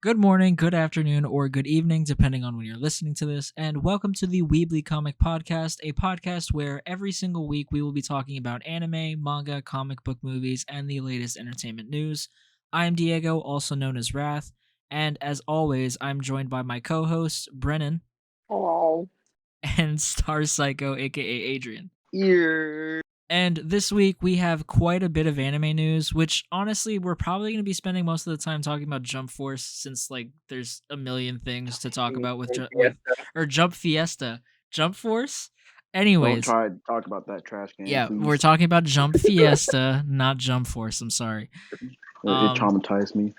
Good morning, good afternoon, or good evening, depending on when you're listening to this, and welcome to the Weebly Comic Podcast, a podcast where every single week we will be talking about anime, manga, comic book movies, and the latest entertainment news. I'm Diego, also known as Wrath, and as always, I'm joined by my co-hosts, Brennan, Oh, and Star Psycho, aka Adrian. ear. And this week we have quite a bit of anime news, which honestly we're probably going to be spending most of the time talking about Jump Force, since like there's a million things to talk about with Jump Fiesta, Jump Force. Don't Anyways, try to talk about that trash can, yeah, please. we're talking about Jump Fiesta, not Jump Force. I'm sorry, It traumatized me.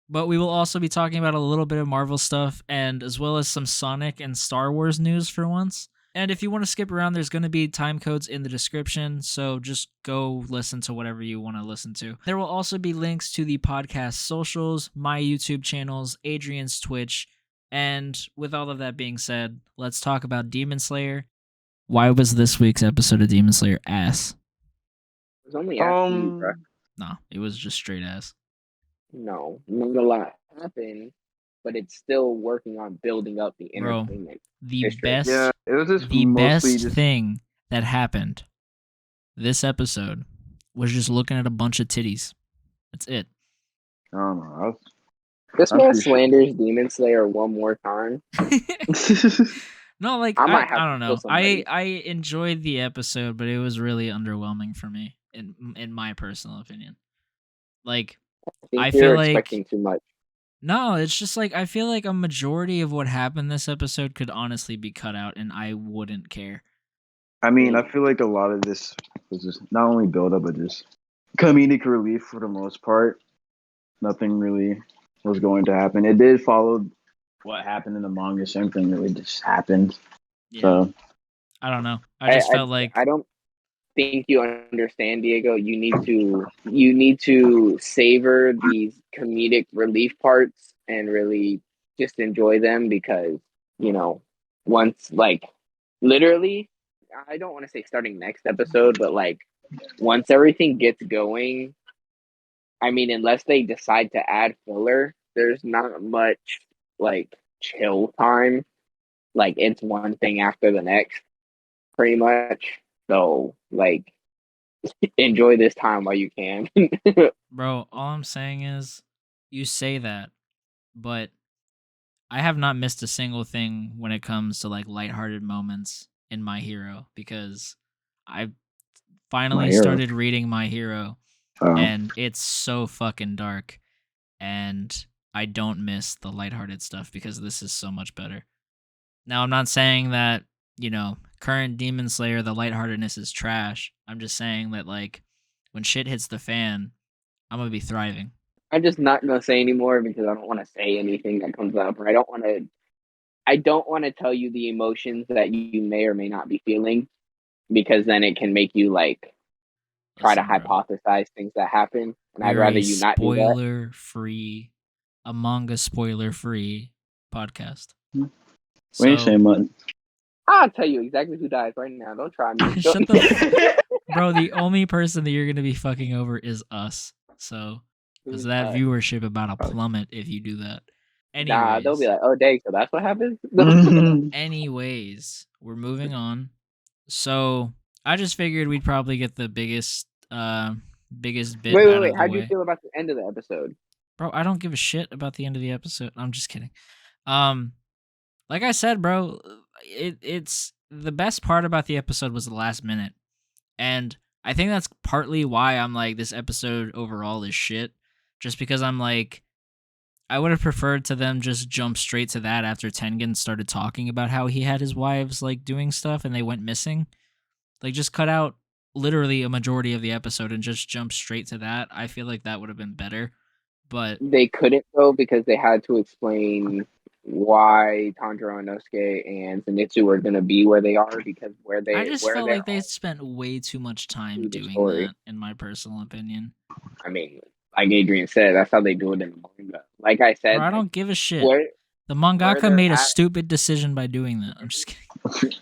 but we will also be talking about a little bit of Marvel stuff, and as well as some Sonic and Star Wars news for once. And if you want to skip around, there's going to be time codes in the description, so just go listen to whatever you want to listen to. There will also be links to the podcast socials, my YouTube channels, Adrian's Twitch, and with all of that being said, let's talk about Demon Slayer. Why was this week's episode of Demon Slayer ass? It was only asking you, bro. No, it was just straight ass. No, not a lot happened, but it's still working on building up the entertainment. The history. best, Yeah, it was just the mostly best just thing that happened this episode was just looking at a bunch of titties. That's it. I don't know. This I'm man pretty sure- slanders Demon Slayer one more time. No, like I I, might have I to don't kill know. somebody. I enjoyed the episode, but it was really underwhelming for me in my personal opinion. Like I think I you're feel like- expecting too much. no, it's just like I feel like a majority of what happened this episode could honestly be cut out and I wouldn't care. I mean, I feel like a lot of this was just not only build up, but just comedic relief for the most part. Nothing really was going to happen. It did follow what happened in the manga. Same thing really just happened. Yeah. So I don't know. I just felt like I don't think you understand, Diego. You need to savor these comedic relief parts and really just enjoy them, because once, like, literally, I don't want to say starting next episode, but like once everything gets going, I mean, unless they decide to add filler, there's not much like chill time. Like, it's one thing after the next, pretty much. So, like, enjoy this time while you can. bro, all I'm saying is you say that, but I have not missed a single thing when it comes to like lighthearted moments in My Hero, because I finally My Hero. started reading My Hero um, and it's so fucking dark, and I don't miss the lighthearted stuff because this is so much better. Now, I'm not saying that, current Demon Slayer, the lightheartedness is trash. I'm just saying that, like, when shit hits the fan, I'm gonna be thriving. I'm just not gonna say anymore because I don't want to say anything that comes up, or I don't want to tell you the emotions that you may or may not be feeling, because then it can make you like try to Listen, bro, hypothesize things that happen, and I'd we're rather a you not do that. spoiler-free, a manga spoiler-free podcast. we ain't So, saying much. I'll tell you exactly who dies right now. Don't try me. Shut the bro, the only person that you're gonna be fucking over is us. So, because that viewership about to plummet if you do that. Anyways, Nah, they'll be like, "Oh, dang, so that's what happens." anyways, we're moving on. So I just figured we'd probably get the biggest bit out of Wait. the How do you way. feel about the end of the episode? Bro, I don't give a shit about the end of the episode. I'm just kidding. Like I said, bro, it's the best part about the episode was the last minute. And I think that's partly why I'm like, this episode overall is shit. Just because I'm like, I would have preferred to them just jump straight to that after Tengen started talking about how he had his wives like doing stuff and they went missing. Like, just cut out literally a majority of the episode and just jump straight to that. I feel like that would have been better. But They couldn't, though, because they had to explain why Tanjiro Inosuke and Zenitsu are going to be where they are, because I just where felt they're like they all- spent way too much time through the doing story. that, in my personal opinion. I mean, like Adrian said, that's how they do it in the manga. Like I said, Bro, I don't give a shit. where The where mangaka they're made a at- stupid decision by doing that. I'm just kidding.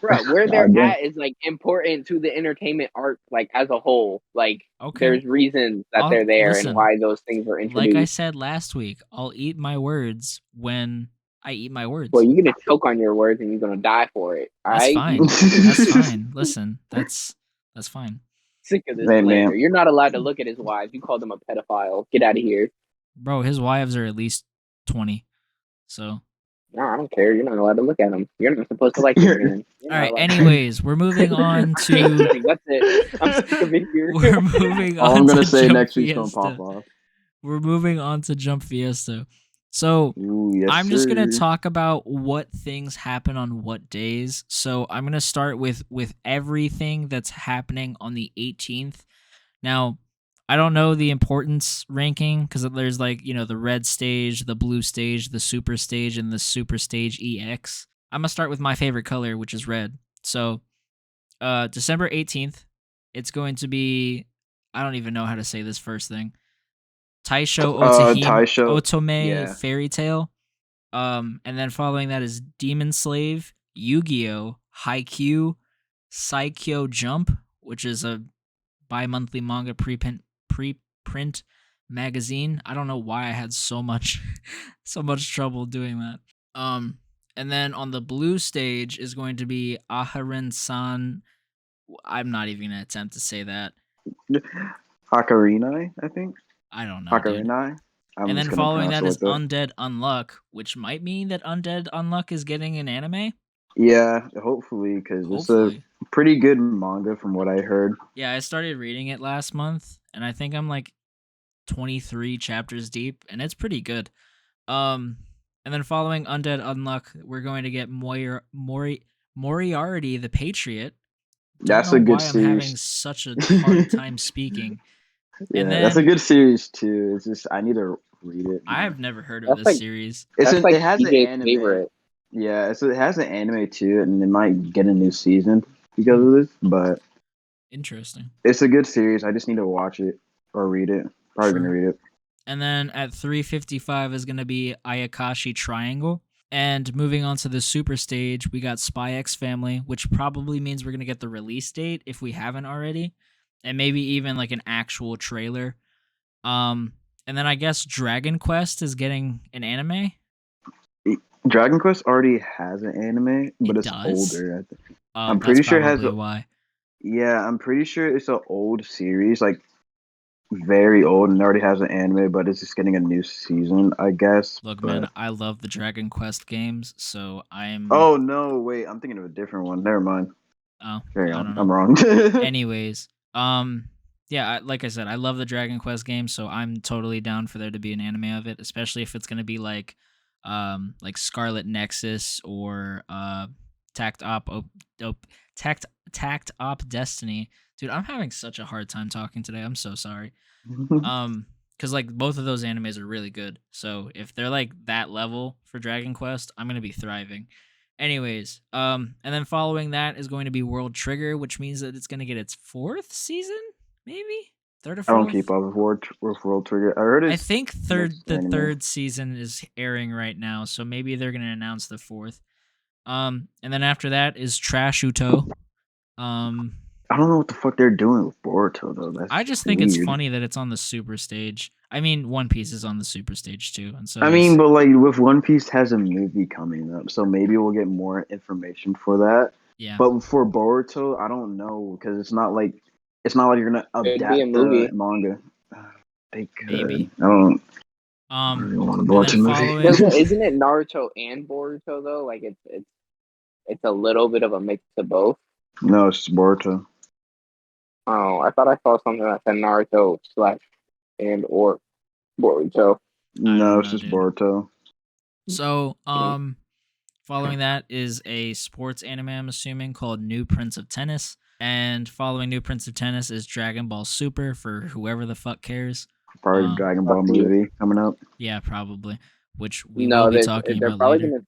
Bro, where they're Again, at is like important to the entertainment arc, like as a whole. Like Okay. there's reasons that I'll they're there listen. and why those things were Like I introduced. said last week, I'll eat my words when I eat my words. Well, you're gonna choke on your words and you're gonna die for it. All That's right? fine. That's fine. Listen, that's fine. Sick of this Hey, slander. man. You're not allowed to look at his wives. You called him a pedophile. Get out of here. Bro, his wives are at least 20. So, No, I don't care. You're not allowed to look at him. You're not supposed to like this man. all right, anyways, we're moving on to That's it. I'm sick of it here. we're moving on All I'm gonna to say Jump next week's gonna Fiesta. pop off. We're moving on to Jump Fiesta. So, Ooh, yes, I'm just going to sir. talk about what things happen on what days. So I'm going to start with everything that's happening on the 18th. Now, I don't know the importance ranking because there's like, the red stage, the blue stage, the super stage, and the super stage EX. I'm going to start with my favorite color, which is red. So December 18th, it's going to be, I don't even know how to say this first thing. Taisho Otome yeah. Fairy Tale. And then following that is Demon Slave, Yu-Gi-Oh, Haikyuu, Saikyo Jump, which is a bi-monthly manga preprint magazine. I don't know why I had so much trouble doing that. And then on the blue stage is going to be Aharen-san. I'm not even gonna attempt to say that. Hakarinai, I think. I don't know. Hakarinai. And then following that is Undead Unluck, which might mean that Undead Unluck is getting an anime. Yeah, hopefully, because it's a pretty good manga from what I heard. Yeah, I started reading it last month, and I think I'm like 23 chapters deep, and it's pretty good. And then following Undead Unluck, we're going to get Moriarty the Patriot. That's a good series. I'm having such a hard time speaking. Yeah, and then, that's a good series too. It's just I need to read it. I have never heard of this series. It has an anime. Favorite. Yeah, it has an anime too, and it might get a new season because of this. But interesting. It's a good series. I just need to watch it or read it. Probably gonna read it. And then at 3:55 is gonna be Ayakashi Triangle. And moving on to the super stage, we got Spy X Family, which probably means we're gonna get the release date if we haven't already. And maybe even like an actual trailer. And then I guess Dragon Quest is getting an anime. Dragon Quest already has an anime, but it's older. I think. I'm pretty sure it has why. Yeah, I'm pretty sure it's an old series, like very old, and already has an anime, but it's just getting a new season, I guess. Look, man, I love the Dragon Quest games, so I'm. Oh no! Wait, I'm thinking of a different one. Never mind. Oh, carry on. I'm wrong. Anyways, yeah, like I said, I love the Dragon Quest games, so I'm totally down for there to be an anime of it, especially if it's gonna be like Scarlet Nexus or Tact Op Destiny. Dude, I'm having such a hard time talking today. I'm so sorry. Because like both of those animes are really good. So if they're like that level for Dragon Quest, I'm gonna be thriving. Anyways, and then following that is going to be World Trigger, which means that it's gonna get its 4th season, maybe 3rd or 4th. I don't keep up with World Trigger. I heard it. I think the 3rd season is airing right now, so maybe they're gonna announce the 4th. And then after that is Trash Uto. I don't know what the fuck they're doing with Boruto though. I just think it's funny that it's on the super stage. I mean, One Piece is on the super stage too, and so I mean, but like with One Piece has a movie coming up, so maybe we'll get more information for that. Yeah. But for Boruto, I don't know because it's not like you're gonna adapt the manga. They could. Maybe. I don't. I really want a Boruto movie. Isn't it Naruto and Boruto though? Like it's a little bit of a mix of both. No, it's just Boruto. Oh, I thought I saw something that said Naruto / and or Boruto. No, it's just Boruto. So, following that is a sports anime, I'm assuming, called New Prince of Tennis. And following New Prince of Tennis is Dragon Ball Super for whoever the fuck cares. Probably Dragon Ball movie coming up. Yeah, probably. Which we will be talking about later.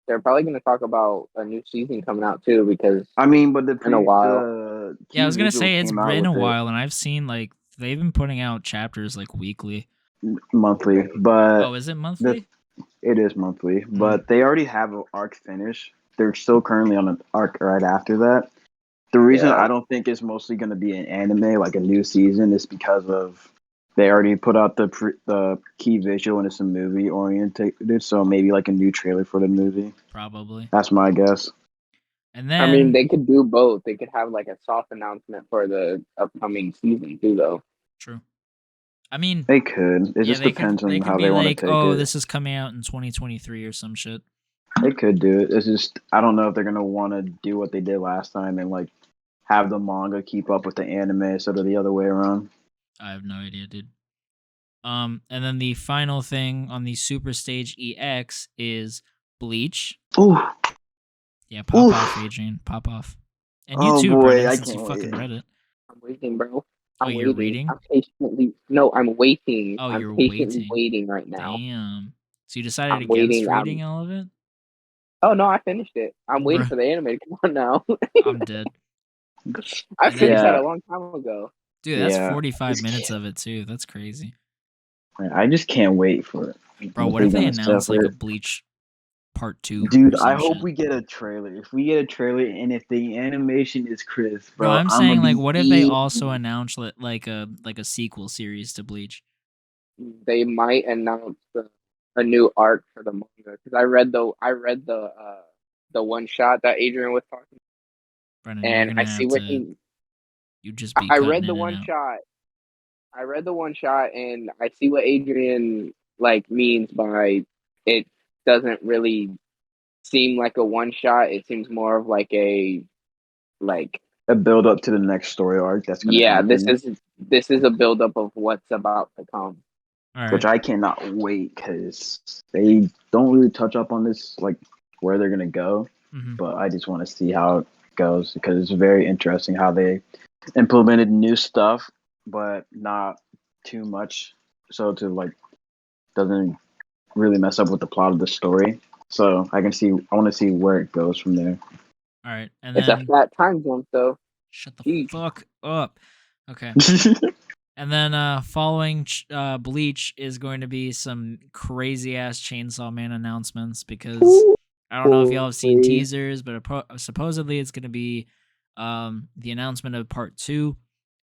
They're probably going to talk about a new season coming out too, because I mean, but in a while. Yeah, I was gonna say it's been a while, and I've seen like they've been putting out chapters like weekly, monthly. But is it monthly? It is monthly, but they already have an arc finished they're still currently on an arc right after that. The reason Yeah. I don't think it's mostly going to be an anime, like a new season, is because of they already put out the key visual and it's a movie oriented, so maybe like a new trailer for the movie. Probably. That's my guess. And I mean, then they could do both. They could have like a soft announcement for the upcoming season too, though. true. I mean, They could. It yeah, just depends they on could how be they want like, to take oh, it. this is coming out in 2023 or some shit. They could do it. It's just I don't know if they're gonna want to do what they did last time and like have the manga keep up with the anime instead of the other way around. I have no idea, dude. And then the final thing on the Super Stage EX is Bleach. Ooh, Yeah, pop Oof. off, Adrian. Pop off. And you oh too, boy, Brennan, I since you can't fucking wait. read it. I'm waiting, bro. Oh, I'm you're waiting. reading? I'm patiently. No, I'm waiting. Oh, I'm you're patiently waiting. right now. Damn. So you decided I'm against waiting. reading all of it? Oh no, I finished it. I'm waiting Bruh, for the anime to come on now. I'm dead. I And then, finished that Yeah, a long time ago. dude, that's yeah. 45 minutes of it too. That's crazy. I just can't wait for it. Bro, What what if they're they gonna announce like a separate. Bleach part 2 or Dude, I some hope shit? we get a trailer. If we get a trailer and if the animation is crisp, No, bro, I'm I'm gonna saying like be what if they also eating. announce like a sequel series to Bleach? They might announce a new arc for the manga because I read the one shot that Adrian was talking, Brennan, you're and gonna I see have what to he. you just be I cutting read the in and one out. shot. I read the one shot, and I see what Adrian like means by it doesn't really seem like a one shot. It seems more of like a like A build up to the next story arc that's gonna yeah, happen, this is a buildup of what's about to come. All which right. I cannot wait because they don't really touch up on this, like where they're gonna go. Mm-hmm. But I just want to see how it goes because it's very interesting how they implemented new stuff, but not too much, so to like doesn't really mess up with the plot of the story. So I want to see where it goes from there. All right. And It's a then flat time jump, though. shut the Jeez. fuck up. Okay. And then following Bleach is going to be some crazy ass Chainsaw Man announcements because I don't know if y'all have seen Holy. teasers, but supposedly it's going to be the announcement of part 2,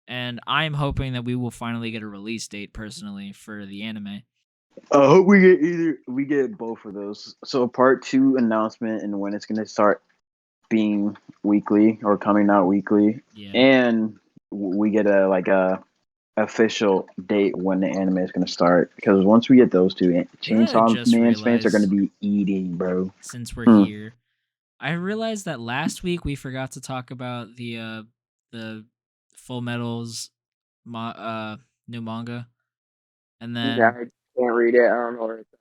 and I'm hoping that we will finally get a release date personally for the anime. I hope we get both of those. So part 2 announcement and when it's gonna start being weekly or coming out weekly, Yeah. and we get a official date when the anime is gonna start. Because once we get those two, You know what I Chainsaw just Man's fans are gonna realized be eating, bro. since we're here? I realized that last week we forgot to talk about the Full Metal's new manga, and Yeah, then I can't read it. I don't know where it's at.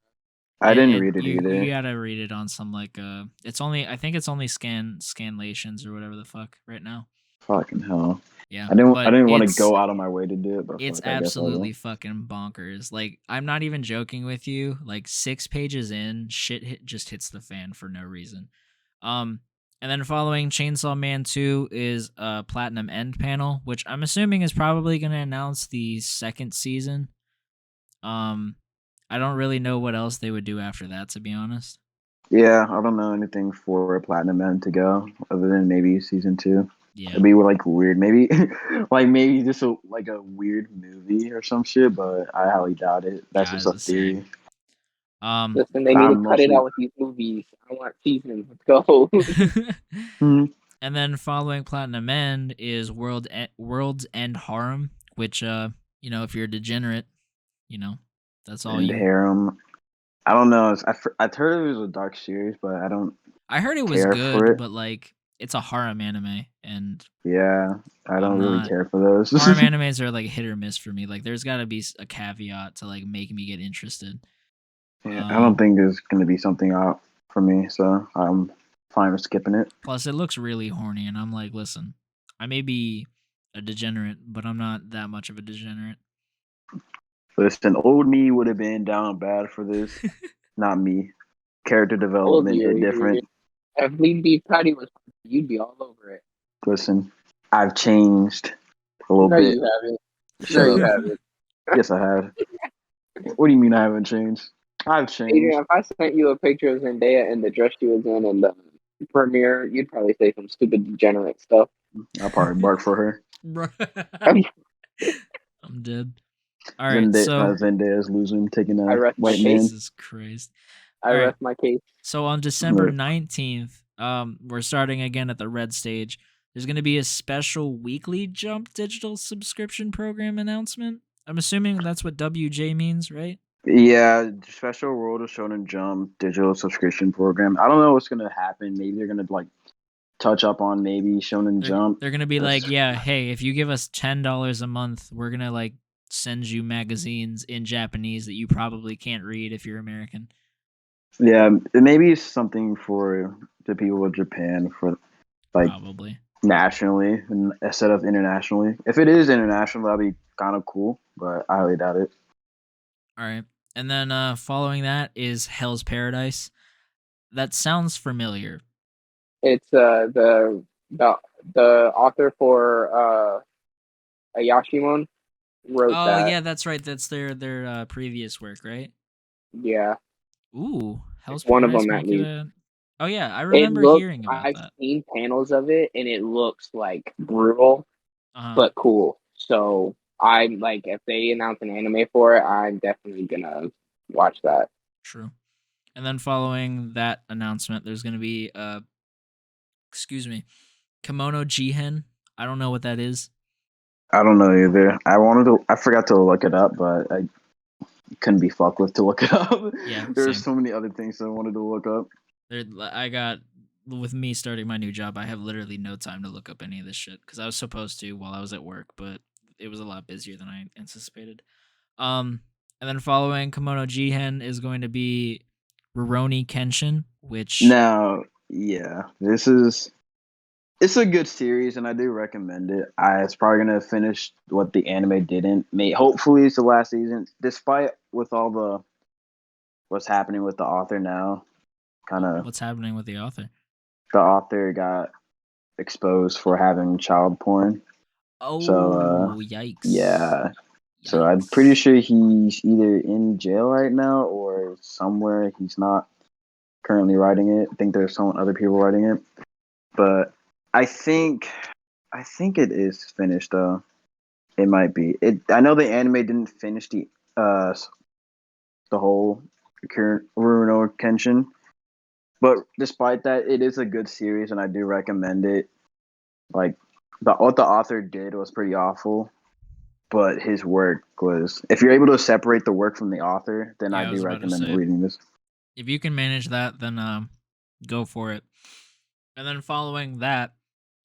I didn't it read it you either. gotta read it on some like it's only I think it's only scanlations or whatever the fuck right now. Fucking hell. Yeah, I but didn't want to go out of my way to do it, but it's fuck, I guess I will. absolutely fucking bonkers. Like I'm not even joking with you. Like 6 pages in, shit just hits the fan for no reason. Um, and then following Chainsaw Man 2 is a Platinum End panel, which I'm assuming is probably going to announce the second season. I don't really know what else they would do after that, to be honest. Yeah, I don't know anything for Platinum Man to go other than maybe season 2. Yeah, It'd be like weird, maybe like maybe just a weird movie or some shit, but I highly doubt it. That's just a the same. theory. Listen, they need to I'm cut it mostly out with these movies. I want seasons. Let's go. And then following Platinum End is World's End Harem, which if you're a degenerate, that's all and you. Harem. I don't know. I've heard it was a dark series, but I don't I heard it was care for good, it. but like it's a harem anime, and Yeah, I I'm don't really not. care for those. Harem animes are like hit or miss for me. Like there's got to be a caveat to like make me get interested. Yeah, I don't think there's gonna be something out for me, so I'm fine with skipping it. Plus, it looks really horny, and I'm like, listen, I may be a degenerate, but I'm not that much of a degenerate. Listen, old me would have been down bad for this. Not me. Character Told development you, hit Adrian. different. If Lean Beef Patty was, you'd be all over it. Listen, I've changed a little No, bit. you haven't. No, Shut you up. haven't. Yes, I have. What do you mean I haven't changed? I've changed. Adrian, if I sent you a picture of Zendaya in the dress she was in and Premiere, you'd probably say some stupid degenerate stuff. I'll probably bark for her. I'm dead. All right, so Zendaya's losing, taking I a rest my white man. case. Jesus Christ. I All right. rest my case. So on December 19th, we're starting again at the red stage. There's going to be a special weekly Jump digital subscription program announcement. I'm assuming that's what WJ means, right? Yeah, Special World of Shonen Jump digital subscription program. I don't know what's gonna happen. Maybe they're gonna like touch up on maybe Shonen Jump. They're going to be like, yeah, hey, if you give us $10 a month, we're going to like send you magazines in Japanese that you probably can't read if you're American. Yeah, maybe it's something for the people of Japan for like Probably nationally instead of internationally. If it is international, that'd be kind of cool, but I highly doubt it. All right. And then following that is Hell's Paradise. That sounds familiar. It's the author for Ayashimon wrote Oh, that. yeah, that's right. That's their previous work, right? Yeah. Ooh, Hell's One of Paradise them at make it least. a... Oh, yeah, I It remember looks. hearing about I've that. seen panels of it, and it looks like brutal, but cool. So I'm like, if they announce an anime for it, I'm definitely gonna watch that. True. And then following that announcement, there's going to be Kimono Jihen. I don't know what that is. I don't know either. I forgot to look it up, but I couldn't be fucked with to look it up. Yeah, There's same. so many other things I wanted to look up. With me starting my new job, I have literally no time to look up any of this shit because I was supposed to while I was at work, but it was a lot busier than I anticipated. And then following Kimono Jihen is going to be Rurouni Kenshin, which Now, yeah, it's a good series, and I do recommend it. It's probably gonna finish what the anime didn't. Hopefully, it's the last season, despite with all the what's happening with the author now. what's happening with the author? The author got exposed for having child porn. Oh, So, yikes! yeah. So I'm pretty sure he's either in jail right now or somewhere. He's not currently writing it. I think there's other people writing it, but I think it is finished though. It might be. I know the anime didn't finish the whole Rurouni Kenshin, but despite that, it is a good series, and I do recommend it. Like what the author did was pretty awful, but his work was. If you're able to separate the work from the author, then I do recommend reading this. If you can manage that, then go for it. And then following that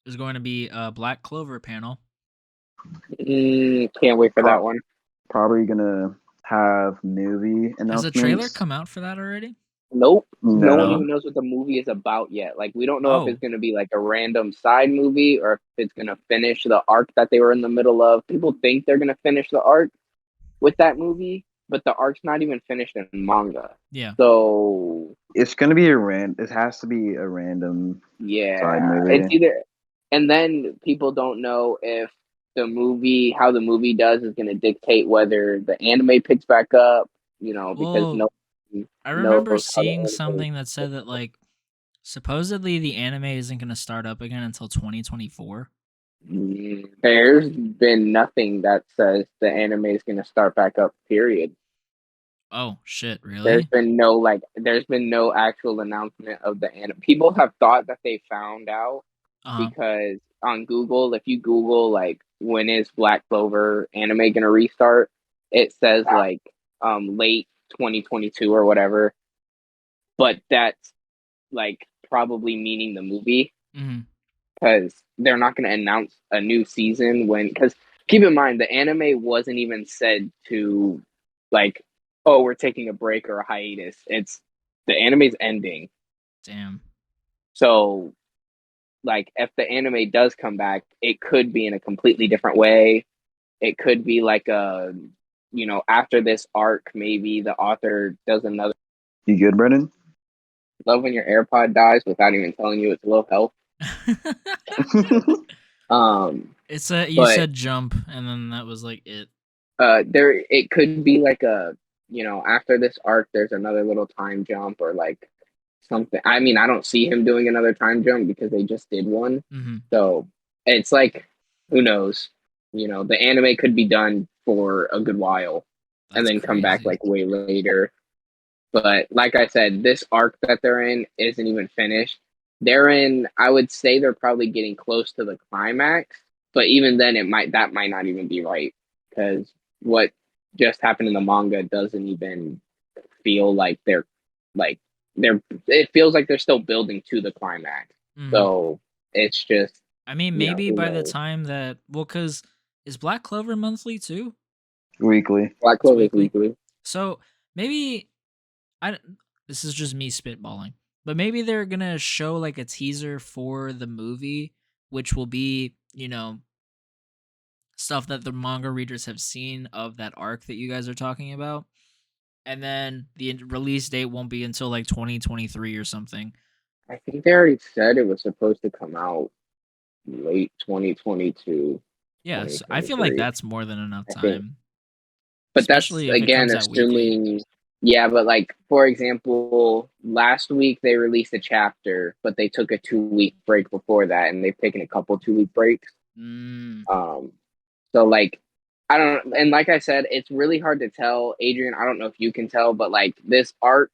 is going to be a Black Clover panel. Can't wait for that one. Probably gonna have movie announcements. Has a trailer come out for that already? Nope. No one No. even knows what the movie is about yet. Like, we don't know if it's going to be like a random side movie or if it's going to finish the arc that they were in the middle of. People think they're going to finish the arc with that movie, but the arc's not even finished in manga. Yeah. So it's going to be it has to be a random side movie. It's either, and then people don't know if how the movie does is going to dictate whether the anime picks back up, because I remember seeing something that said that like supposedly the anime isn't going to start up again until 2024. There's been nothing that says the anime is going to start back up, period. Oh shit, really? There's been no actual announcement of the anime. People have thought that they found out because on Google, if you Google like when is Black Clover anime going to restart, it says like late 2022 or whatever. But that's like probably meaning the movie. Because they're not going to announce a new season because keep in mind, the anime wasn't even said to like, oh, we're taking a break or a hiatus. It's the anime's ending. Damn. So like if the anime does come back, it could be in a completely different way. It could be like after this arc, maybe the author does another. You good, Brennan? Love when your AirPod dies without even telling you it's low health. You said jump, and then that was like it. It could be like after this arc, there's another little time jump or like something. I mean, I don't see him doing another time jump because they just did one. Mm-hmm. So it's like, who knows? The anime could be done for a good while and That's then come back crazy. like way later. But like I said, this arc that they're in isn't even finished. I would say they're probably getting close to the climax, but even then that might not even be right because what just happened in the manga doesn't even feel like like it feels like they're still building to the climax. Mhm. So it's just, I mean, maybe who by the knows? time that because is Black Clover monthly too? Weekly. Black It's Clover's weekly. weekly. So maybe I. This is just me spitballing, but maybe they're gonna show like a teaser for the movie, which will be stuff that the manga readers have seen of that arc that you guys are talking about, and then the release date won't be until like 2023 or something. I think they already said it was supposed to come out late 2022. Yes, I feel like that's more than enough I think, time, but that's especially if it again comes out weekly. assuming. Yeah, but like for example, last week they released a chapter, but they took a 2 week break before that, and they've taken a couple 2 week breaks. Mm. So like, I don't, and like I said, it's really hard to tell, Adrian. I don't know if you can tell, but like this arc,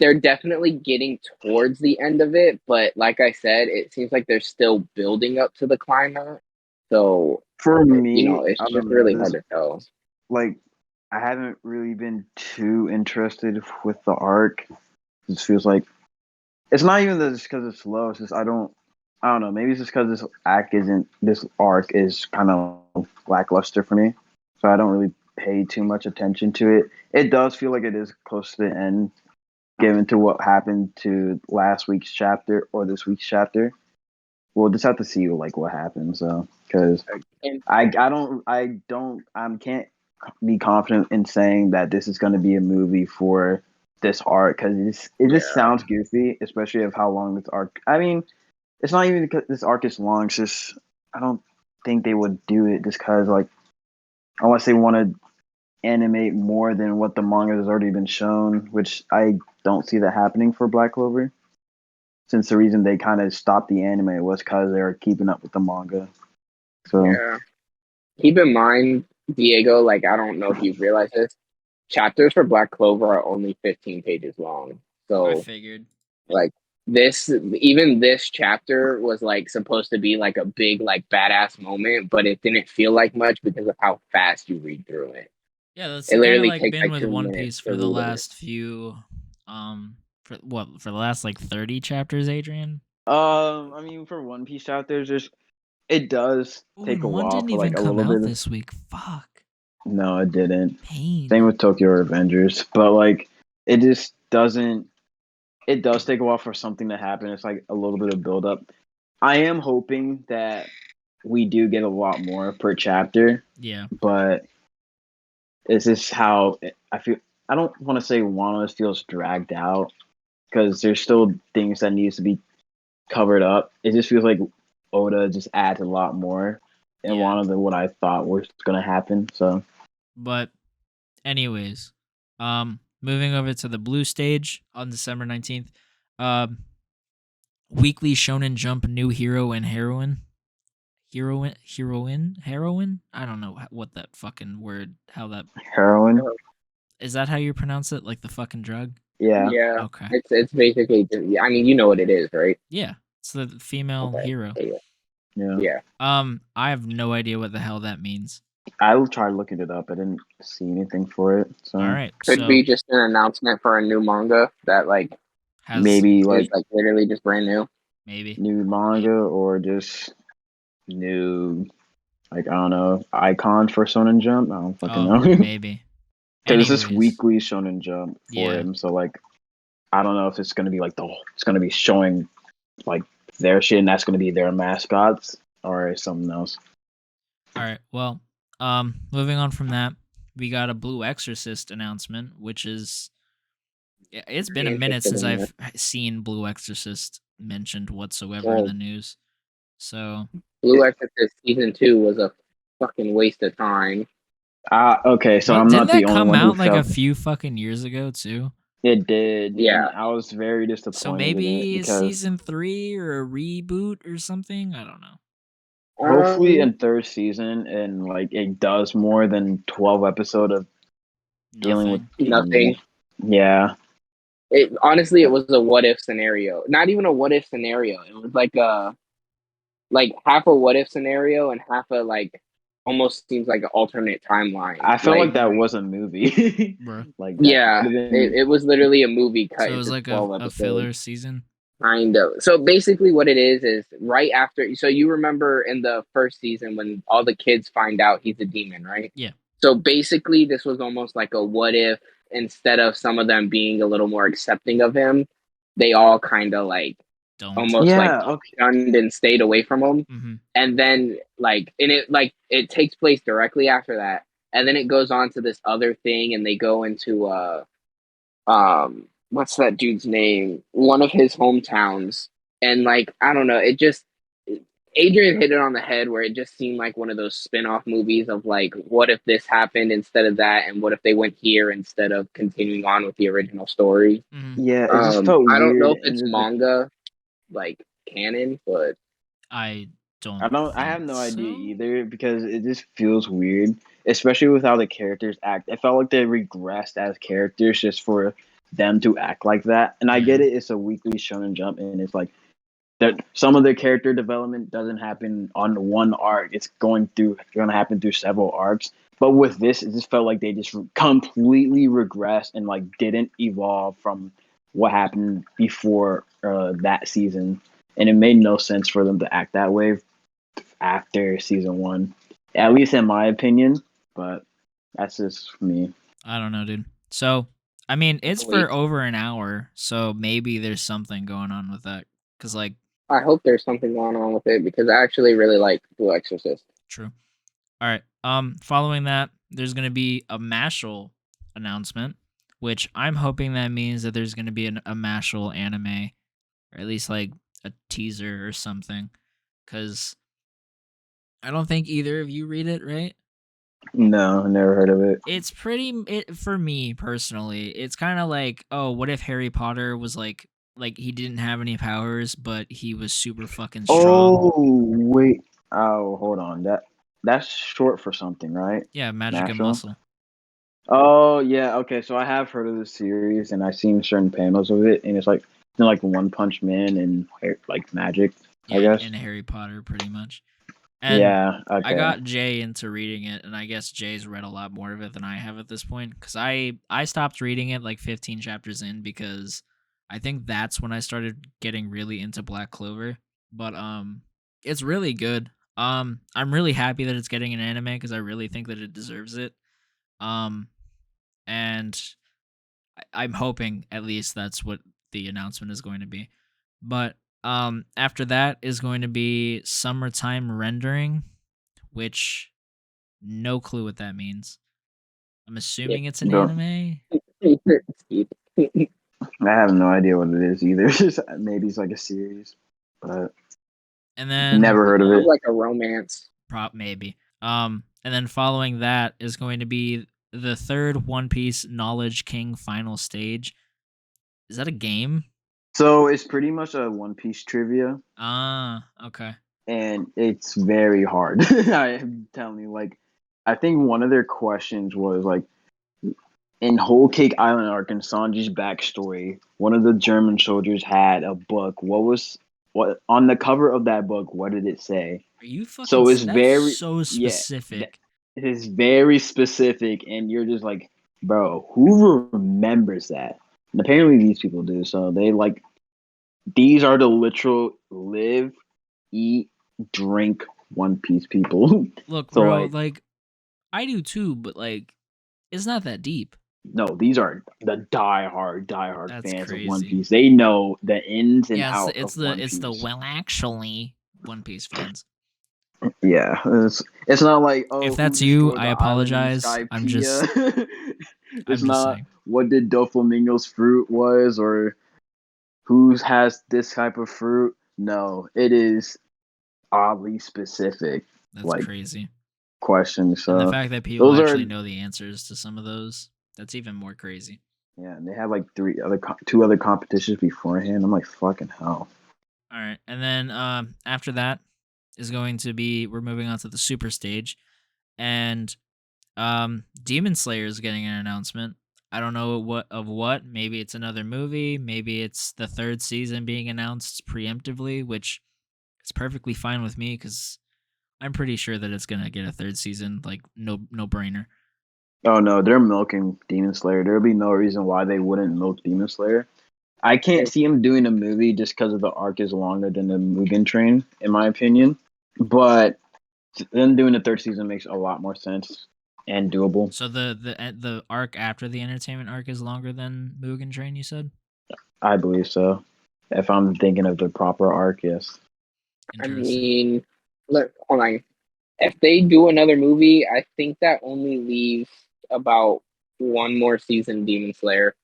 they're definitely getting towards the end of it. But like I said, it seems like they're still building up to the climax. So For me, it's I just don't know. really hard This to tell. like I haven't really been too interested with the arc. It feels like it's not even that it's because it's slow. It's just I don't know. Maybe it's just because this arc is kind of lackluster for me, so I don't really pay too much attention to it. It does feel like it is close to the end, given to what happened to last week's chapter or this week's chapter. We'll just have to see like what happens. So because And I can't be confident in saying that this is going to be a movie for this arc because it just yeah, sounds goofy, especially of how long this arc. I mean, it's not even because this arc is long. It's just I don't think they would do it just because like unless they want to animate more than what the manga has already been shown, which I don't see that happening for Black Clover. Since the reason they kind of stopped the anime was because they were keeping up with the manga. So yeah. Keep in mind, Diego. Like I don't know if you've realized this. Chapters for Black Clover are only 15 pages long. I So figured. like even this chapter was like supposed to be like a big like badass moment, but it didn't feel like much because of how fast you read through it. Yeah, that's It kind of literally like takes been like with 2 One minutes Piece to for the read it. last few, for the last like 30 chapters, Adrian. I mean, for One Piece chapters, it does Oh, take a and one while didn't for even like a come little out bit. this week. Fuck. No, it didn't. Pain. Same with Tokyo Revengers, but like it just doesn't. It does take a while for something to happen. It's like a little bit of build up. I am hoping that we do get a lot more per chapter, Yeah. but it's just how I feel. I don't want to say Wano feels dragged out because there's still things that needs to be covered up. It just feels like Oda just adds a lot more in Yeah. Wano than what I thought was going to happen. So, But anyways, moving over to the blue stage on December 19th. Weekly Shonen Jump new hero and heroine. Heroine? I don't know what that fucking word, how that heroin, is that how you pronounce it? Like the fucking drug? yeah, Yeah, Okay. it's basically. I mean, you know what it is, right? Yeah. It's the female Okay. hero. Yeah. yeah. Yeah. I have no idea what the hell that means. I tried looking it up. I didn't see anything for it. So All right. Could So be just an announcement for a new manga that like has maybe is like like literally just brand new. maybe. new manga or just new, like I don't know, icon for Shonen Jump. I don't fucking Oh, know. maybe. Because this Anyways, weekly Shonen Jump for yeah. him. So like, I don't know if it's gonna be like it's gonna be showing like their shit and that's gonna be their mascots or something else. All right. Well, moving on from that, we got a Blue Exorcist announcement, which is it's been a Pretty minute interested since in I've seen Blue Exorcist mentioned whatsoever in that. the news. So Blue Exorcist season 2 was a fucking waste of time. Okay, so what I'm didn't not the that only come one who out like a felt. few fucking years ago too? It did. Yeah. And I was very disappointed So in it maybe because season 3 or a reboot or something. I don't know. hopefully Um, in third season and like it does more than 12 episode of dealing with Nothing. nothing. yeah. It honestly, it was a what if scenario. Not even a what if scenario. It was like half a what if scenario and half a like almost seems like an alternate timeline. I felt like Like that was a movie. Bruh. Like that yeah, could have been it was literally a movie cut So it was into like 12 a episodes. filler season. Kind of. So basically, what it is right after. So you remember in the first season when all the kids find out he's a demon, right? Yeah. So basically, this was almost like a what if instead of some of them being a little more accepting of him, they all kind of like Don't. almost like yeah, okay. shunned and stayed away from him. Mm-hmm. And then it takes place directly after that, and then it goes on to this other thing, and they go into what's that dude's name? One of his hometowns. And like, I don't know, it just Adrian hit it on the head where it just seemed like one of those spin-off movies of like, what if this happened instead of that, and what if they went here instead of continuing on with the original story. Mm-hmm. Yeah, it just felt I don't know weird if it's and manga like canon, but I I don't don't. I have think no idea so. either because it just feels weird, especially with how the characters act. It felt like they regressed as characters just for them to act like that. And I Yeah. get it; it's a weekly Shonen Jump, and it's like that. Some of the character development doesn't happen on one arc. It's going to happen through several arcs. But with this, it just felt like they just completely regressed and like didn't evolve from what happened before that season, and it made no sense for them to act that way after season one, at least in my opinion. But that's just me. I don't know, dude. So, I mean, it's wait, for over an hour, so maybe there's something going on with that. Cause like, I hope there's something going on with it because I actually really like Blue Exorcist. true. All right. Following that, there's gonna be a Mashal announcement, which I'm hoping that means that there's gonna be a Mashal anime, or at least like a teaser or something. Cause I don't think either of you read it, right? No, never heard of it. It's for me personally. It's kind of like, oh, what if Harry Potter was like he didn't have any powers, but he was super fucking strong. Oh wait. Oh, hold on. That's short for something, right? Yeah, magic and Mashal. muscle. Oh yeah. Okay. So I have heard of the series, and I've seen certain panels of it, and it's like One Punch Man and like magic. I Yeah, guess. in Harry Potter, pretty much. And Yeah. I Okay. got Jay into reading it, and I guess Jay's read a lot more of it than I have at this point. Cause I stopped reading it like 15 chapters in because I think that's when I started getting really into Black Clover. But it's really good. I'm really happy that it's getting an anime because I really think that it deserves it. Um, and I'm hoping at least that's what the announcement is going to be. But after that is going to be summertime rendering, which no clue what that means. I'm assuming it's an Don't. anime. I have no idea what it is either. Maybe it's like a series, but And then never heard of Sounds it. like a romance. maybe. And then following that is going to be the third One Piece Knowledge King final stage. Is that a game? So it's pretty much a One Piece trivia, Ah, okay. and it's very hard. I'm telling you, like, I think one of their questions was like, in Whole Cake Island arc in Sanji's backstory, one of the German soldiers had a book. What on the cover of that book? What did it say? Are you fucking? So it's That's very so yeah, specific. it is very specific, and you're just like, bro, who remembers that? And apparently these people do. So they like these are the literal live, eat, drink One Piece people. Look, So bro, like, like I do too, but like it's not that deep. no, these are the diehard That's fans of One crazy. Piece. They know the ins and Yeah, out of One it's the Piece. well actually One Piece fans. Yeah, it's not like If oh who that's you, destroyed I the island in apologize. Skypiea. It's I'm just not saying. what did Doflamingo's fruit was or who has this type of fruit. No, it is oddly specific That's like crazy. questions. And the So fact that people those are actually know the answers to some of those, that's even more crazy. Yeah, and they had like two other competitions beforehand. I'm like, fucking hell. All right, and then after that is going to be we're moving on to the super stage, and Demon Slayer is getting an announcement. I don't know what. Maybe it's another movie. Maybe it's the third season being announced preemptively, which is perfectly fine with me because I'm pretty sure that it's gonna get a third season. Like no brainer. Oh no, they're milking Demon Slayer. There'll be no reason why they wouldn't milk Demon Slayer. I can't see him doing a movie just because of the arc is longer than the Mugen Train, in my opinion. But them doing the third season makes a lot more sense and doable. So the arc after the entertainment arc is longer than Mugen Train. You said. I believe so. If I'm thinking of the proper arc, yes. I Interesting. mean, look, hold on. If they do another movie, I think that only leaves about one more season Demon Slayer.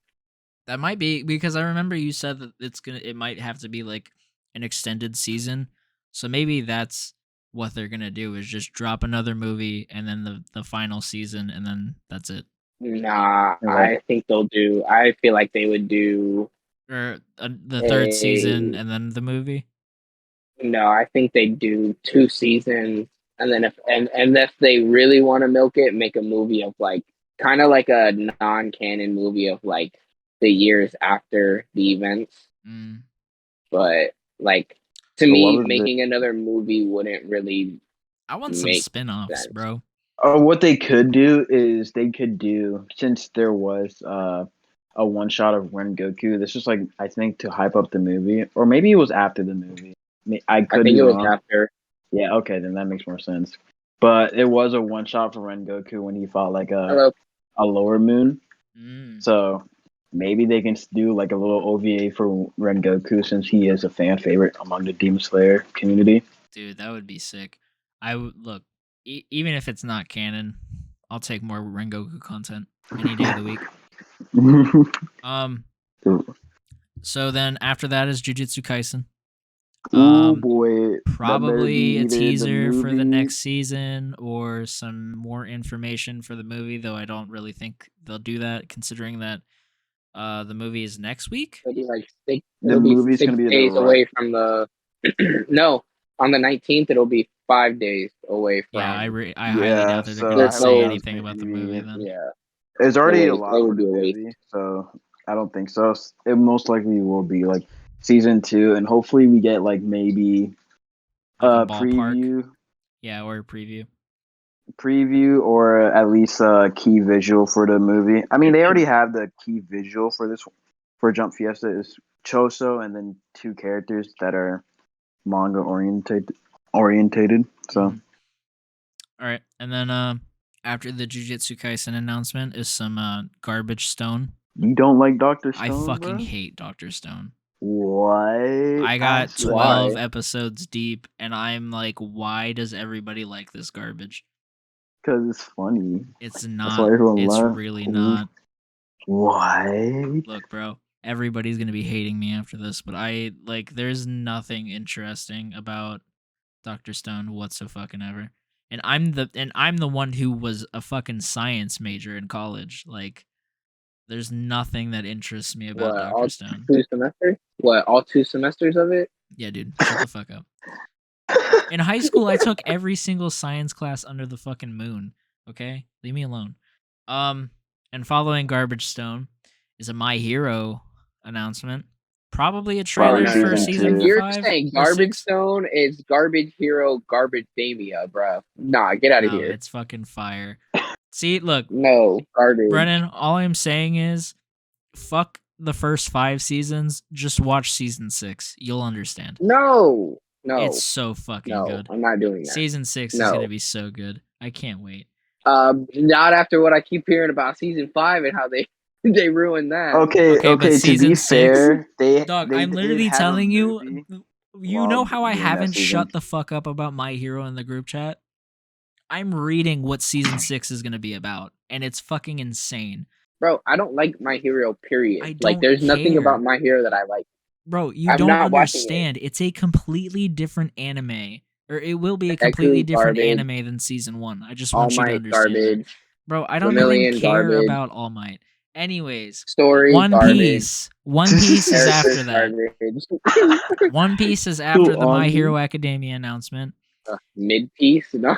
That might be because I remember you said that it might have to be like an extended season. So maybe that's what they're gonna do is just drop another movie and then the final season and then that's it. Nah, Like, I think they'll do. I feel like they would do. Or the third season and then the movie. No, I think they do 2 seasons, and then if they really want to milk it, make a movie of like kind of like a non-canon movie of like the years after the events. Mm. But like to so what me, was the making another movie wouldn't really I want some make spin-offs, sense. bro. what they could do is they could do, since there was a one shot of Ren Goku. This was like, I think, to hype up the movie, or maybe it was after the movie. I I could think be it was wrong. after. Yeah, okay, then that makes more sense. But it was a one shot for Ren Goku when he fought like Hello. a lower moon. Mm. So maybe they can do like a little OVA for Ren Goku, since he is a fan favorite among the Demon Slayer community. Dude, that would be sick. I would look even if it's not canon, I'll take more Rengoku content any day of the week. Um so then after that is Jujutsu Kaisen. Oh boy, that better be Probably a either the teaser for the movie. next season or some more information for the movie, though I don't really think they'll do that considering that the movie is next week. It'll be like six. The It'll be movie's gonna six be the days right. away from the. No, on the 19th, it'll be 5 days away Yeah, from. I highly Yeah, doubt that they're so gonna I There's don't say think no. it's anything gonna about the movie be. then. Yeah, There's no already a way. That lot for would the be a waste. movie, so I don't think so. It most likely will be like season 2, and hopefully we get like maybe Like a a ballpark. Yeah, or a preview, or at least a key visual for the movie. I mean, they already have the key visual for this for Jump Fiesta is Choso and then two characters that are manga orientated. So All right, and then after the Jujutsu Kaisen announcement is some garbage stone. you don't like Doctor Stone, I fucking bro? hate Dr. Stone. What? I got Absolutely. 12 Why? episodes deep and I'm like, why does everybody like this garbage? Because it's funny. It's That's why not. everyone It's loves. really not. What? Look, bro, everybody's going to be hating me after this, but there's nothing interesting about Dr. Stone whatsoever. And I'm the one who was a fucking science major in college. Like there's nothing that interests me about What? Dr. All Stone. 2 semesters? What? All 2 semesters of it? Yeah, dude, shut the fuck up. In high school, I took every single science class under the fucking moon. Okay, leave me alone. And following Garbage Stone is a My Hero announcement. Probably a Probably trailer No, no, for no. season If season 2. you're 5 saying or Garbage 6. Stone is Garbage Hero, Garbage Damia, bruh. Nah, get out of No, here. it's fucking fire. See, look, No, garbage. Brennan. All I'm saying is, fuck the first 5 seasons. Just watch season 6. You'll understand. No, It's so fucking no. good. I'm not doing that. Season 6 is gonna No. be so good. I can't wait. Not after what I keep hearing about season 5 and how they they ruined that. Okay, Okay, but okay. To be season 6, fair, dog, they I'm did literally have a telling you. movie You while know how I doing that haven't season. shut the fuck up about My Hero in the group chat? I'm reading what season 6 is gonna be about, and it's fucking insane. Bro, I don't like My Hero, period. I Like, don't there's nothing care. about My Hero that I like. Bro, you I'm don't not watching it. understand. It's a completely different anime. Or it will be a completely Deku, different garbage. anime than season 1. I just All want you to Might, understand that. garbage. Bro, I don't even Vermilion, care garbage. about All Might. Anyways, Story One garbage. Piece. One Piece is after that. Garbage. One Piece is after the My on Hero Academia announcement. Mid piece, no.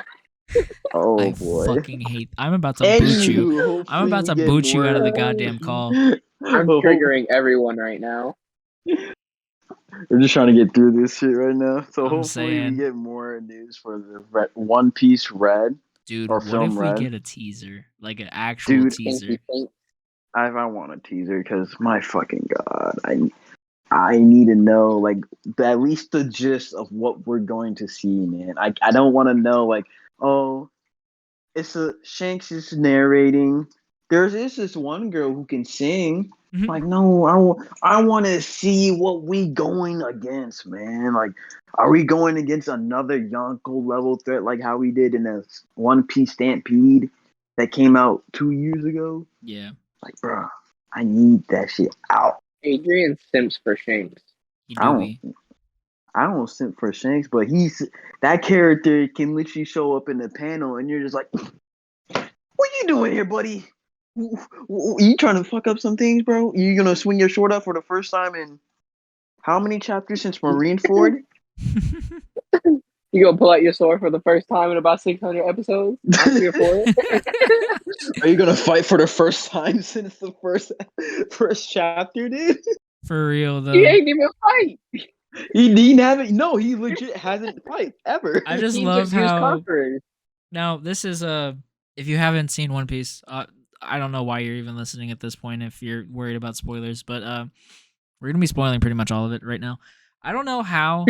Oh I boy. fucking hate. I'm about to boot you. Anywho, I'm hopefully about we to get boot you out of the more. goddamn call. I'm triggering everyone right now. We're just trying to get through this shit right now. So I'm hopefully saying- we get more news for the One Piece Red. Dude, Or what film if we Red. get a teaser? Like an actual Dude, teaser. I want a teaser because my fucking god, I need to know like at least the gist of what we're going to see, man. I don't want to know like, oh, it's a Shanks is narrating. There's this one girl who can sing. Mhm. Like, no, I want to see what we going against, man. Like, are we going against another Yonko level threat like how we did in the One Piece Stampede that came out 2 years ago? Yeah. Like, bro, I need that shit out. Adrian Simps for Shanks. He I do don't, be. I don't simp for Shanks, but that character can literally show up in the panel, and you're just like, "What you doing here, buddy? You trying to fuck up some things, bro? You gonna swing your sword up for the first time in how many chapters since Marineford? You gonna pull out your sword for the first time in about 600 episodes? I'm here for it. Are you gonna fight for the first time since the first chapter, dude? For real though. He ain't even fight. He haven't. No, he legit hasn't fight ever. I just He love just used how. conquerors. Now this is if you haven't seen One Piece, I don't know why you're even listening at this point if you're worried about spoilers, but we're gonna be spoiling pretty much all of it right now. I don't know how.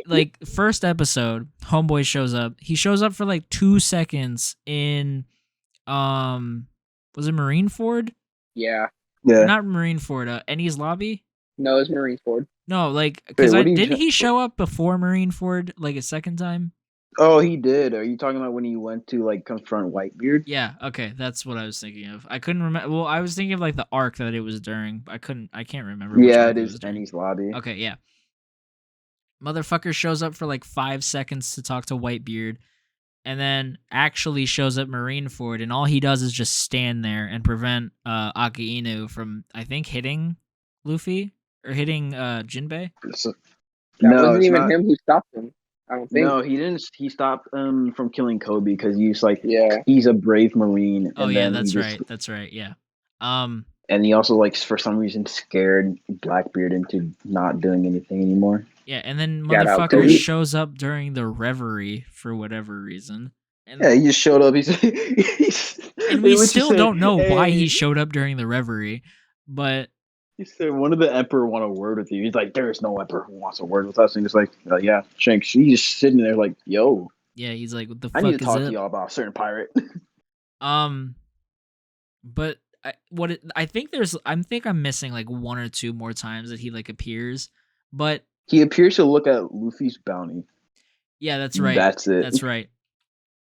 Like first episode, Homeboy shows up. He shows up for like 2 seconds in, was it Marineford? Yeah. Yeah. Or not Marineford. Ennie's lobby. No, it's Marineford. No, like because Wait, what are you didn't he show up before Marineford like a second time? Oh, he did. Are you talking about when he went to like confront Whitebeard? Yeah, okay, that's what I was thinking of. I couldn't remember. Well, I was thinking of like the arc that it was during. I can't remember. Which Yeah, arc it was is during. Ennie's lobby. Okay, yeah. Motherfucker shows up for like 5 seconds to talk to Whitebeard, and then actually shows up Marineford, and all he does is just stand there and prevent Aki Inu from, I think, hitting Luffy or hitting Jinbei. That No, wasn't it's even not. him who stopped him. I don't think. No, he didn't. He stopped from killing Kobe because he's like, Yeah. he's a brave Marine. Oh and yeah, then that's he just, right. That's right. Yeah. And he also like for some reason scared Blackbeard into not doing anything anymore. Yeah, and then Shout out motherfucker to- shows up during the reverie for whatever reason. And, Yeah, he just showed up. He's and we still don't know why he showed up during the reverie, but He said one of the emperor want a word with you. He's like, there's no emperor who wants a word with us. And he's like, yeah, Shanks. He's just sitting there like, yo, yeah, he's like, what the I fuck need to is talk it? to y'all about a certain pirate. But I think I'm missing like 1 or 2 more times that he like appears, but He appears to look at Luffy's bounty. yeah, that's right. That's it. That's right.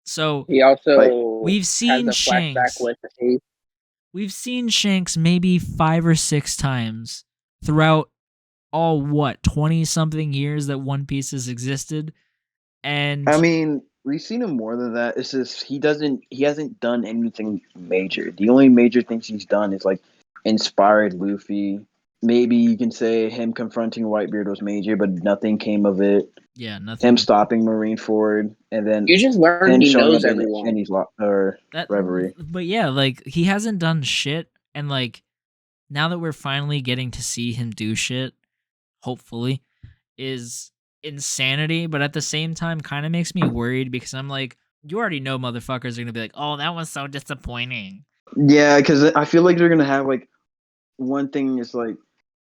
So He also Like, we've seen has a flashback Shanks. with Ace. We've seen Shanks maybe 5 or 6 times throughout all 20 something years that One Piece has existed, and I mean, we've seen him more than that. It's just he hasn't done anything major. The only major things he's done is like inspired Luffy. Maybe you can say him confronting Whitebeard was major, but nothing came of it. yeah, nothing. Him stopping Marineford, and then You just learn him he showing knows up in everyone. Annie's reverie. But yeah, like he hasn't done shit, and like now that we're finally getting to see him do shit, hopefully, is insanity. But at the same time, kind of makes me worried because I'm like, you already know motherfuckers are gonna be like, oh, that was so disappointing. Yeah, because I feel like they're gonna have like one thing is like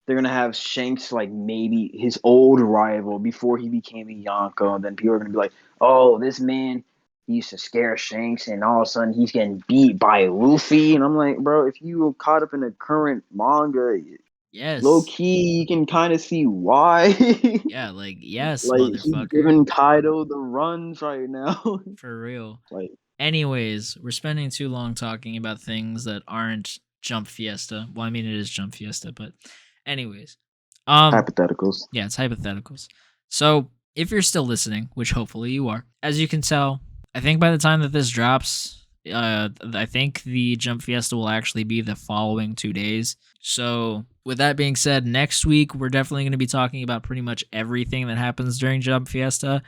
they're gonna have Shanks like maybe his old rival before he became a Yonko, and then people are gonna be like, "Oh, this man he used to scare Shanks, and all of a sudden he's getting beat by Luffy." And I'm like, bro, if you were caught up in the current manga, Yes. low key, you can kind of see why. Yeah, like yes, like he's motherfucker. giving Kaido the runs right now. For real. Like, anyways, we're spending too long talking about things that aren't Jump Fiesta. Well, I mean it is Jump Fiesta, but anyways. hypotheticals. Yeah, it's hypotheticals. So, if you're still listening, which hopefully you are, as you can tell, I think by the time that this drops, I think the Jump Fiesta will actually be the following 2 days. So, with that being said, next week we're definitely going to be talking about pretty much everything that happens during Jump Fiesta,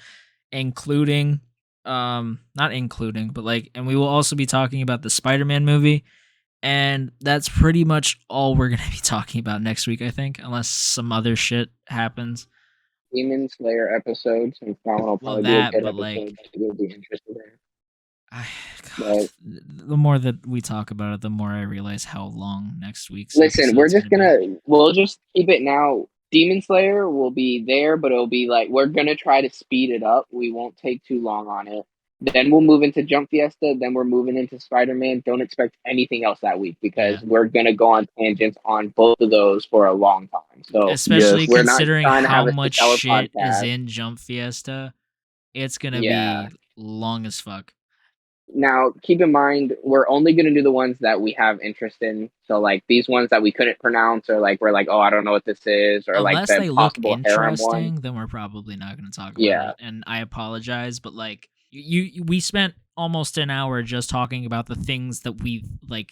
including not including, but like, and we will also be talking about the Spider-Man movie, and that's pretty much all we're going to be talking about next week, I think, unless some other shit happens. Demon Slayer episode, since that one will Well, probably be a that, good but episode like, that you'll be interested in. God, But the more that we talk about it, the more I realize how long next week's listen, we're episode's just gonna be. we'll just keep it now. Demon Slayer will be there, but it'll be like we're gonna try to speed it up. We won't take too long on it. Then we'll move into Jump Fiesta. Then we're moving into Spider-Man. Don't expect anything else that week because Yeah. we're gonna go on tangents on both of those for a long time. So Especially we're not considering trying to how have a much 6 hour shit is podcast. in Jump Fiesta, it's gonna Yeah. be long as fuck. Now, keep in mind, we're only going to do the ones that we have interest in. So, like, these ones that we couldn't pronounce, or like, we're like, oh, I don't know what this is, or like Unless the they look possible harem one. interesting, then we're probably not going to talk about Yeah. it. And I apologize, but like we spent almost an hour just talking about the things that we like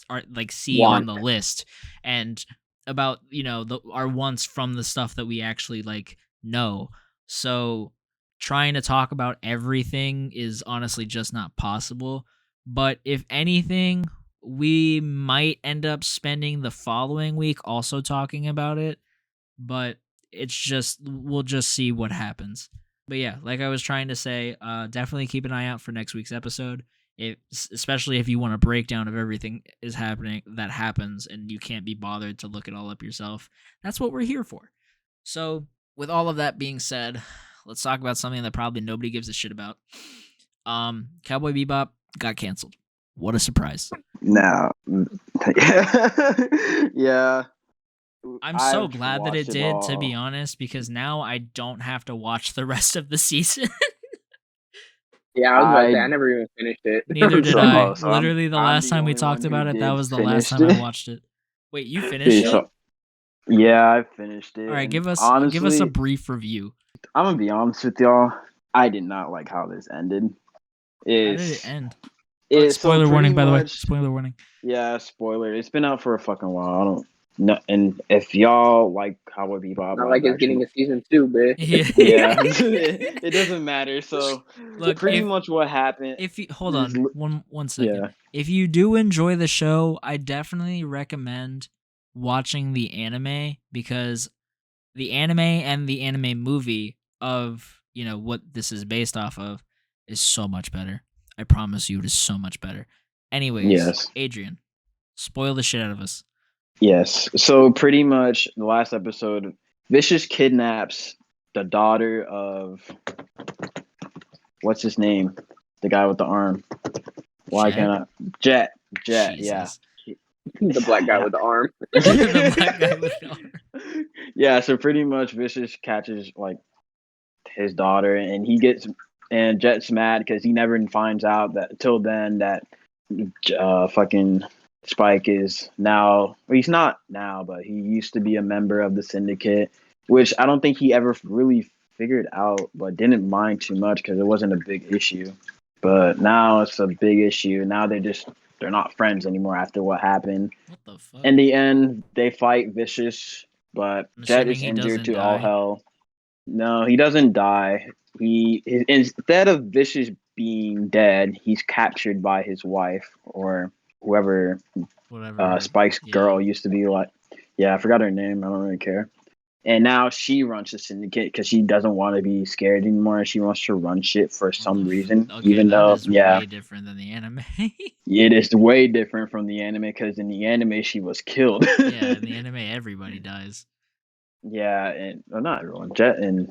are like see on the list, and about our wants from the stuff that we actually like know. So trying to talk about everything is honestly just not possible. But if anything, we might end up spending the following week also talking about it, but it's just we'll just see what happens. But yeah, like I was trying to say, definitely keep an eye out for next week's episode. Especially if you want a breakdown of everything is happening that happens and you can't be bothered to look it all up yourself. That's what we're here for. So, with all of that being said, let's talk about something that probably nobody gives a shit about. Cowboy Bebop got canceled. What a surprise. Now, yeah. I'm so I've glad that it watched did, to all. be honest, because now I don't have to watch the rest of the season. Yeah, I was about to say, I never even finished it. Neither did So- I. so Literally, the I'm last the time we only talked one who about it, that did was the last finished time I it. watched it. Wait, you finished So- it? Yeah, I finished it. All right, and give us honestly, a brief review. I'm gonna be honest with y'all. I did not like how this ended. How did it end? It's Spoiler warning, by the way. much- Spoiler warning. Yeah, spoiler. It's been out for a fucking while. I don't know. And if y'all like Cowboy Bebop, Not like it's getting a season 2, bitch. yeah, it doesn't matter. So Look, pretty much what happened. If you hold is- on one second. Yeah. If you do enjoy the show, I definitely recommend watching the anime, because the anime and the anime movie of, what this is based off of is so much better. I promise you, it is so much better. Anyways, Yes. Adrian, spoil the shit out of us. Yes. So pretty much the last episode, Vicious kidnaps the daughter of what's his name? The guy with the arm. Why Jet? can't I? Jet. Yeah. Jesus. The black guy with the arm. The black guy with the arm. Yeah, so pretty much Vicious catches like his daughter, and Jet's mad because he never finds out that till then that fucking Spike is now, well, he's not now, but he used to be a member of the syndicate, which I don't think he ever really figured out, but didn't mind too much because it wasn't a big issue. But now it's a big issue. Now they're not friends anymore after what happened. What the fuck? In the end, they fight Vicious, but I'm Jet assuming is he injured doesn't to all die. hell. No, he doesn't die. Instead of Vicious being dead, he's captured by his wife, or whoever Whatever. Spike's Yeah. girl used to be like. Yeah, I forgot her name. I don't really care. And now she runs the syndicate because she doesn't want to be scared anymore. She wants to run shit for some reason, Okay, even that though, is yeah, way different than the anime. it is way different from the anime because in the anime she was killed. Yeah, in the anime, everybody dies. Yeah, and well, not everyone. Jet and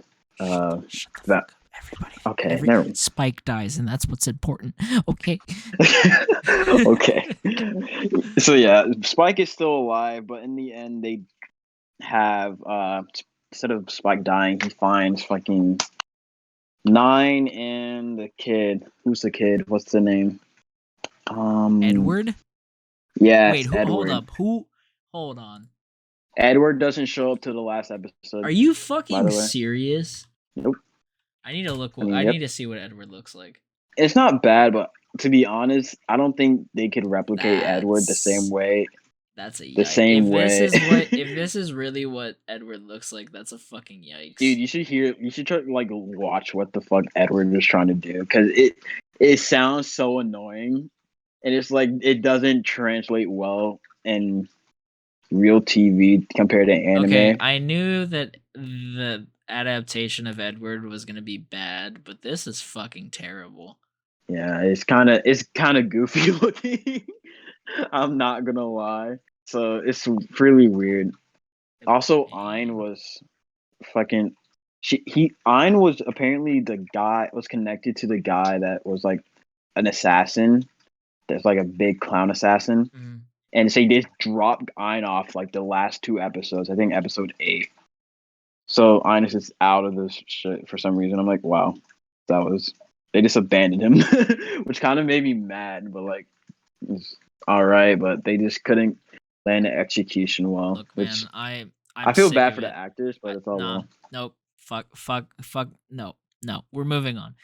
Shut the that. fuck up. Everybody. Okay, never mind. Spike dies, and that's what's important. Okay. Okay. So yeah, Spike is still alive, but in the end, they have instead of Spike dying, he finds fucking Nine and the kid. Who's the kid? What's the name? Edward? Yes, Wait, Edward. hold up. Who? Hold on. Edward doesn't show up to the last episode. Are you by fucking the way. serious? Nope. I need to look. I mean, I yep. need to see what Edward looks like. It's not bad, but to be honest, I don't think they could replicate Edward the same way. That's a yikes. The same way. If this is really what Edward looks like, that's a fucking yikes. Dude, you should try to like watch what the fuck Edward is trying to do, because it sounds so annoying, and it's like it doesn't translate well in real TV compared to anime. Okay, I knew that the adaptation of Edward was gonna be bad, but this is fucking terrible. Yeah, it's kind of goofy looking. I'm not gonna lie. So it's really weird. Also, Ein was fucking. Ein was apparently the guy was connected to the guy that was like an assassin. That's like a big clown assassin. Mhm. And so they just dropped Ein off like the last 2 episodes. I think episode 8. So Ein is just out of this shit for some reason. I'm like, wow, they just abandoned him, which kind of made me mad. But like, it's all right. But they just couldn't land the execution well. Look, which man, I feel sick bad of for it. the actors, but it's all Nah, well. nope. Fuck. No. We're moving on.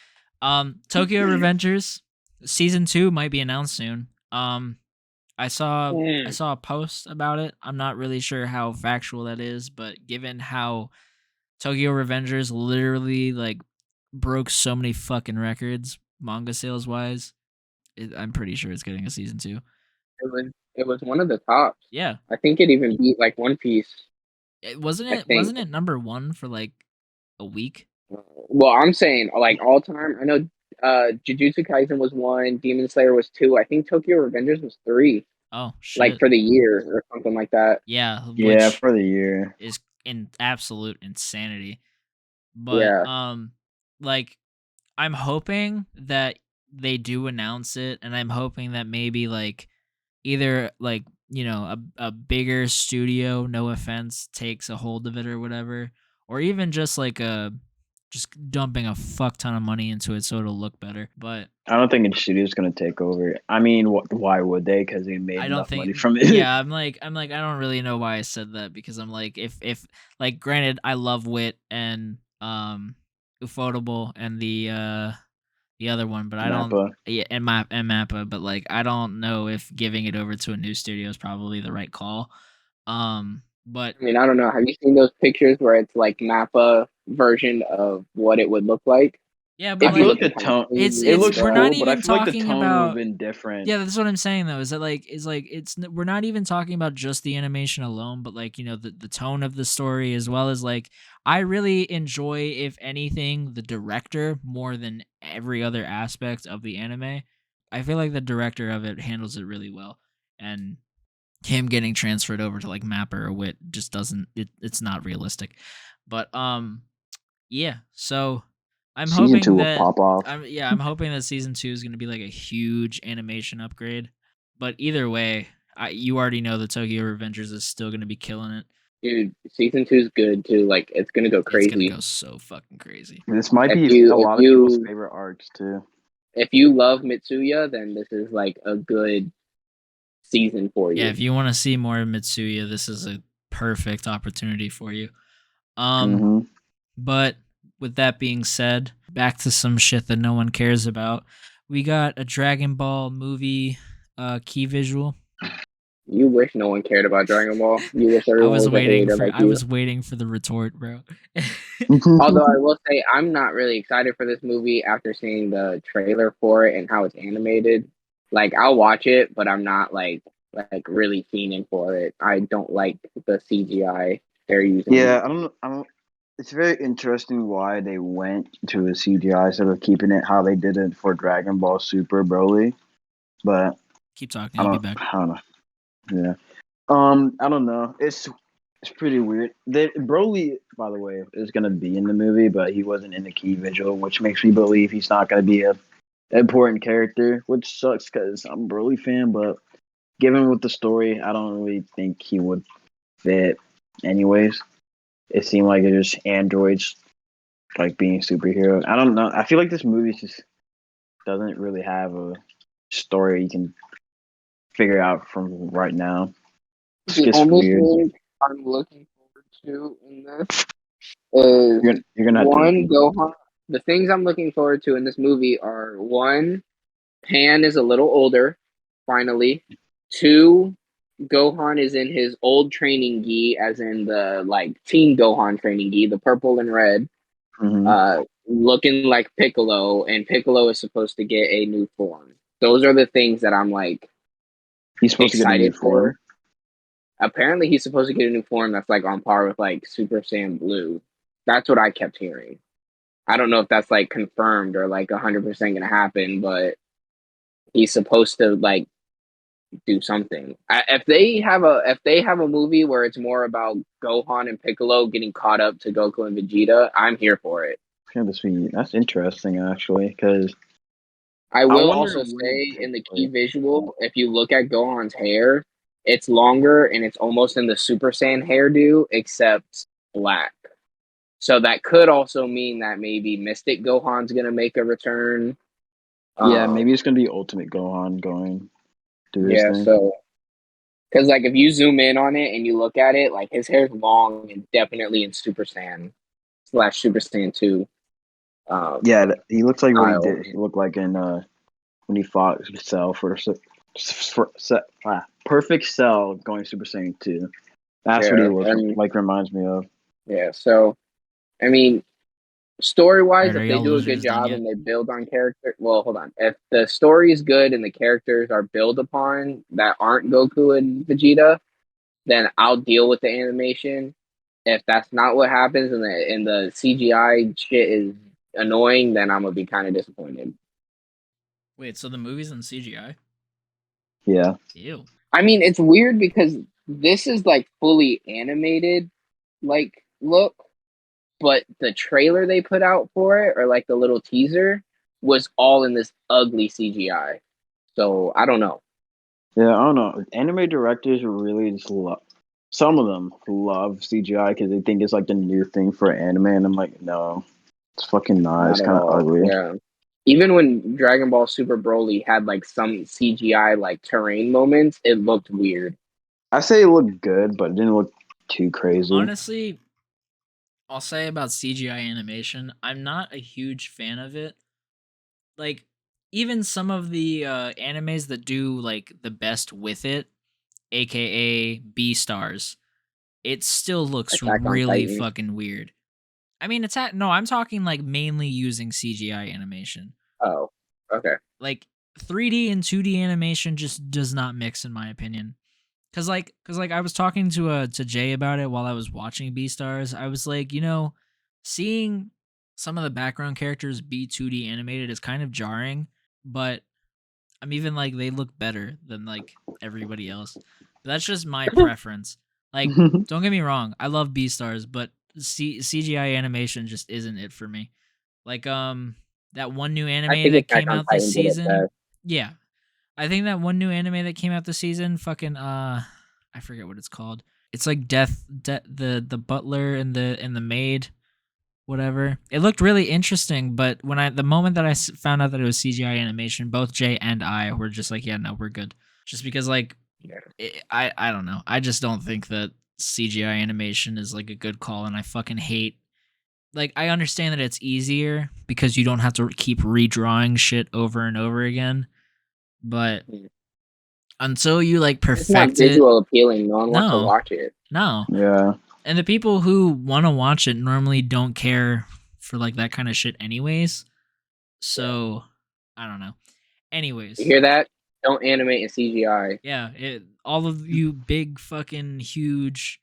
Tokyo Revengers season 2 might be announced soon. I saw a post about it. I'm not really sure how factual that is, but given how Tokyo Revengers literally like broke so many fucking records manga sales wise, I'm pretty sure it's getting a season 2. It was one of the tops. Yeah, I think it even beat like One Piece. wasn't I think. it number 1 for like a week? Well, I'm saying like all time. I know Jujutsu Kaisen was 1, Demon Slayer was 2. I think Tokyo Revengers was 3. Oh shit! Like for the year or something like that. Yeah, Yeah, for the year is in absolute insanity. But Yeah. like I'm hoping that they do announce it, and I'm hoping that maybe like either like a bigger studio, no offense, takes a hold of it or whatever, or even just like just dumping a fuck ton of money into it so it'll look better. But I don't think the studio's gonna take over. I mean, why would they? Because they made enough money from it. Yeah, I'm like I don't really know why I said that, because I'm like if like granted I love Wit and Ufotable and the other one, but I don't Mappa. yeah and Mappa, but like I don't know if giving it over to a new studio is probably the right call. But I mean, I don't know. Have you seen those pictures where it's like Mappa version of what it would look like? yeah, but I feel like like the tone. it's It looks we're cool, not but I even feel like the talking tone would have about been different. yeah, that's what I'm saying though. Is that like we're not even talking about just the animation alone, but like the tone of the story, as well as like I really enjoy, if anything, the director more than every other aspect of the anime. I feel like the director of it handles it really well, and him getting transferred over to like Mapper or Wit just doesn't it's not realistic. But yeah, so I'm Season hoping 2 will that pop off. I'm hoping that season 2 is going to be like a huge animation upgrade. But either way, you already know that Tokyo Revengers is still going to be killing it. Dude, season 2 is good too. Like it's gonna go crazy. It's gonna go so fucking crazy. This might be a lot of people's favorite arcs too. If you love Mitsuya, then this is like a good season for you. Yeah, if you want to see more of Mitsuya, this is a perfect opportunity for you. But with that being said, back to some shit that no one cares about. We got a Dragon Ball movie key visual. You wish no one cared about Dragon Ball. You wish everyone was I was waiting for the retort, bro. Although I will say I'm not really excited for this movie after seeing the trailer for it and how it's animated. Like I'll watch it, but I'm not like really fiending for it. I don't like the CGI they're using. Yeah, I don't. It's very interesting why they went to a CGI instead of keeping it how they did it for Dragon Ball Super Broly. But keep talking. I'll be back. I don't know. Yeah. I don't know. It's pretty weird. Broly, by the way, is gonna be in the movie, but he wasn't in the key visual, which makes me believe he's not gonna be an important character, which sucks because I'm a Broly fan. But given with the story, I don't really think he would fit. Anyways, it seemed like it was androids like being superheroes. I don't know. I feel like this movie just doesn't really have a story you can figure out from right now. It's the just only weird. thing I'm looking forward to in this is you're gonna one Gohan. The things I'm looking forward to in this movie are one, Pan is a little older, finally. 2, Gohan is in his old training gi, as in the like Teen Gohan training gi, the purple and red, looking like Piccolo, and Piccolo is supposed to get a new form. Those are the things that I'm like He's supposed to get a new excited for. form. Apparently, he's supposed to get a new form that's like on par with like Super Saiyan Blue. That's what I kept hearing. I don't know if that's like confirmed or like 100% gonna happen, but he's supposed to like do something. If they have a movie where it's more about Gohan and Piccolo getting caught up to Goku and Vegeta, I'm here for it. That's interesting, actually, because I will wonder also when it say in the takes key place. visual, if you look at Gohan's hair, it's longer and it's almost in the Super Saiyan hairdo, except black. So that could also mean that maybe Mystic Gohan's gonna make a return. Yeah, maybe it's gonna be Ultimate Gohan going do his Yeah, thing. so because like if you zoom in on it and you look at it, like his hair's long and definitely in Super Saiyan / Super Saiyan 2. Yeah, he looks like what he Style. did. He looked like in when he fought Cell Perfect Cell going Super Saiyan 2. That's what he Yeah, looks and like. Reminds me of. yeah, so I mean, story wise, Alright, are if they y'all do a good losers done job yet? and they build on character, well, hold on. If the story is good and the characters are built upon that aren't Goku and Vegeta, then I'll deal with the animation. If that's not what happens and the CGI shit is annoying, then I'm gonna be kind of disappointed. Wait, so the movie's in CGI? Yeah. Ew. I mean, it's weird because this is like fully animated, like look, but the trailer they put out for it, or like the little teaser, was all in this ugly CGI. So I don't know. Yeah, I don't know. Anime directors really just love. Some of them love CGI because they think it's like the new thing for anime, and I'm like, no, it's fucking not. It's Not at kind of all. ugly. Yeah. Even when Dragon Ball Super Broly had like some CGI like terrain moments, it looked weird. I say it looked good, but it didn't look too crazy. Honestly, I'll say about CGI animation, I'm not a huge fan of it. Like, even some of the animes that do like the best with it, aka B stars, it still looks Attack on really Titan. fucking weird. I mean, no, I'm talking like mainly using CGI animation. Oh, okay. Like 3D and 2D animation just does not mix, in my opinion. Cause I was talking to Jay about it while I was watching Beastars. I was like, seeing some of the background characters be 2D animated is kind of jarring, but I'm even like they look better than like everybody else. But that's just my preference. Like, don't get me wrong, I love Beastars, but CGI animation just isn't it for me. Like that one new I anime think that Attack came on out this Titan did it season. best. Yeah, I think that one new anime that came out this season, fucking I forget what it's called. It's like the butler and the maid, whatever. It looked really interesting, but the moment that I found out that it was CGI animation, both Jay and I were just like, yeah, no, we're good. Just because like Yeah. I don't know. I just don't think that CGI animation is like a good call, and I fucking hate. Like, I understand that it's easier because you don't have to keep redrawing shit over and over again, but until you like It's not perfect it, visual appealing. No one wants to no, watch it. no. Yeah. And the people who want to watch it normally don't care for like that kind of shit, anyways. So I don't know. Anyways, You hear that? Don't animate in CGI. yeah, all of you big fucking huge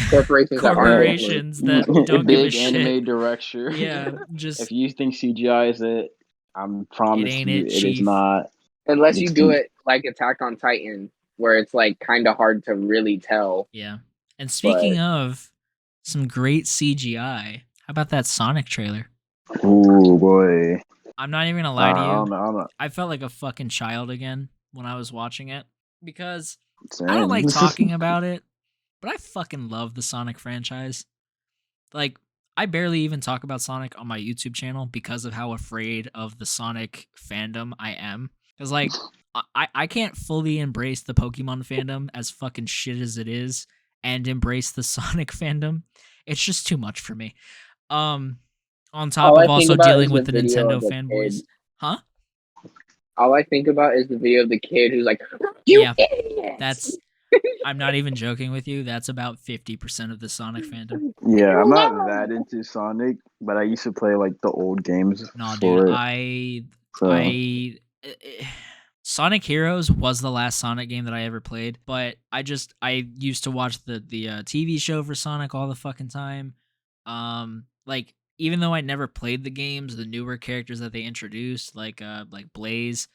Corporations that aren't listening. corporations that don't give a Big shit. anime director. Yeah, just If you think CGI is it, I'm promise ain't you, it, it is chief. not. Unless you It's do too. it like Attack on Titan, where it's like kind of hard to really tell. Yeah. And But speaking of some great CGI, how about that Sonic trailer? Ooh boy. I'm not even gonna lie to I you. don't know. I felt like a fucking child again when I was watching it because Same. I don't like talking about it, but I fucking love the Sonic franchise. Like, I barely even talk about Sonic on my YouTube channel because of how afraid of the Sonic fandom I am. Because, like, I can't fully embrace the Pokemon fandom as fucking shit as it is and embrace the Sonic fandom. It's just too much for me. On top all of I think also about dealing is the with the video Nintendo of the fanboys. kid. Huh? all I think about is the video of the kid who's like, "You Yeah, idiot!" I'm not even joking with you. That's about 50% of the Sonic fandom. Yeah, I'm not that into Sonic, but I used to play like the old games No, dude, for it. So Sonic Heroes was the last Sonic game that I ever played, but I used to watch the TV show for Sonic all the fucking time. Like even though I never played the games, the newer characters that they introduced, like Blaze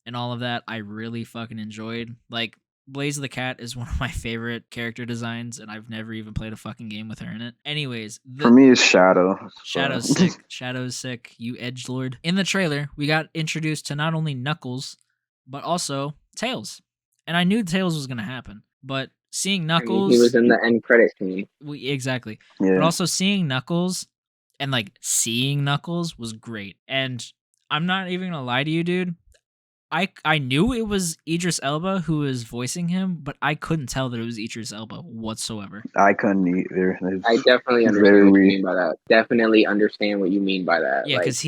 and all of that, I really fucking enjoyed. Like Blaze the Cat is one of my favorite character designs, and I've never even played a fucking game with her in it. Anyways, for me, it's Shadow. Shadow's sick. Shadow's sick. You edgelord. In the trailer, we got introduced to not only Knuckles, but also Tails. And I knew Tails was gonna happen, but seeing I mean, Knuckles, he was in the end credit scene. exactly. But Yeah, also seeing Knuckles and like seeing Knuckles was great. And I'm not even gonna lie to you, dude. I knew it was Idris Elba who was voicing him, but I couldn't tell that it was Idris Elba whatsoever. I couldn't either. I definitely It's understand very what you weird. mean by that. Definitely understand what you mean by that. Yeah, Like, because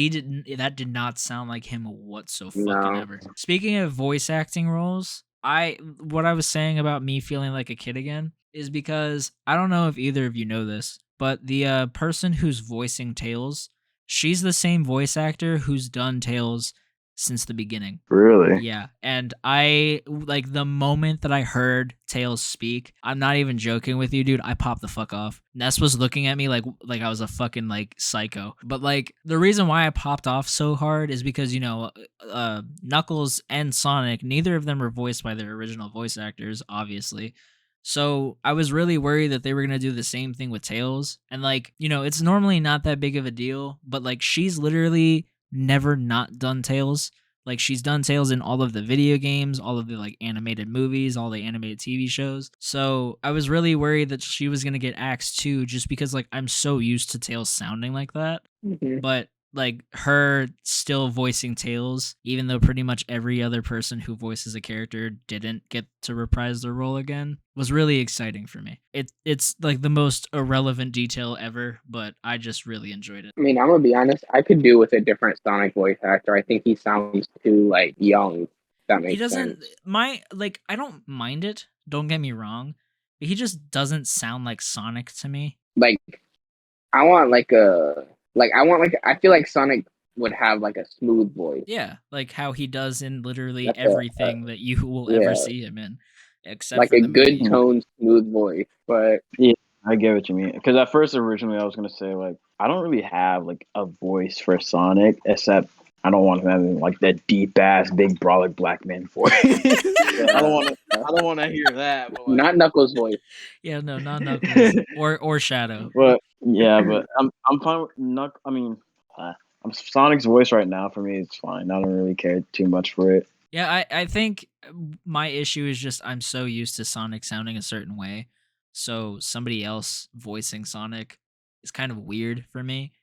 that did not sound like him whatsoever. No. Speaking of voice acting roles, what I was saying about me feeling like a kid again is because I don't know if either of you know this, but the person who's voicing Tails, she's the same voice actor who's done Tails since the beginning. Really? Yeah, and I like the moment that I heard Tails speak. I'm not even joking with you, dude. I popped the fuck off. Ness was looking at me like I was a fucking like psycho. But like the reason why I popped off so hard is because Knuckles and Sonic, neither of them were voiced by their original voice actors, obviously. So I was really worried that they were gonna do the same thing with Tails, and it's normally not that big of a deal, but like she's literally never not done Tails. Like she's done Tails in all of the video games, all of the like animated movies, all the animated TV shows. So I was really worried that she was gonna get axed too, just because like I'm so used to Tails sounding like that. mhm. But like her still voicing Tails, even though pretty much every other person who voices a character didn't get to reprise their role again, was really exciting for me. It's like the most irrelevant detail ever, but I just really enjoyed it. I mean, I'm gonna be honest. I could do with a different Sonic voice actor. I think he sounds too like young. If that He makes doesn't sense. I don't mind it, don't get me wrong, but he just doesn't sound like Sonic to me. Like, I want like a I want like I feel like Sonic would have like a smooth voice. Yeah, like how he does in literally That's everything that you will ever yeah, see him in, except like for a the good movie. tone, smooth voice. But Yeah, I get what you mean. Because at first, originally, I was gonna say like I don't really have like a voice for Sonic, except I don't want him having like that deep ass, big brolic black man voice. I don't want to. I don't want to hear that. But not Knuckles' voice. Yeah, no, not Knuckles or Shadow. but yeah, but I'm fine with I mean, I'm Sonic's voice right now for me. It's fine. I don't really care too much for it. Yeah, I think my issue is just I'm so used to Sonic sounding a certain way, so somebody else voicing Sonic is kind of weird for me.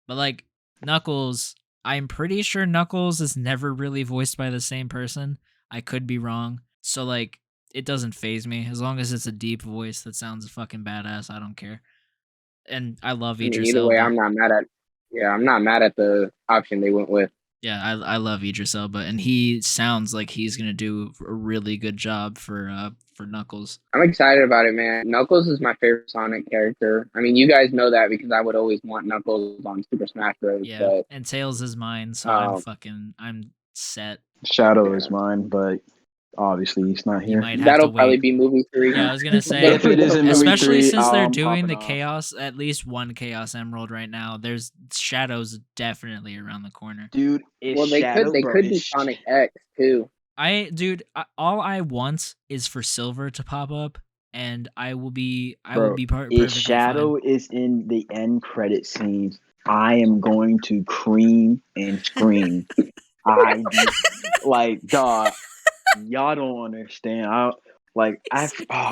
But like Knuckles, I'm pretty sure Knuckles is never really voiced by the same person. I could be wrong. So like it doesn't phase me as long as it's a deep voice that sounds fucking badass. I don't care. And I love I mean, Idris either way, Elba. I'm not mad at. Yeah, I'm not mad at the option they went with. Yeah, I love Idris Elba, and he sounds like he's gonna do a really good job for Knuckles. I'm excited about it, man. Knuckles is my favorite Sonic character. I mean, you guys know that because I would always want Knuckles on Super Smash Bros. Yeah, But and Tails is mine, so um, I'm set. Shadow yeah, is mine, but obviously he's not You here. might have to that'll probably wait. be movie 3. Yeah, I was gonna But say, if it is in movie especially 3, since they're I'm doing popping the off. chaos, at least one Chaos Emerald right now. There's Shadows definitely around the corner. Dude, it's Well, Shadow, they bro. could do It's Sonic X too. All I want is for Silver to pop up, and I will be bro. If perfectly Shadow fine. is in the end credit scenes, I am going to cream and scream. I like, dog. Y'all don't understand. I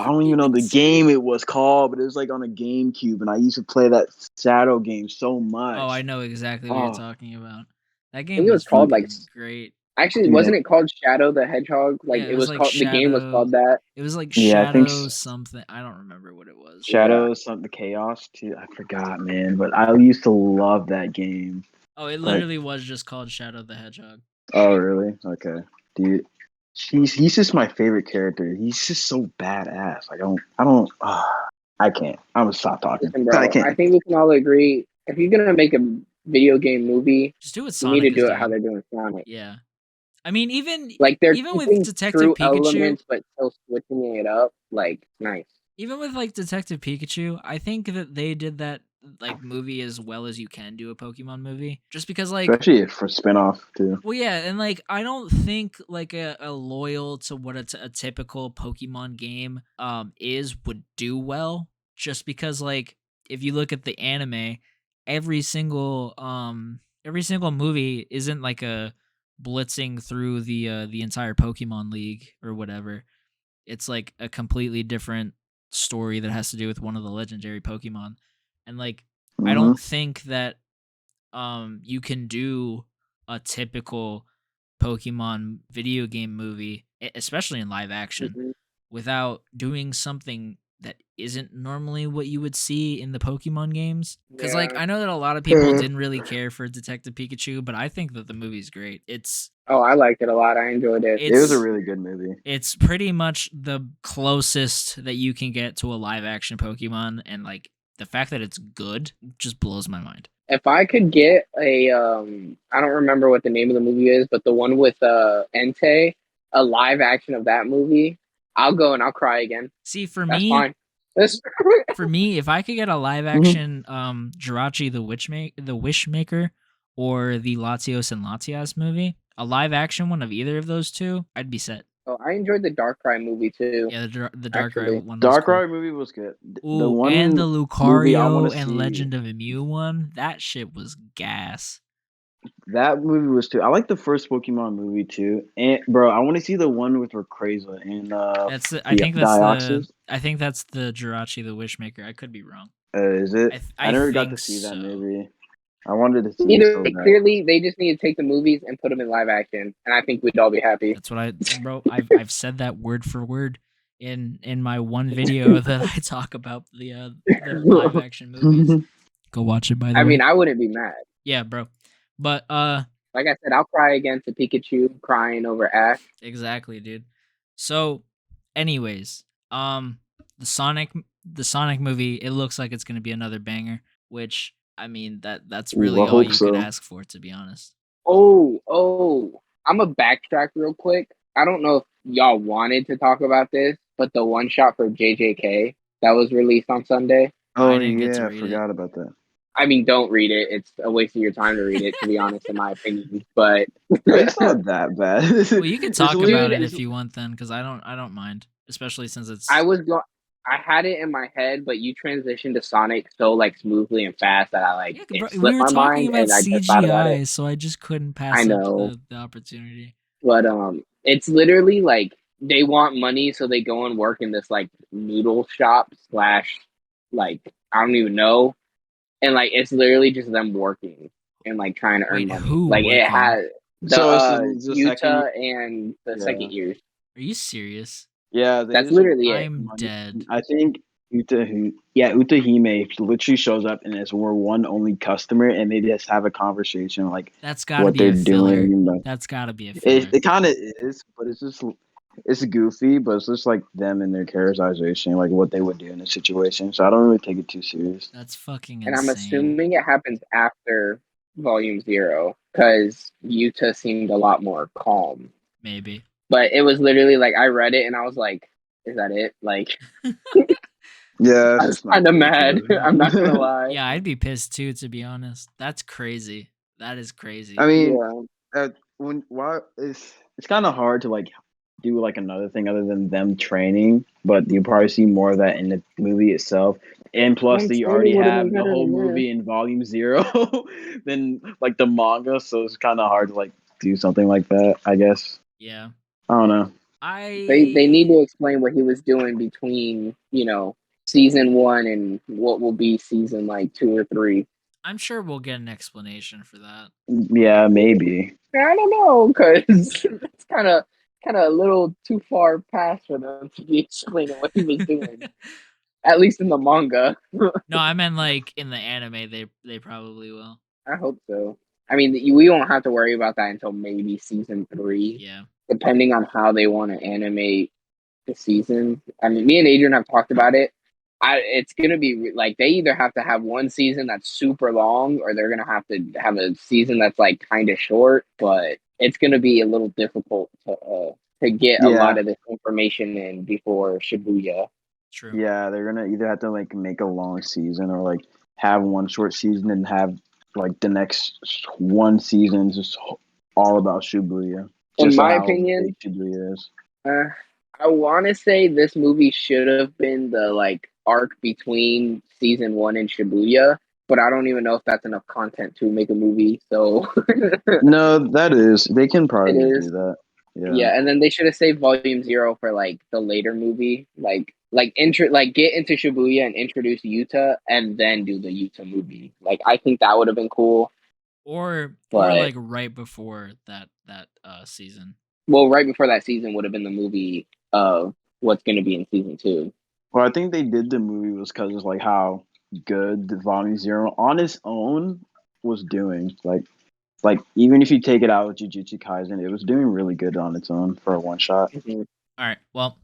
don't even know the game it was called, but it was like on a GameCube, and I used to play that Shadow game so much. Oh, I know exactly what you're Oh, talking about. That I game think it was was called like. fucking great. Actually, dude, wasn't it called Shadow the Hedgehog? Like Yeah, it it was was like called. The game was Shadow. called that. It was like yeah, I think Shadow something. I don't remember what it was. Shadow is something the Chaos too. I forgot, man, but I used to love that game. Oh, it Like, literally was just called Shadow the Hedgehog. Oh, really? Okay, dude. He's just my favorite character. He's just so badass. Like I can't. I'm gonna stop talking. Listen, I bro, I can't. think we can all agree if you're gonna make a video game movie, Just do what you need to Sonic is do it how doing. they're doing Sonic. Yeah. I mean, even Like they're even with keeping Detective true Pikachu, elements, but still switching it up. Like nice. even with like Detective Pikachu, I think that they did that like movie as well as you can do a Pokemon movie. Just because like Especially for spinoff too. well yeah, and like I don't think like a loyal to what a typical Pokemon game is would do well just because like if you look at the anime, every single movie isn't like a blitzing through the entire Pokemon League or whatever. It's like a completely different story that has to do with one of the legendary Pokemon. And like I Hmm. don't think that you can do a typical Pokemon video game movie, especially in live action, Mhm. without doing something that isn't normally what you would see in the Pokemon games. Cuz like Yeah. I know that a lot of people didn't really care for Detective Pikachu, but I think that the movie's great. Oh, I liked it a lot. I enjoyed it. It was a It's really good movie. it's pretty much the closest that you can get to a live action Pokemon, and like the fact that it's good just blows my mind. If I could get a I don't remember what the name of the movie is, but the one with Entei, a live action of that movie, I'll go and I'll cry again. See, for That's me, fine. That's if I could get a live Mhm. action Jirachi the Wishmaker or the Latios and Latias movie, a live action one of either of those two, I'd be set. oh, I enjoyed the Darkrai movie too, Yeah, the Darkrai actually. one was cool. Darkrai movie was good. The Ooh, and the one movie I want Lucario to and see, Legend of Mew one, that shit was gas. that movie was too. I like the first Pokemon movie too. And bro, I want to see the one with Rayquaza and the Dioxys. I think that's the Jirachi the Wishmaker. I could be wrong. Is it? I I never got to think see that so. movie. I wanted to see it Either so way, bad. clearly they just need to take the movies and put them in live action, and I think we'd all be happy. That's what I've said that word for word in my one video that I talk about the live action movies. Go watch it, by the I way. mean, I wouldn't be mad. Yeah, bro. But Like I said, I'll cry again to Pikachu crying over Ash. exactly, dude. So, anyways, the Sonic movie, it looks like it's gonna be another banger. Which I mean that's Ooh, really I all hope you could so. ask for, to be honest. Oh, I'm a backtrack real quick. I don't know if y'all wanted to talk about this, but the one shot for JJK that was released on Sunday. I Oh didn't get to yeah, I read it. forgot about that. I mean, don't read it. It's a waste of your time to read it, to be honest, in my opinion. But It's not that bad. Well, you can It's talk about dude, it literally if you want, then, because I don't mind, especially since I it's was go I had it in my head, but you transitioned to Sonic so like smoothly and fast that I like yeah, bro. it We slipped were my talking mind about and I just thought about it. CGI, so I just couldn't I pass up know. the opportunity. But it's literally like they want money, so they go and work in this like noodle shop slash like I don't even know, and like it's literally just them working and like trying to earn Wait, money. who Like it working? has the so it's the second. Utah and the Yeah, second years. Are you serious? yeah. They That's just literally it. I'm money. dead. I think Utahime literally shows up and is we're one only customer, and they just have a conversation like That's got to what be they're a filler. doing. Like, That's got to be a it filler. it kind of is, but it's goofy, but it's just like them and their characterization, like what they would do in a situation. So I don't really take it too serious. That's fucking And I'm insane. assuming it happens after Volume Zero because Utah seemed a lot more calm. Maybe. But it was literally like I read it and I was like, "Is that it?" Like Yeah, I it's was just not kind of really mad. I'm not gonna good. lie. Yeah, I'd be pissed too, to be honest. That's crazy. That is I crazy. mean, Yeah, why it's kind of hard to like do like another thing other than them training, but you probably see more of that in the movie itself. And plus, them they training already would have been have the better whole than this. movie in Volume Zero, than like the manga, so it's kind of hard to like do something like that. I guess Yeah. I don't know. They need I to explain what he was doing between season one and what will be season like two or three. I'm sure we'll get an explanation for that. Yeah, maybe. I don't know because it's kind of a little too far past for them to be explaining what he was doing. At least in the manga. No, I meant like in the anime they probably will. I hope so. I mean, we won't have to worry about that until maybe season 3, Yeah. depending on how they want to animate the season. I mean, me and Adrian have talked about it. It's gonna be like they either have to have one season that's super long, or they're gonna have to have a season that's like kind of short. But it's gonna be a little difficult to get a lot Yeah, of this information in before Shibuya. True. yeah, they're gonna either have to like make a long season or like have one short season and have like the next one season just all about Shibuya, In just my how big opinion, Shibuya is. Uh, I want to say this movie should have been the like arc between season 1 and Shibuya, but I don't even know if that's enough content to make a movie. So No, that is they can it probably is, do that. Yeah. yeah. And then they should have saved Volume 0 for like the later movie, like get into Shibuya and introduce Yuta, and then do the Yuta movie. Like I think that would have been cool. Or But like right before that season. well, right before that season would have been the movie of what's going to be in season 2. Well, I think they did the movie was because of like how good the Volume Zero on its own was doing. Like even if you take it out with Jujutsu Kaisen, it was doing really good on its own for a one shot. Mhm. All right. Well,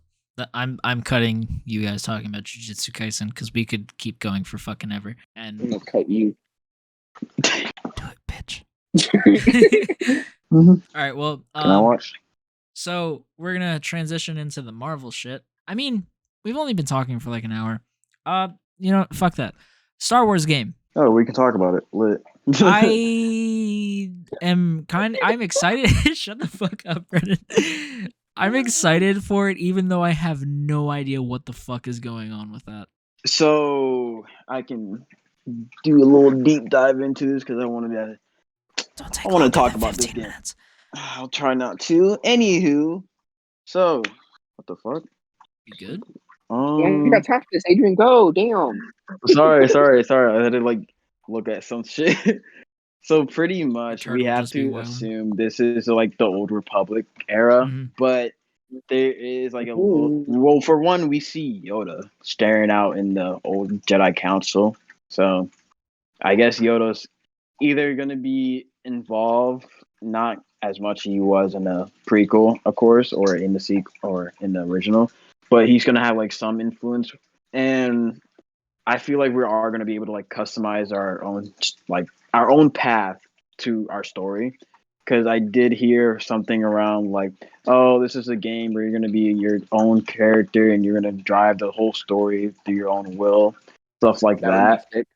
I'm cutting you guys talking about Jujutsu Kaisen because we could keep going for fucking ever. I'm And gonna cut you. do it, bitch. Mhm. All right. Well, Can I watch? so we're gonna transition into the Marvel shit. I mean, we've only been talking for like an hour. You know, fuck that. Star Wars game. Oh, we can talk about it. Lit. I'm excited. Shut the fuck up, Brennan. I'm excited for it, even though I have no idea what the fuck is going on with that. So I can do a little deep dive into this because I wanted to. Don't take I want to longer talk than about this 15 game. minutes. I'll try not to. Anywho, so what the fuck? You good? We ain't got time for this. Adrian, go. Damn. Sorry. I had to like look at some shit. So pretty The much we turtle have just be to wilding. assume this is like the old Republic era, Mm-hmm. but there is like a little. Ooh. Well, for one, we see Yoda staring out in the old Jedi Council. So I guess Yoda's either gonna be involved, not as much as he was in the prequel, of course, or in the sequel or in the original, but he's gonna have like some influence. And I feel like we are gonna be able to like customize our own path to our story. Because I did hear something around like, oh, this is a game where you're gonna be your own character and you're gonna drive the whole story through your own will, stuff like That would be that. sick.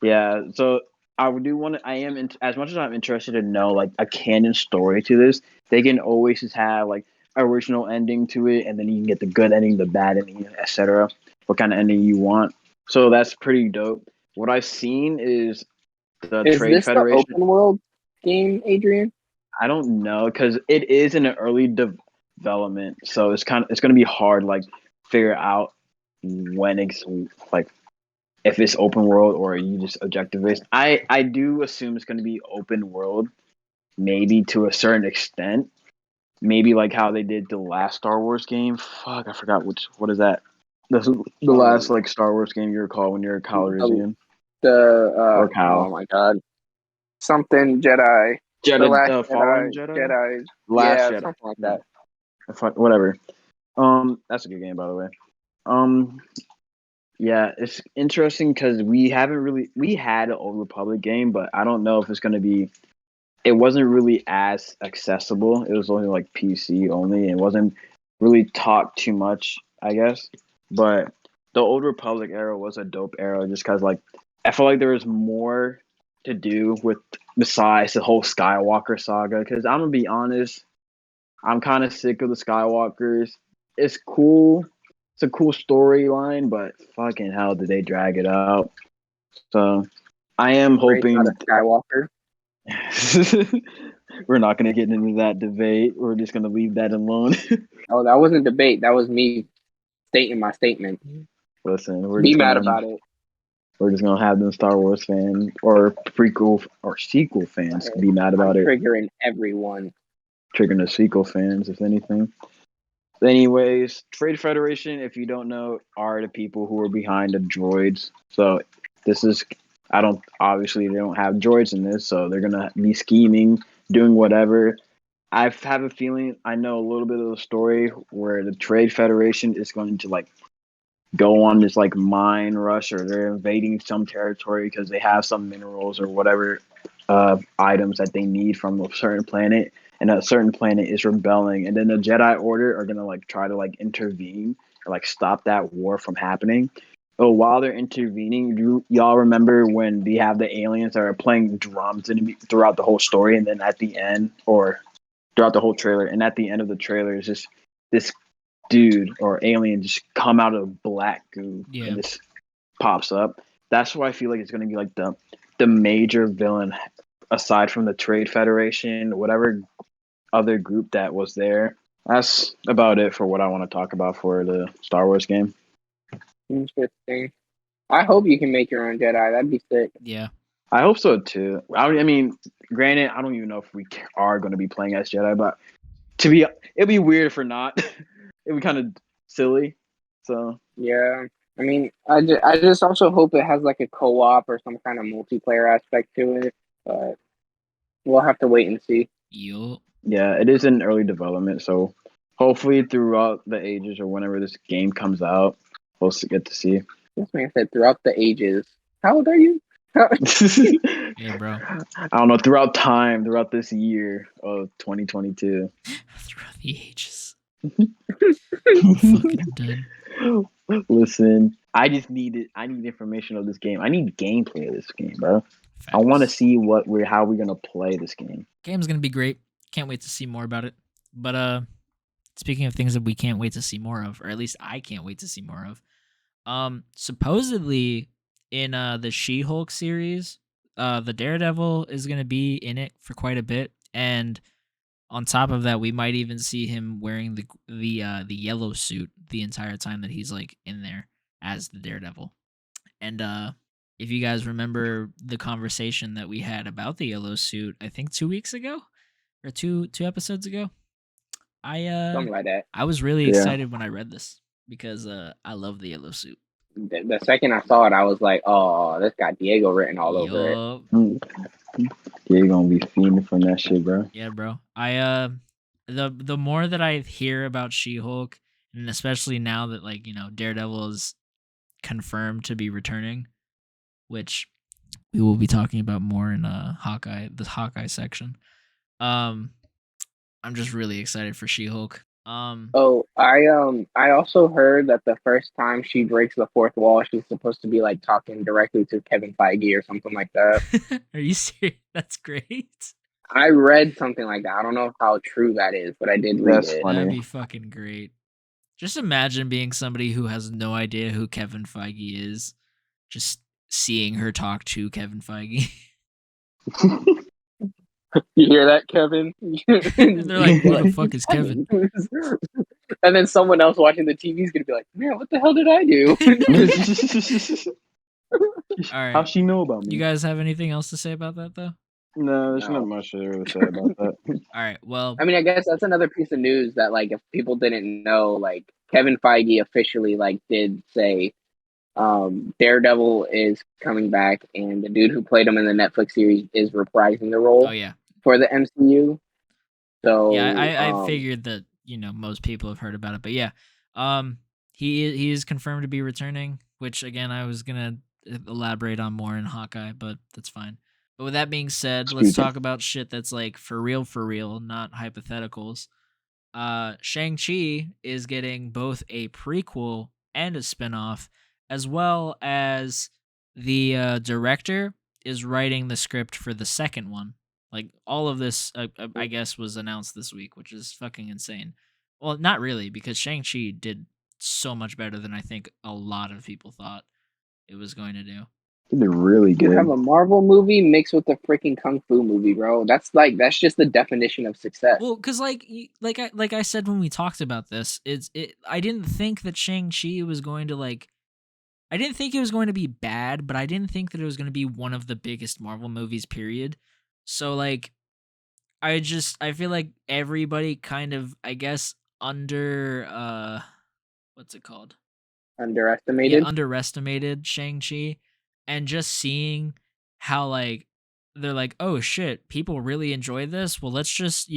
Yeah, so I do want to. I am as much as I'm interested to know like a canon story to this. They can always just have like original ending to it, and then you can get the good ending, the bad ending, etc. What kind of ending you want. So that's pretty dope. What I've seen is the Is Trade this the Federation. open world game, Adrian? I don't know because it is in an early development, so it's going to be hard like figure out when it's like if it's open world or you just objective based. I do assume it's going to be open world, maybe to a certain extent. Maybe like how they did the last Star Wars game. Fuck, I forgot what is that? The last like Star Wars game you recall when you're a The, Calrissian or oh Cal my god, something Jedi, the Jedi, last Fallen Jedi, Jedi, Jedi, Last yeah, Jedi. something like that. Whatever. That's a good game by the way. Um, yeah, it's interesting because we had an Old Republic game, but I don't know if it's going to be. It wasn't really as accessible. It was only like PC only. It wasn't really taught too much, I guess. But the Old Republic era was a dope era just because like I feel like there was more to do with besides the whole Skywalker saga. Because I'm gonna be honest, I'm kind of sick of the Skywalkers. It's cool. It's a cool storyline, but fucking hell, did they drag it out? So I am Ray's not hoping. a Skywalker. We're not going to get into that debate. We're just going to leave that alone. Oh, that wasn't debate. That was me stating my statement. Listen, Be mad about it. we're just gonna have them Star Wars fans or prequel or sequel fans be mad I'm about it. triggering everyone. Triggering the sequel fans, if anything. Anyways, Trade Federation, if you don't know, are the people who are behind the droids. So this is Obviously they don't have droids in this, so they're gonna be scheming, doing whatever. I have a feeling I know a little bit of the story where the Trade Federation is going to like go on this like mine rush, or they're invading some territory because they have some minerals or whatever items that they need from a certain planet, and a certain planet is rebelling, and then the Jedi Order are gonna like try to like intervene or like stop that war from happening. So while they're intervening, y'all remember when they have the aliens that are playing drums throughout the whole story, and then at the end, or throughout the whole trailer, and at the end of the trailer is just this dude or alien just come out of black goo and just pops up. That's why I feel like it's gonna be like the major villain aside from the Trade Federation, whatever other group that was there. That's about it for what I want to talk about for the Star Wars game. Interesting. I hope you can make your own Jedi. That'd be sick. Yeah. I hope so too. I mean, granted, I don't even know if we are going to be playing as Jedi, but it'd be weird if we're not. It'd be kind of silly. So yeah, I mean, I just also hope it has like a co-op or some kind of multiplayer aspect to it, but we'll have to wait and see. Yup. Yeah, it is in early development, so hopefully throughout the ages or whenever this game comes out, we'll get to see. This man said throughout the ages. How old are you? Yeah, bro. I don't know, throughout this year of 2022. Throughout the ages. Fucking dead. Listen, I need information of this game. I need gameplay of this game, bro. Facts. I want to see how we're gonna play this game. Game's gonna be great. Can't wait to see more about it. But speaking of things that we can't wait to see more of, or at least I can't wait to see more of. Supposedly in the She-Hulk series, the Daredevil is gonna be in it for quite a bit, and on top of that, we might even see him wearing the yellow suit the entire time that he's like in there as the Daredevil. And if you guys remember the conversation that we had about the yellow suit, I think 2 weeks ago or two episodes ago, Something like that. I was really excited when I read this because I love the yellow suit. The second I saw it, I was like, "Oh, this got Diego written all over it." You're gonna be fiending from that shit, bro. Yeah, bro. The more that I hear about She-Hulk, and especially now that like Daredevil is confirmed to be returning, which we will be talking about more in the Hawkeye section. I'm just really excited for She-Hulk. Oh, I also heard that the first time she breaks the fourth wall, she's supposed to be like talking directly to Kevin Feige or something like that. Are you serious? That's great. I read something like that. I don't know how true that is, but I did read it. Funny. That'd be fucking great. Just imagine being somebody who has no idea who Kevin Feige is, just seeing her talk to Kevin Feige. You hear that, Kevin? And they're like, "Who the fuck is Kevin?" And then someone else watching the TV is gonna be like, "Man, what the hell did I do?" All right. How'd she know about me? You guys have anything else to say about that, though? No, there's not much to really say about that. All right. Well, I mean, I guess that's another piece of news that, like, if people didn't know, like, Kevin Feige officially, like, did say Daredevil is coming back, and the dude who played him in the Netflix series is reprising the role. Oh yeah. For the MCU. So yeah, I figured that most people have heard about it, but yeah, he is confirmed to be returning, which again I was gonna elaborate on more in Hawkeye, but that's fine. But with that being said, let's talk about shit that's like for real, not hypotheticals. Shang-Chi is getting both a prequel and a spinoff, as well as the director is writing the script for the second one. Like all of this, I guess, was announced this week, which is fucking insane. Well, not really, because Shang-Chi did so much better than I think a lot of people thought it was going to do. They're really good. You have a Marvel movie mixed with a freaking kung fu movie, bro. That's just the definition of success. Well, because like I said when we talked about this, I didn't think that Shang-Chi was going to I didn't think it was going to be bad, but I didn't think that it was going to be one of the biggest Marvel movies, period. So like, I feel like everybody kind of, I guess, what's it called? Underestimated. Yeah, underestimated Shang-Chi, and just seeing how like they're like, oh shit, people really enjoy this. Well, let's just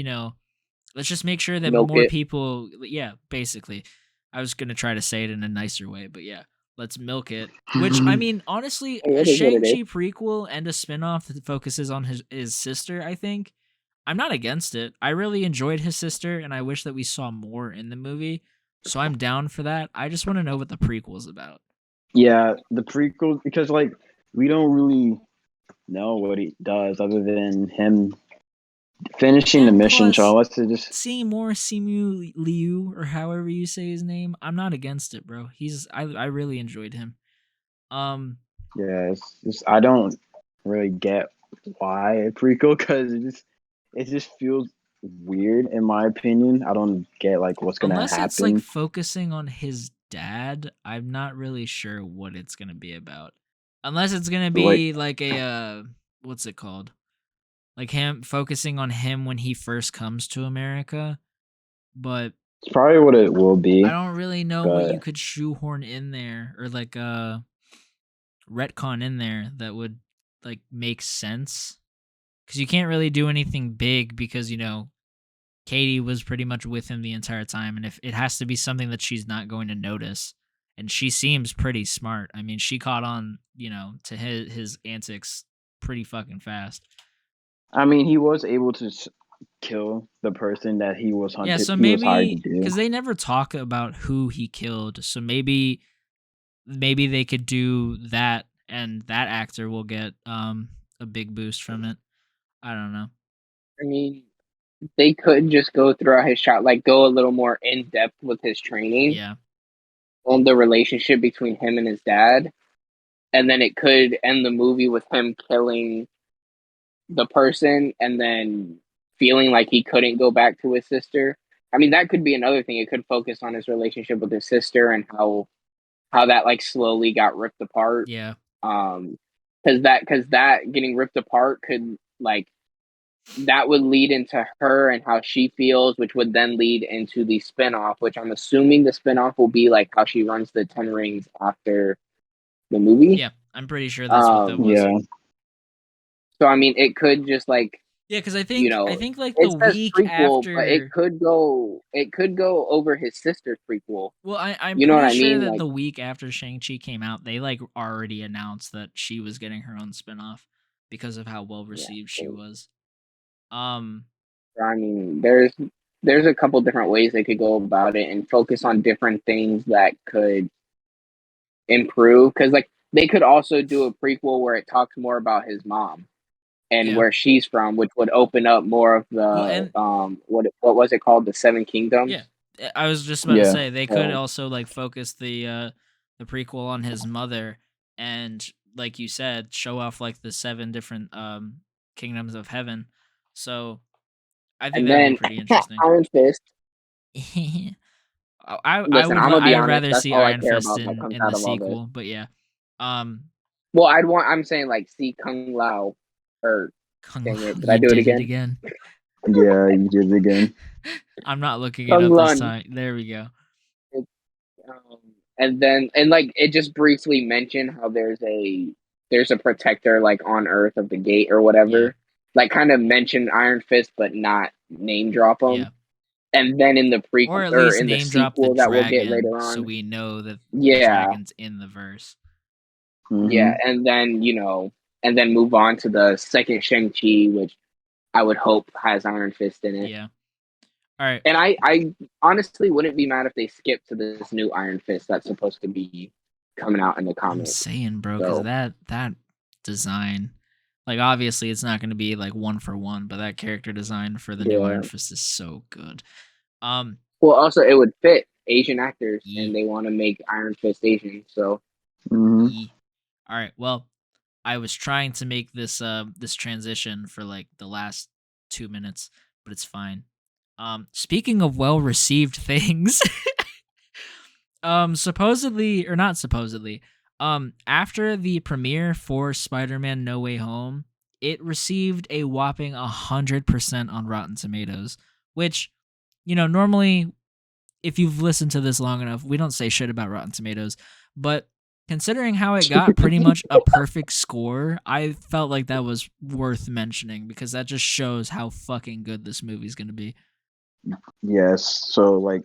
let's just make sure that Milk more it. people, yeah, basically. I was gonna try to say it in a nicer way, but yeah, let's milk it. Which I mean, honestly, a It is what it is. Shang-Chi prequel and a spinoff that focuses on his sister, I think. I'm not against it. I really enjoyed his sister, and I wish that we saw more in the movie. So I'm down for that. I just want to know what the prequel's about. Yeah, the prequel, because like we don't really know what he does other than him finishing the And mission. plus, So let's just seeing more Simu Liu or however you say his name, I'm not against it, bro. I really enjoyed him. Um yeah, it's just I don't really get why a prequel because it just feels weird in my opinion. I don't get like what's gonna unless it's like happen. focusing on his dad, I'm not really sure what it's gonna be about. Unless it's gonna Like be like a what's it called? Like him focusing on him when he first comes to America. But it's probably what it will I be, don't really know what you but could shoehorn in there or like retcon in there that would like make sense. Because you can't really do anything big because Katie was pretty much with him the entire time, and if it has to be something that she's not going to notice, and she seems pretty smart. I mean, she caught on, to his antics pretty fucking fast. I mean he was able to kill the person that Yeah, so he was hired to maybe do. because they never talk about who he killed, so maybe they could do that, and that actor will get a big boost from it. I don't know. I mean, they could just go throughout his shot, like go a little more in depth with his training Yeah, and the relationship between him and his dad, and then it could end the movie with him killing the person and then feeling like he couldn't go back to his sister. I mean, that could be another thing. It could focus on his relationship with his sister and how that like slowly got ripped apart. yeah, Because that getting ripped apart could like that would lead into her and how she feels, which would then lead into the spinoff, which I'm assuming the spinoff will be like how she runs the 10 rings after the movie. yeah. I'm pretty sure that's what that Um, was. Yeah. so I mean, it could just like, Yeah, because I you think I know, think like the it says week prequel, but after. it could go over his sister's prequel. Well, I'm You know what pretty I sure mean? that Like, the week after Shang-Chi came out, they like already announced that she was getting her own spinoff because of how well yeah. received she So, was. Um, I mean, there's a couple different ways they could go about it and focus on different things that could improve. Because like they could also do a prequel where it talks more about his mom and yeah. where she's from, which would open up more of Well, the and what was it called, the Seven yeah, Kingdoms. I was just about to Yeah. say they could So also like focus the prequel on his mother and like you said, show off like the 7 different kingdoms of heaven. So I think and that'd be then pretty interesting. Iron Fist. I Listen, would I'm gonna be I'd honest. rather That's see all I Iron care Fist about that comes in out the of all this. sequel, but yeah. Um Well, I'm saying like see Kung Lao, or Kung dang Lao, it, did I you do it did it again? again. Yeah, you did it again. I'm not looking it Kung up this Lun. time. There we go. Um, and then like it just briefly mentioned how there's a protector like on Earth of the gate or Yeah. whatever. Like kind of mention Iron Fist, but not name drop him. Yeah. And then in the Or prequel at or least in the name drop the sequel that we'll get dragon later so on, we know that the yeah, dragon's in the verse. yeah, Hmm. and then and then move on to the second Shang-Chi, which I would hope has Iron Fist in it. Yeah. All right. And I honestly wouldn't be mad if they skip to this new Iron Fist that's supposed to be coming out in the I'm comics. saying, bro, cuz So that design, like obviously it's not going to be like one for one, but that character design for the new Iron yeah. Fist is so good. Um Well, also it would fit Asian actors, and ye, they want to make Iron Fist Asian. So Hmm. ye. All right. Well, I was trying to make this transition for like the last 2 minutes, but it's fine. Speaking of well received things, supposedly or not supposedly, after the premiere for Spider-Man No Way Home, it received a whopping 100% on Rotten Tomatoes, which, normally if you've listened to this long enough, we don't say shit about Rotten Tomatoes, but considering how it got pretty much a perfect score, I felt like that was worth mentioning because that just shows how fucking good this movie's gonna be. Yes, so like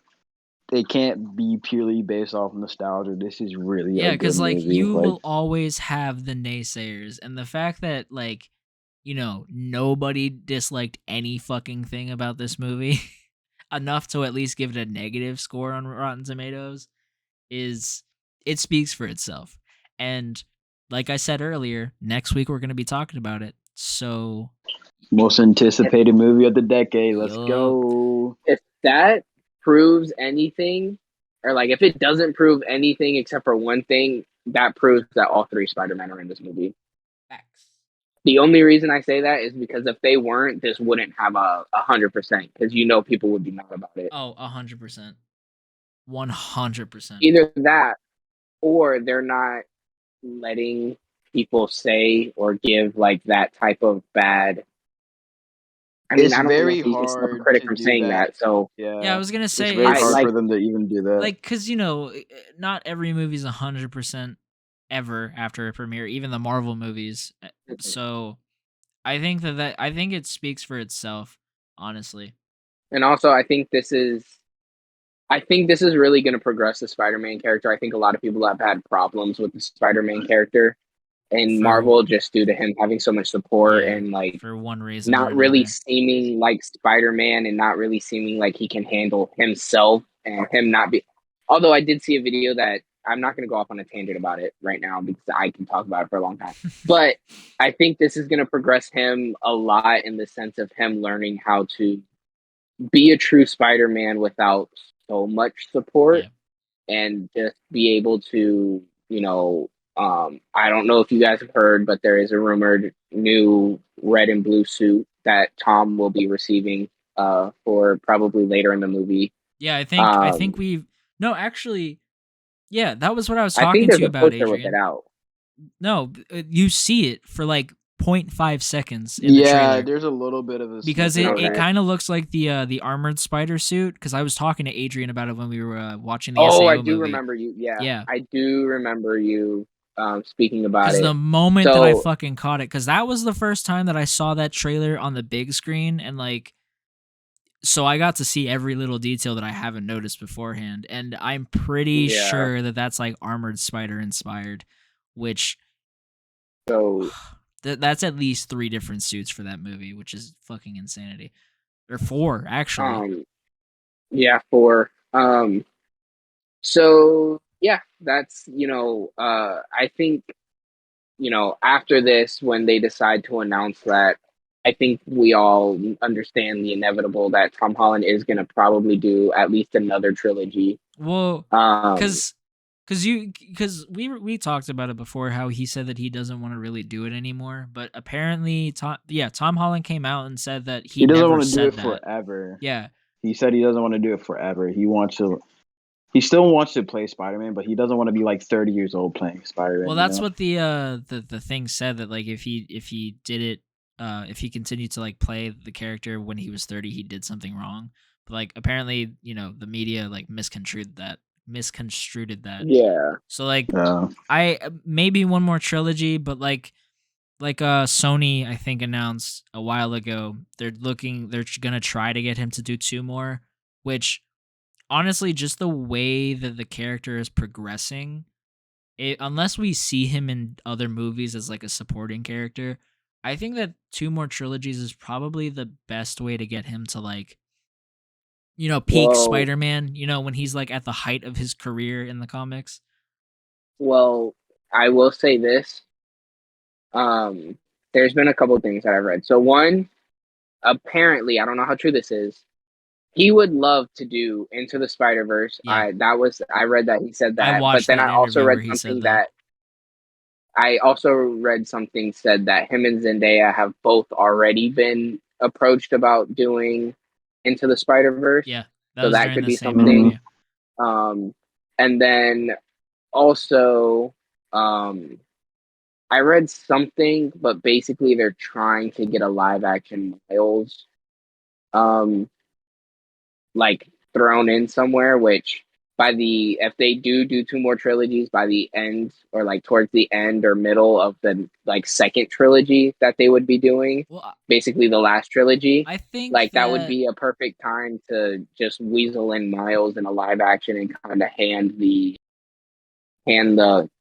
it can't be purely based off nostalgia. This is really Yeah, a good because like movie. you Like will always have the naysayers, and the fact that like nobody disliked any fucking thing about this movie enough to at least give it a negative score on Rotten Tomatoes is it speaks for itself. And like I said earlier, next week we're going to be talking about it. So, most anticipated movie of the decade. Let's yup. go. If that proves anything, or like if it doesn't prove anything except for one thing, that proves that all three Spider-Man are in this movie. Facts. The only reason I say that is because if they weren't, this wouldn't have 100%, because people would be mad about it. Oh, 100%. 100%. Either that, or they're not letting people say or give like that type of bad. I mean, It's I don't know very if you can stop a hard critic to from do saying that. So Yeah, I was going to it's say very I hard like for them to even do that. like cuz not every movie's 100% ever after a premiere, even the Marvel movies. So, I think I think it speaks for itself, honestly. and also I think this is really going to progress the Spider-Man character. I think a lot of people have had problems with the Spider-Man character in For- Marvel just due to him having so much support Yeah, and like for one reason or not really another. seeming like Spider-Man and not really seeming like he can handle himself and him not be. Although I did see a video that I'm not going to go off on a tangent about it right now because I can talk about it for a long time. But I think this is going to progress him a lot in the sense of him learning how to be a true Spider-Man without so much support Yeah. and just be able to, I don't know if you guys have heard, but there is a rumored new red and blue suit that Tom will be receiving for probably later in the movie. Yeah, I think we've no, actually, yeah, that was what I was I think talking to there's you a about, poster with it Adrian. out. No, you see it for like 0.5 seconds in the Yeah, trailer there's a little bit of a because snippet of it it. kind of looks like the armored spider suit. Because I was talking to Adrian about it when we were watching the Oh, SAO I do movie. remember you. Yeah, Yeah, I do remember you speaking about because it. the moment that I So, fucking caught it, because that was the first time that I saw that trailer on the big screen, and like, so I got to see every little detail that I haven't noticed beforehand, and I'm pretty yeah. sure that that's like armored spider inspired, which So that's at least 3 different suits for that movie, which is fucking insanity. Or 4 actually. Yeah, 4. So yeah, that's I think after this, when they decide to announce that, I think we all understand the inevitable that Tom Holland is going to probably do at least another trilogy. Well, Um, because we talked about it before, how he said that he doesn't want to really do it anymore, but apparently Tom Holland came out and said that he He doesn't never want to do said it that. forever. Yeah, He said he doesn't want to do it forever. He still wants to play Spider-Man, but he doesn't want to be like 30 years old playing Spider-Man. well, that's what the thing said, that like if he did it, if he continued to like play the character when he was 30, he did something wrong. But like apparently, the media like misconstrued that. yeah. So like Yeah. I maybe one more trilogy, but like Sony I think announced a while ago they're gonna try to get him to do 2 more, which honestly, just the way that the character is progressing, unless we see him in other movies as like a supporting character, I think that 2 more trilogies is probably the best way to get him to like peak Well, Spider-Man, when he's like at the height of his career in the comics. well, I will say this. There's been a couple things that I've read. So one, apparently, I don't know how true this is. He would love to do Into the Spider-Verse. Yeah. I read that he said I that, but watched then that I also interview read where he said something that. that I also read something said that him and Zendaya have both already been approached about doing Into the Spider-Verse. Yeah, that So was that during could the be same something. interview. And then also, I read something, but basically they're trying to get a live action Miles, um, like thrown in somewhere, which if they do 2 more trilogies by the end, or like towards the end or middle of the like second trilogy that they would be doing, Well, basically the last trilogy, I think like that would that be a perfect time to just weasel in Miles in a live action and kind of hand the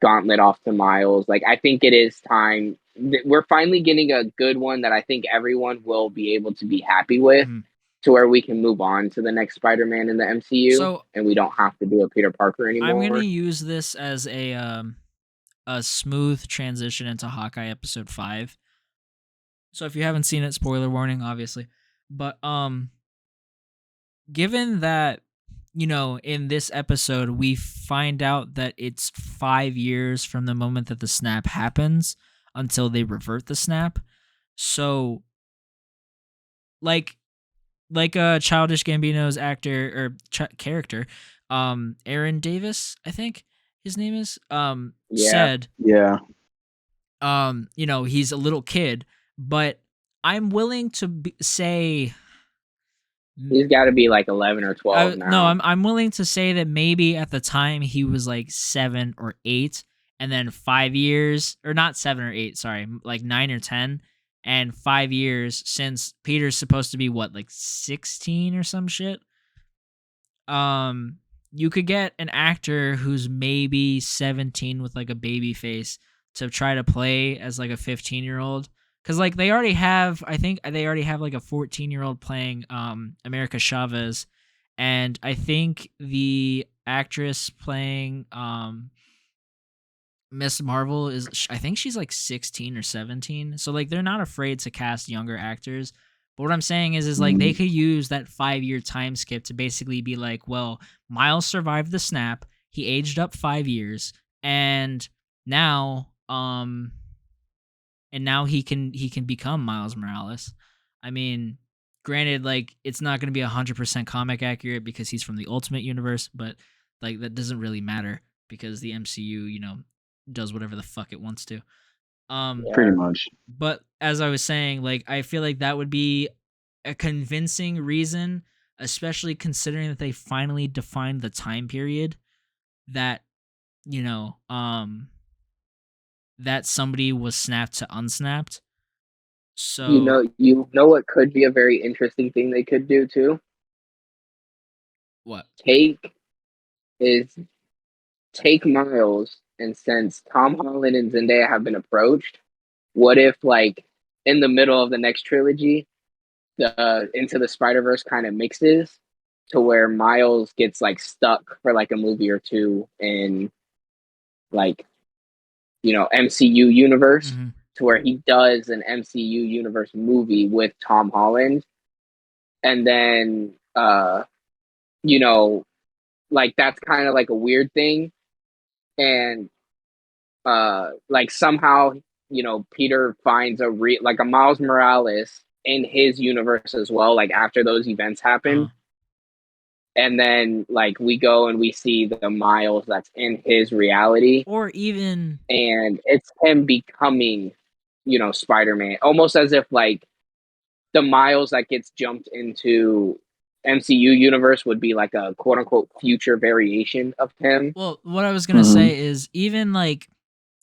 gauntlet off to Miles. Like, I think it is time. We're finally getting a good one that I think everyone will be able to be happy with, Mhm. to where we can move on to the next Spider-Man in the MCU, So and we don't have to do a Peter Parker I'm gonna anymore. use this as a smooth transition into Hawkeye episode 5. So if you haven't seen it, spoiler warning, obviously. But given that, in this episode we find out that it's 5 years from the moment that the snap happens until they revert the snap. So like Childish Gambino's actor or character, Aaron Davis, I think his name is, Yeah. said, Yeah. he's a little kid, but I'm willing to say, He's got to be like 11 or 12 no, now. I'm willing to say that maybe at the time he was like 7 or 8, and then 5 years, or not 7 or 8, sorry, like 9 or 10, and 5 years since Peter's supposed to be what, like 16 or some shit. You could get an actor who's maybe 17 with like a baby face to try to play as like a 15-year-old, because like I think they already have like a 14-year-old playing America Chavez, and I think the actress playing Miss Marvel I think she's like 16 or 17. So like they're not afraid to cast younger actors. But what I'm saying is like they could use that 5-year time skip to basically be like, well, Miles survived the snap, he aged up 5 years, and now he can become Miles Morales. I mean, granted, like it's not going to be 100% comic accurate because he's from the Ultimate Universe, but like that doesn't really matter because the MCU, does whatever the fuck it wants to. Pretty much. But as I was saying, like I feel like that would be a convincing reason, especially considering that they finally defined the time period that you know that somebody was snapped to unsnapped. So You know what could be a very interesting thing they could do too? what? Take is take Miles, and since Tom Holland and Zendaya have been approached, what if like in the middle of the next trilogy, the Into the Spider-Verse kind of mixes to where Miles gets like stuck for like a movie or two in like, MCU universe, Mhm. to where he does an MCU universe movie with Tom Holland, and then you know like that's kind of like a weird thing, and like somehow Peter finds like a Miles Morales in his universe as well, like after those events happen, Uh-huh. and then like we go and we see the Miles that's in his reality, Or even and it's him becoming Spider-Man, almost as if like the Miles that gets jumped into MCU universe would be like a quote unquote future variation of him. well, what I was going to say is even like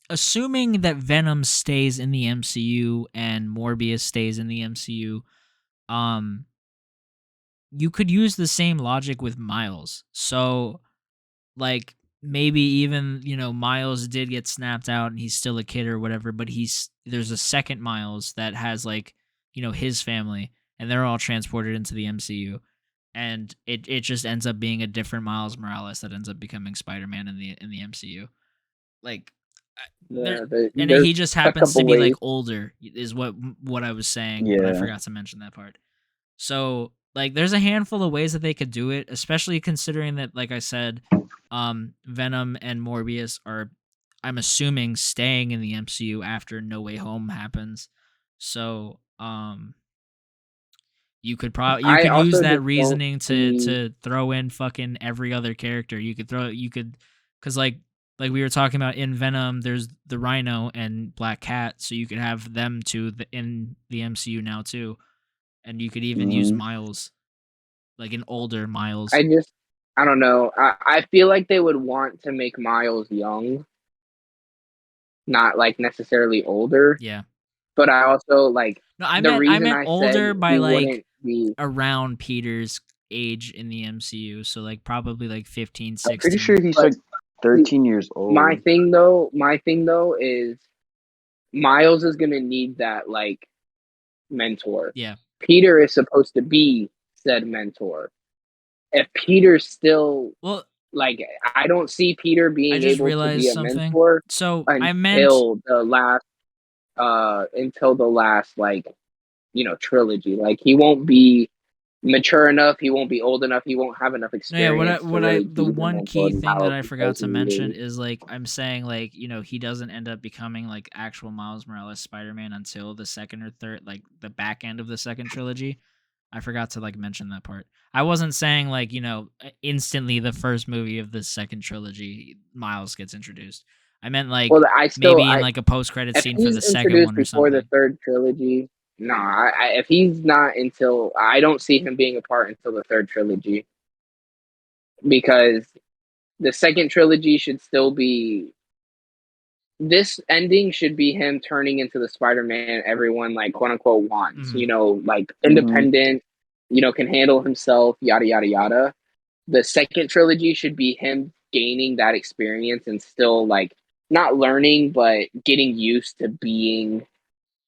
assuming that Venom stays in the MCU and Morbius stays in the MCU, um you could use the same logic with Miles. So like maybe even, Miles did get snapped out and he's still a kid or whatever, but there's a second Miles that has like, his family and they're all transported into the MCU. And it just ends up being a different Miles Morales that ends up becoming Spider-Man in the MCU. Like there, Yeah, and there's he just a happens to couple be like ways. older is what I was saying, but I Yeah. forgot to mention that part. So like there's a handful of ways that they could do it, especially considering that, like I said, Venom and Morbius are, I'm assuming, staying in the MCU after No Way Home happens. So you could I use also that just don't reasoning see. to throw in fucking every other character. Because like we were talking about in Venom, there's the Rhino and Black Cat, so you could have them two in the MCU now too, and you could even use Miles, like an older Miles. I just I don't know. I feel like they would want to make Miles young, not like necessarily older. Yeah. But I also like No, the I reason meant I said older by he like wouldn't be. around Peter's age in the MCU, so like probably like 15, I'm pretty 16. sure he's But like 13 years my old. thing though is Miles is gonna need that like mentor. Yeah. Peter is supposed to be said mentor. If Peter's still Well, like, I don't see Peter I being just able to be realized a something. mentor So I meant until the last like trilogy. Like he won't be mature enough, he won't be old enough, he won't have enough no, yeah, experience to really the be the one mentor key thing that Miles I forgot because to he mention is. is like I'm saying like, he doesn't end up becoming like actual Miles Morales Spider-Man until the second or third, like the back end of the second trilogy. I forgot to like mention that part. I wasn't saying like, instantly the first movie of the second trilogy Miles gets introduced. I meant like Well, maybe in like a post-credit if scene for he's the second introduced one or before the something. third trilogy, no, if he's not until I don't see him being a part until the third trilogy because the second trilogy should still be this ending should be him turning into the Spider-Man everyone like quote unquote wants. Mhm. Like Mhm. independent, can handle himself, yada yada yada. The second trilogy should be him gaining that experience and still like not learning but getting used to being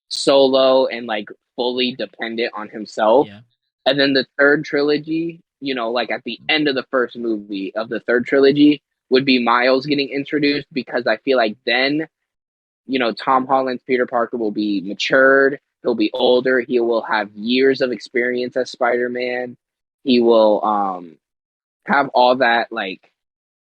solo and like fully dependent on himself. Yeah. And then the third trilogy, like at the end of the first movie of the third trilogy would be Miles getting introduced because I feel like then Tom Holland's Peter Parker will be matured. He'll be older. He will have years of experience as Spider Man. He will have all that like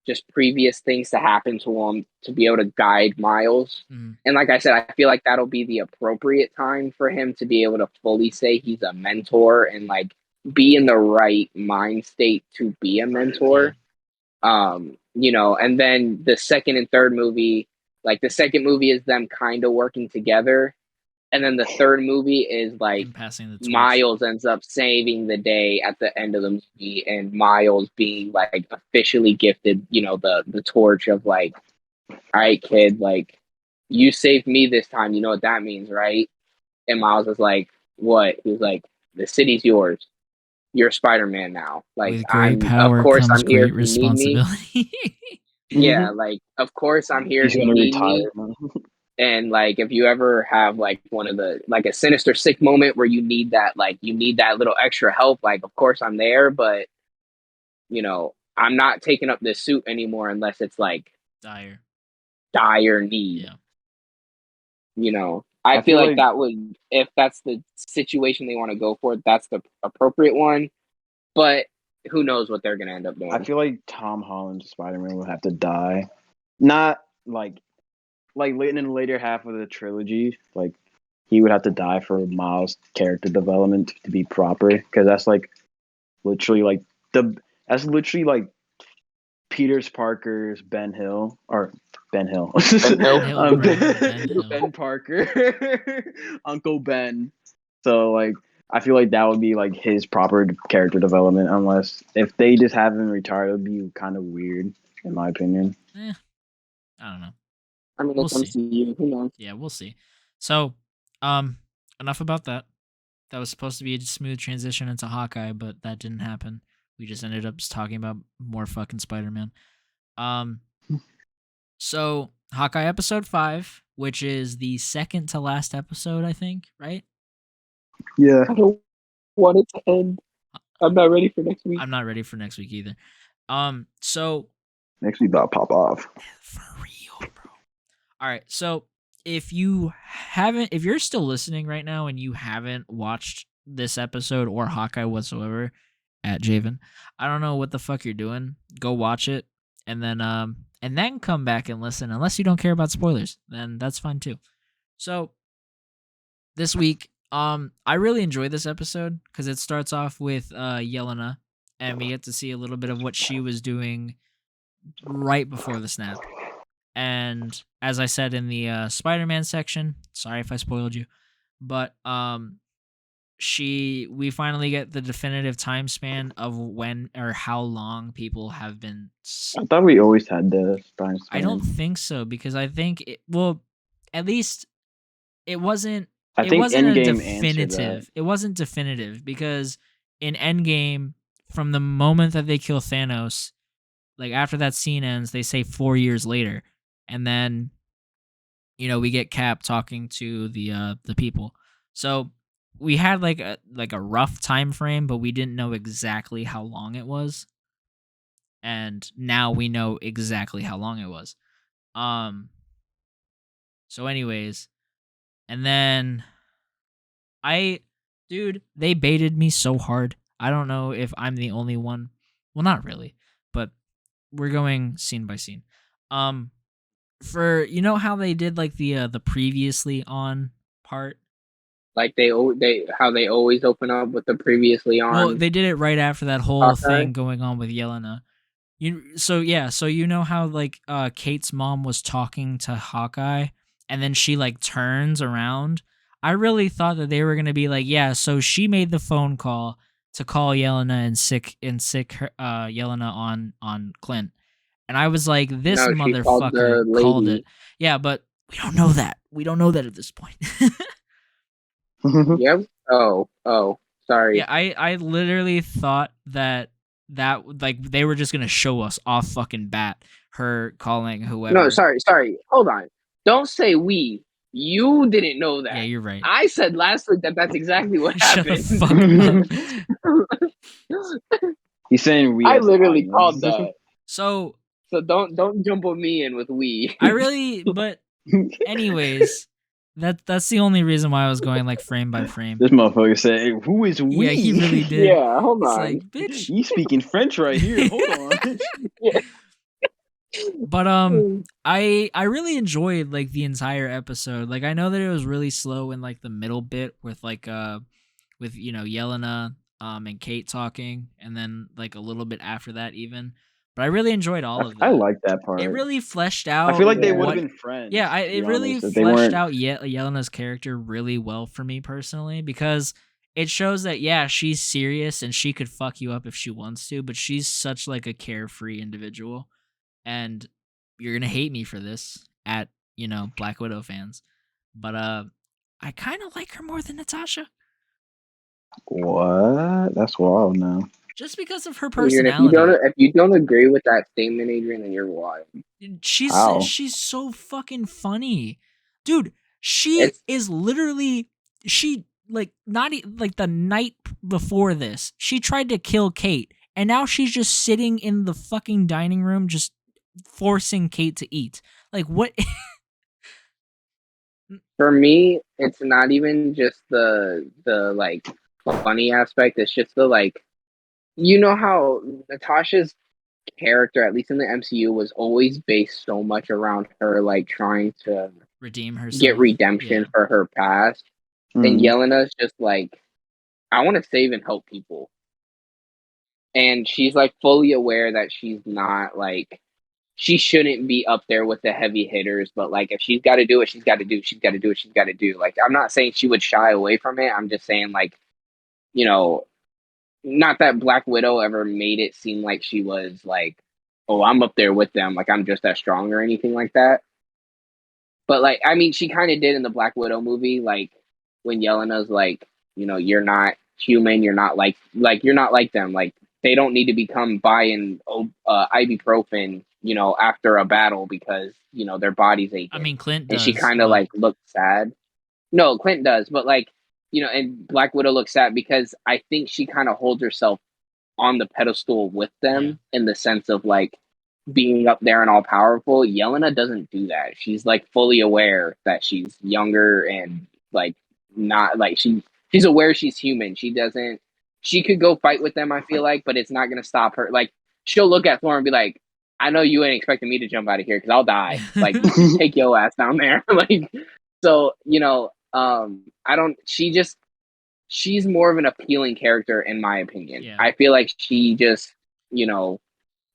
just previous things to happen to him to be able to guide Miles. Mhm. And like I said, I feel like that'll be the appropriate time for him to be able to fully say he's a mentor and like be in the right mind state to be a Yeah. mentor. And then the second and third movie, like the second movie is them kind of working together, and then the third movie is like Him passing the torch. Miles ends up saving the day at the end of the movie, and Miles being like officially gifted, the torch of like, all right, kid, like you saved me this time. You know what that means, right? And Miles was like, what? He was like, the city's yours. You're Spider Man now. Like With great of power course comes I'm here great if you need me. responsibility. Yeah, Mhm. like of course I'm here He's if you gonna need me. retire, man. And like if you ever have like one of the like a sinister sick moment where you need that little extra help, like of course I'm there, but I'm not taking up this suit anymore unless it's like Dire. dire need. Yeah. I I feel feel like like that would if that's the situation they want to go for, that's the appropriate one. But who knows what they're gonna end up I doing. feel like Tom Holland's Spider-Man would have to die. Not like late in the later half of the trilogy, like he would have to die for Miles' character development to be proper, because literally like the that's literally like Peter's Parker's Ben Hill or Ben Hill, Ben Ben Hill. Hill, bro. Ben ben, Hill. Ben Parker, Uncle Ben. So like I feel like that would be like his proper character development, unless if they just have him retire, it would be kind of weird, in my opinion. I don't know. I mean, We'll it's see. MCU. Who knows? Yeah, we'll see. So, enough about that. That was supposed to be a smooth transition into Hawkeye, but that didn't happen. We just ended up just talking about more fucking Spider-Man. Um, so Hawkeye episode 5, which is the second to last episode, I think, right? Yeah. I don't want it to end. I'm not ready for next week. I'm not ready for next week either. So Next week about pop off. for real, bro. All right, so if you're still listening right now and you haven't watched this episode or Hawkeye whatsoever, at Javen, I don't know what the fuck you're doing. Go watch it, and then come back and listen. Unless you don't care about spoilers, then that's fine too. So this week, I really enjoyed this episode because it starts off with Yelena, and we get to see a little bit of what she was doing right before the snap. And as I said in the Spider-Man section, sorry if I spoiled you, but we finally get the definitive time span of when or how long people have been. I thought we always had the time span. I don't think so, because I think at least it wasn't. I It think wasn't a Endgame answered that. definitive. It wasn't definitive, because in Endgame, from the moment that they kill Thanos, like after that scene ends, they say 4 years later, and then we get Cap talking to the people. So we had like a rough time frame, but we didn't know exactly how long it was. And now we know exactly how long it was. So anyways, and then they baited me so hard. I don't know if I'm the only one. Well, not really, but we're going scene by scene. For how they did like the previously on part. Like they how they always open up with the previously on. Well, they did it right after that whole Hawkeye? thing going on with Yelena. So you know how like Kate's mom was talking to Hawkeye, and then she like turns around. I really thought that they were gonna be like, yeah, so she made the phone call to call Yelena and sick Yelena on Clint. And I was like, this No, she called the motherfucker called lady. it. Yeah, but we don't know that. We don't know that at this point. Yep. Oh, sorry. Yeah, I literally thought that like they were just gonna show us off fucking bat her calling whoever. No, sorry. Hold on. Don't say we. You didn't know that. Yeah, you're right. I said last week that that's exactly what Shut happened. the fuck up. He's saying we. I as literally audience. called that. So don't jump on me in with we. but anyways, that's the only reason why I was going like frame by frame. This motherfucker said, hey, "Who is we?" Yeah, he really did. Yeah, hold It's on. like, bitch. You speaking French right here. Hold on. Yeah. But I really enjoyed like the entire episode. Like I know that it was really slow in like the middle bit with like with Yelena and Kate talking, and then like a little bit after that even. But I really enjoyed all of that. I like that part. It really fleshed out. I feel like they Yeah. would have been friends. Yeah, to be it really honest, if they fleshed weren't- out Yelena's character really well for me personally, because it shows that she's serious and she could fuck you up if she wants to, but she's such like a carefree individual. And you're gonna hate me for this at Black Widow fans, but I kind of like her more than Natasha, What? That's wild now. just because of her Adrian, personality. if you don't agree with that statement, Adrian, then you're wild. How? She's so fucking funny, dude. She is literally like not like the night before this, she tried to kill Kate, and now she's just sitting in the fucking dining room just forcing Kate to eat. Like what? For me, it's not even just the like funny aspect. It's just the like, how Natasha's character, at least in the MCU, was always based so much around her like trying to redeem herself, get redemption for her past. And Yelena's just like, I want to save and help people. And she's like fully aware that she's not like, she shouldn't be up there with the heavy hitters, but like if she's got to do it, she's got to do. She's got to do what she's got to do. Like I'm not saying she would shy away from it. I'm just saying like, not that Black Widow ever made it seem like she was like, oh, I'm up there with them, like I'm just as strong or anything like that. But like, I mean, she kind of did in the Black Widow movie, like when Yelena's like, you're not human, you're not like you're not like them, like they don't need to become buying ibuprofen, after a battle because their body's aching. I mean, Clint and does, she kind of like looked sad. No, Clint does, but like and Black Widow looks sad because I think she kind of holds herself on the pedestal with them in the sense of like being up there and all powerful. Yelena doesn't do that. She's like fully aware that she's younger and like not like she's aware she's human. She could go fight with them, I feel like, but it's not gonna stop her. Like she'll look at Thor and be like, I know you ain't expecting me to jump out of here because I'll die. Like take your ass down there. Like so, I don't she's more of an appealing character in my opinion. Yeah. I feel like she just,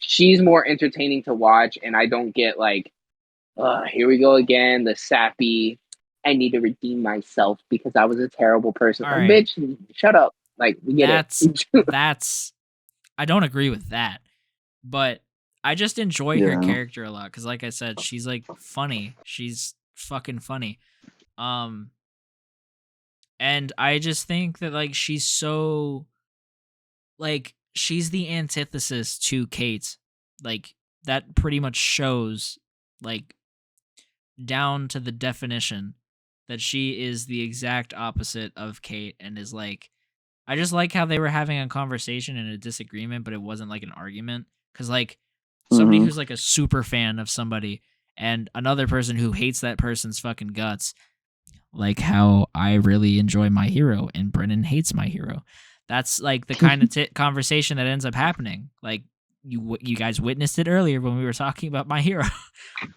she's more entertaining to watch, and I don't get like, here we go again, the sappy, I need to redeem myself because I was a terrible person. All Like, right. bitch, shut up. Like, we get it. That's I don't agree with that, but I just enjoy her Yeah. character a lot because, like I said, she's like funny. She's fucking funny. And I just think that like she's so like she's the antithesis to Kate. Like that pretty much shows like down to the definition that she is the exact opposite of Kate and is like I just like how they were having a conversation and a disagreement, but it wasn't like an argument. Cause like somebody Mhm. who's like a super fan of somebody and another person who hates that person's fucking guts, like how I really enjoy My Hero and Brennan hates My Hero. That's like the kind of conversation that ends up happening. Like you guys witnessed it earlier when we were talking about My Hero.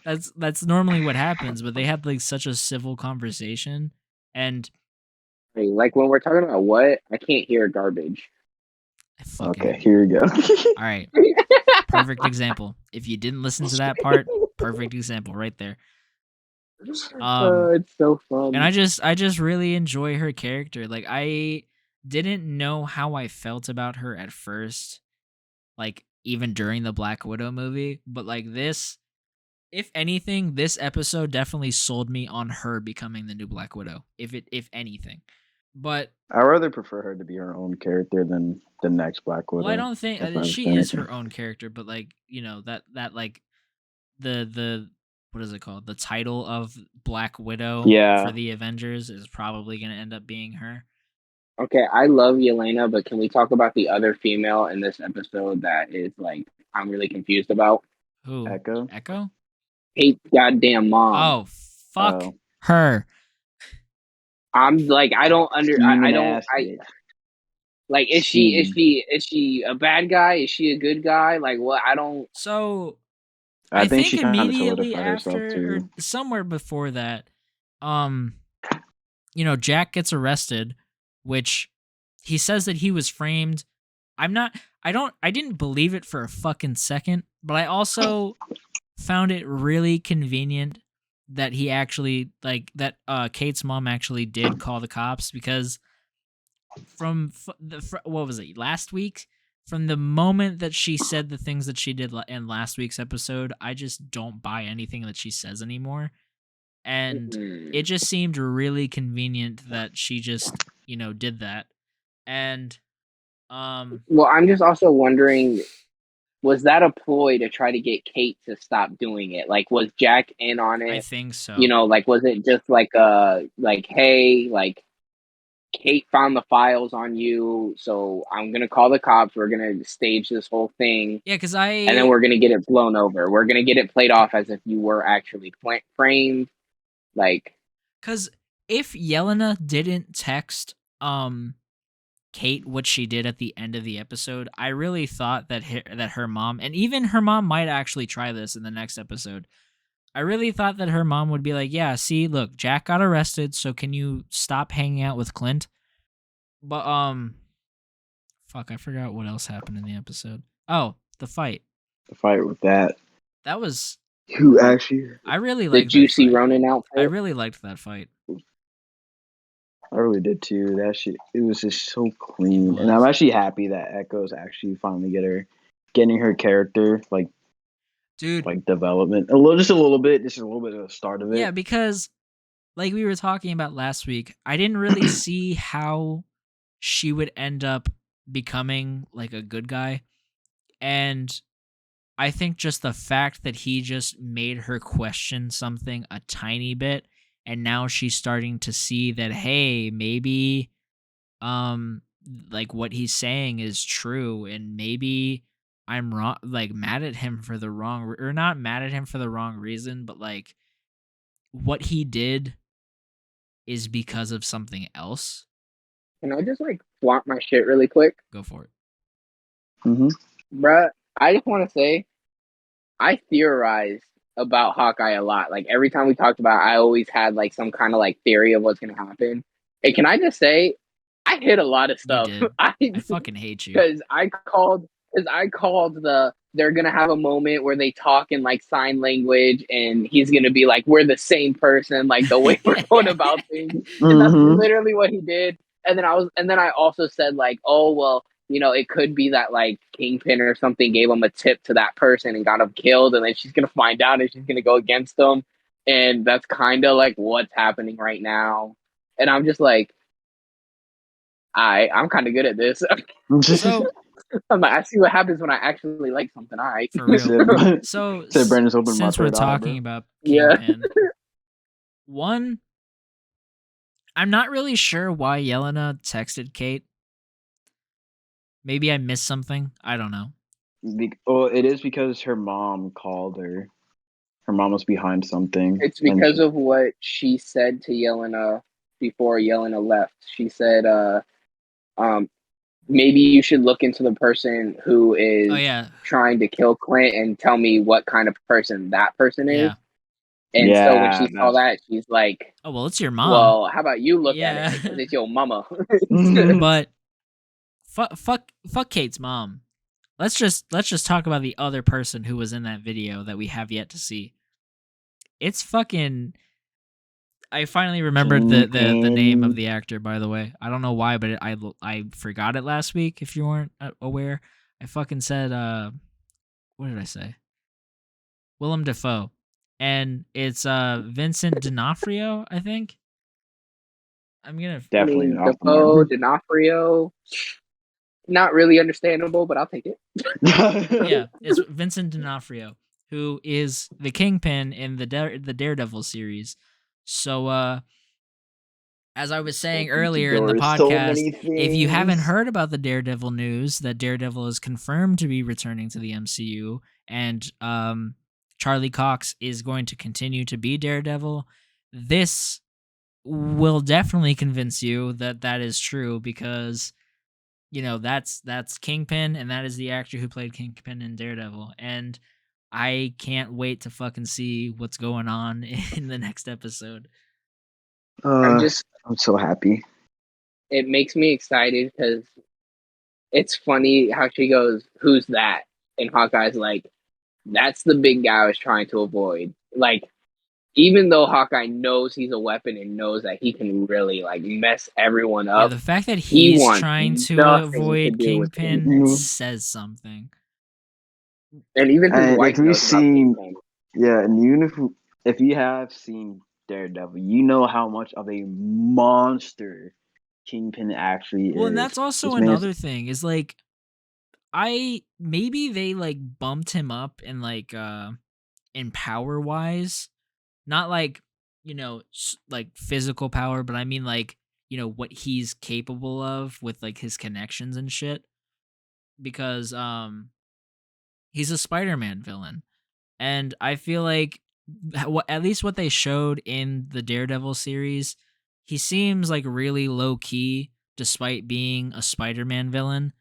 that's normally what happens, but they had like such a civil conversation and Like, when we're talking about what, I can't hear garbage. I fucking Okay, here we go. all right. Perfect example. If you didn't listen to that part, perfect example right there. It's so fun. And I just really enjoy her character. Like I didn't know how I felt about her at first, like even during the Black Widow movie, but like this, if anything, this episode definitely sold me on her becoming the new Black Widow. If anything. But I rather prefer her to be her own character than the next Black Widow. well, I don't think if I she understand is it. her own character, but like, that like the what is it called? The title of Black Widow Yeah. for the Avengers is probably going to end up being her. Okay, I love Yelena, but can we talk about the other female in this episode that is like I'm really confused about? Who? Echo? Echo? Kate's goddamn mom. Oh, fuck Oh. her. I'm like, I don't I Scheming don't ass I bitch. like is she a bad guy? Is she a good guy? Like, what? I don't. So I think think she kind of immediately solidified herself after or too. somewhere before that, Jack gets arrested, which he says that he was framed. I didn't believe it for a fucking second, but I also found it really convenient that he actually like that Kate's mom actually did call the cops because what was it last week, from the moment that she said the things that she did in last week's episode, I just don't buy anything that she says anymore, and it just seemed really convenient that she just did that. And Well, I'm just also wondering, was that a ploy to try to get Kate to stop doing it? Like, was Jack in on I it? think so. Like, was it just like hey, like Kate found the files on you, so I'm gonna call the cops. We're gonna stage this whole thing. Yeah, because and then we're gonna get it blown over. We're gonna get it played off as if you were actually framed. Like, because if Yelena didn't text Kate what she did at the end of the episode, I really thought that her mom, and even her mom might actually try this in the next episode. I really thought that her mom would be like, yeah, see, look, Jack got arrested, so can you stop hanging out with Clint? But, fuck, I forgot what else happened in the episode. Oh, the fight. The fight with that. That was... Who actually... I really the liked juicy that fight. Ronin outfit. I really liked that fight. I really did too. That shit, it was just so clean. It And I'm was. actually happy that Echo's actually finally getting her character, like, Dude, like development. Just a little bit of the start of it. yeah, because like we were talking about last week, I didn't really see how she would end up becoming like a good guy. And I think just the fact that he just made her question something a tiny bit, and now she's starting to see that, hey, maybe like what he's saying is true, and maybe I'm wrong, like mad at him for the wrong, or not mad at him for the wrong reason, but like what he did is because of something else. Can I just like flaunt my shit really quick? Go for it. Mm-hmm. Bruh, I just want to say, I theorized about Hawkeye a lot. Like, every time we talked about it, I always had like some kind of like theory of what's going to happen. Hey, can I just say, I hit a lot of stuff. You did. I fucking hate you. Because I called they're gonna have a moment where they talk in like sign language, and he's gonna be like, "We're the same person," like the way we're going about things, and that's Mhm. literally what he did. And then I also said like, "Oh well, it could be that like Kingpin or something gave him a tip to that person and got him killed, and then she's gonna find out and she's gonna go against him." And that's kind of like what's happening right now. And I'm just like, I'm kind of good at this. So I'm like, I see what happens when I actually like something. All right. for real. Said, So said Brandon's open my since we're third eye, talking bro. about Yeah. Kingpin, one, I'm not really sure why Yelena texted Kate. Maybe I missed something. I don't know. Well, it is because her mom called her. Her mom was behind something. It's and because of what she said to Yelena before Yelena left. She said, um, maybe you should look into the person who Oh is yeah, trying to kill Clint and tell me what kind of person that person is. yeah. And so when she saw that's that, she's like, Oh well, it's your mom. well, how about you look at it? Yeah. Because it's your mama. But fuck Kate's mom. Let's just talk about the other person who was in that video that we have yet to see. It's fucking. I finally remembered the name of the actor. By the way, I don't know why, but I forgot it last week. If you weren't aware, I fucking said what did I say? Willem Dafoe, and it's Vincent D'Onofrio, I think. I'm gonna I definitely mean, off the Defoe, mark. D'Onofrio, not really understandable, but I'll take it. Yeah, it's Vincent D'Onofrio, who is the Kingpin in the Daredevil series. So, as I was saying earlier in the podcast, if you haven't heard about the Daredevil news, that Daredevil is confirmed to be returning to the MCU, and Charlie Cox is going to continue to be Daredevil, this will definitely convince you that that is true, because that's Kingpin, and that is the actor who played Kingpin in Daredevil, and I can't wait to fucking see what's going on in the next episode. I'm so happy. It makes me excited because it's funny how she goes, "Who's that?" And Hawkeye's like, "That's the big guy I was trying to avoid." Like, even though Hawkeye knows he's a weapon and knows that he can really like mess everyone Yeah, up, the fact that he he's wants trying to nothing to avoid do with Kingpin Kingpin. says something. And even his And wife if you've knows about seen, Kingpin. and even if you have seen Daredevil, you know how much of a monster Kingpin actually is. Well, and that's also This man's another thing is like maybe they like bumped him up in like in power wise, not like like physical power, but I mean like what he's capable of with like his connections and shit, because he's a Spider-Man villain, and I feel like at least what they showed in the Daredevil series, he seems like really low key despite being a Spider-Man villain.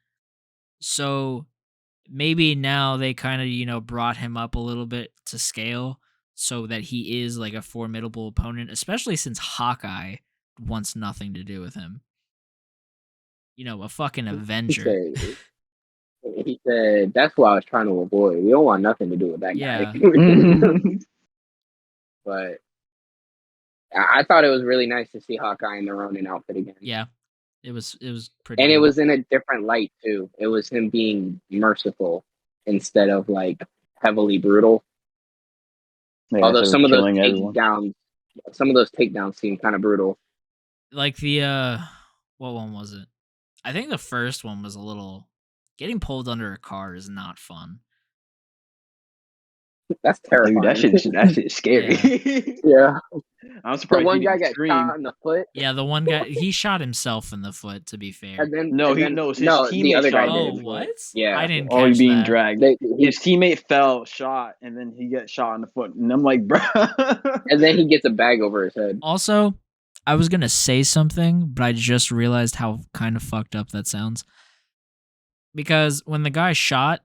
So maybe now they kind of brought him up a little bit to scale so that he is like a formidable opponent, especially since Hawkeye wants nothing to do with him. A fucking Avenger. He said, "That's what I was trying to avoid. We don't want nothing to do with that Yeah. guy." But I thought it was really nice to see Hawkeye in the Ronin outfit again. Yeah. It was pretty And good. it was in a different light too. It was him being merciful instead of like heavily brutal. Yeah, Although some of those takedowns seem kind of brutal. Like the what one was it? I think the first one was a little. Getting pulled under a car is not fun. That's terrifying. Dude, that shit is scary. Yeah. I'm surprised The one he guy didn't got scream. shot in the foot. Yeah, the one guy, he shot himself in the foot, to be fair. And then His teammate the other guy shot him. did. Oh, what? Yeah. I didn't Oh, catch he's being that. dragged. His teammate fell, shot, and then he gets shot in the foot. And I'm like, bro. And then he gets a bag over his head. Also, I was gonna say something, but I just realized how kind of fucked up that sounds. Because when the guy shot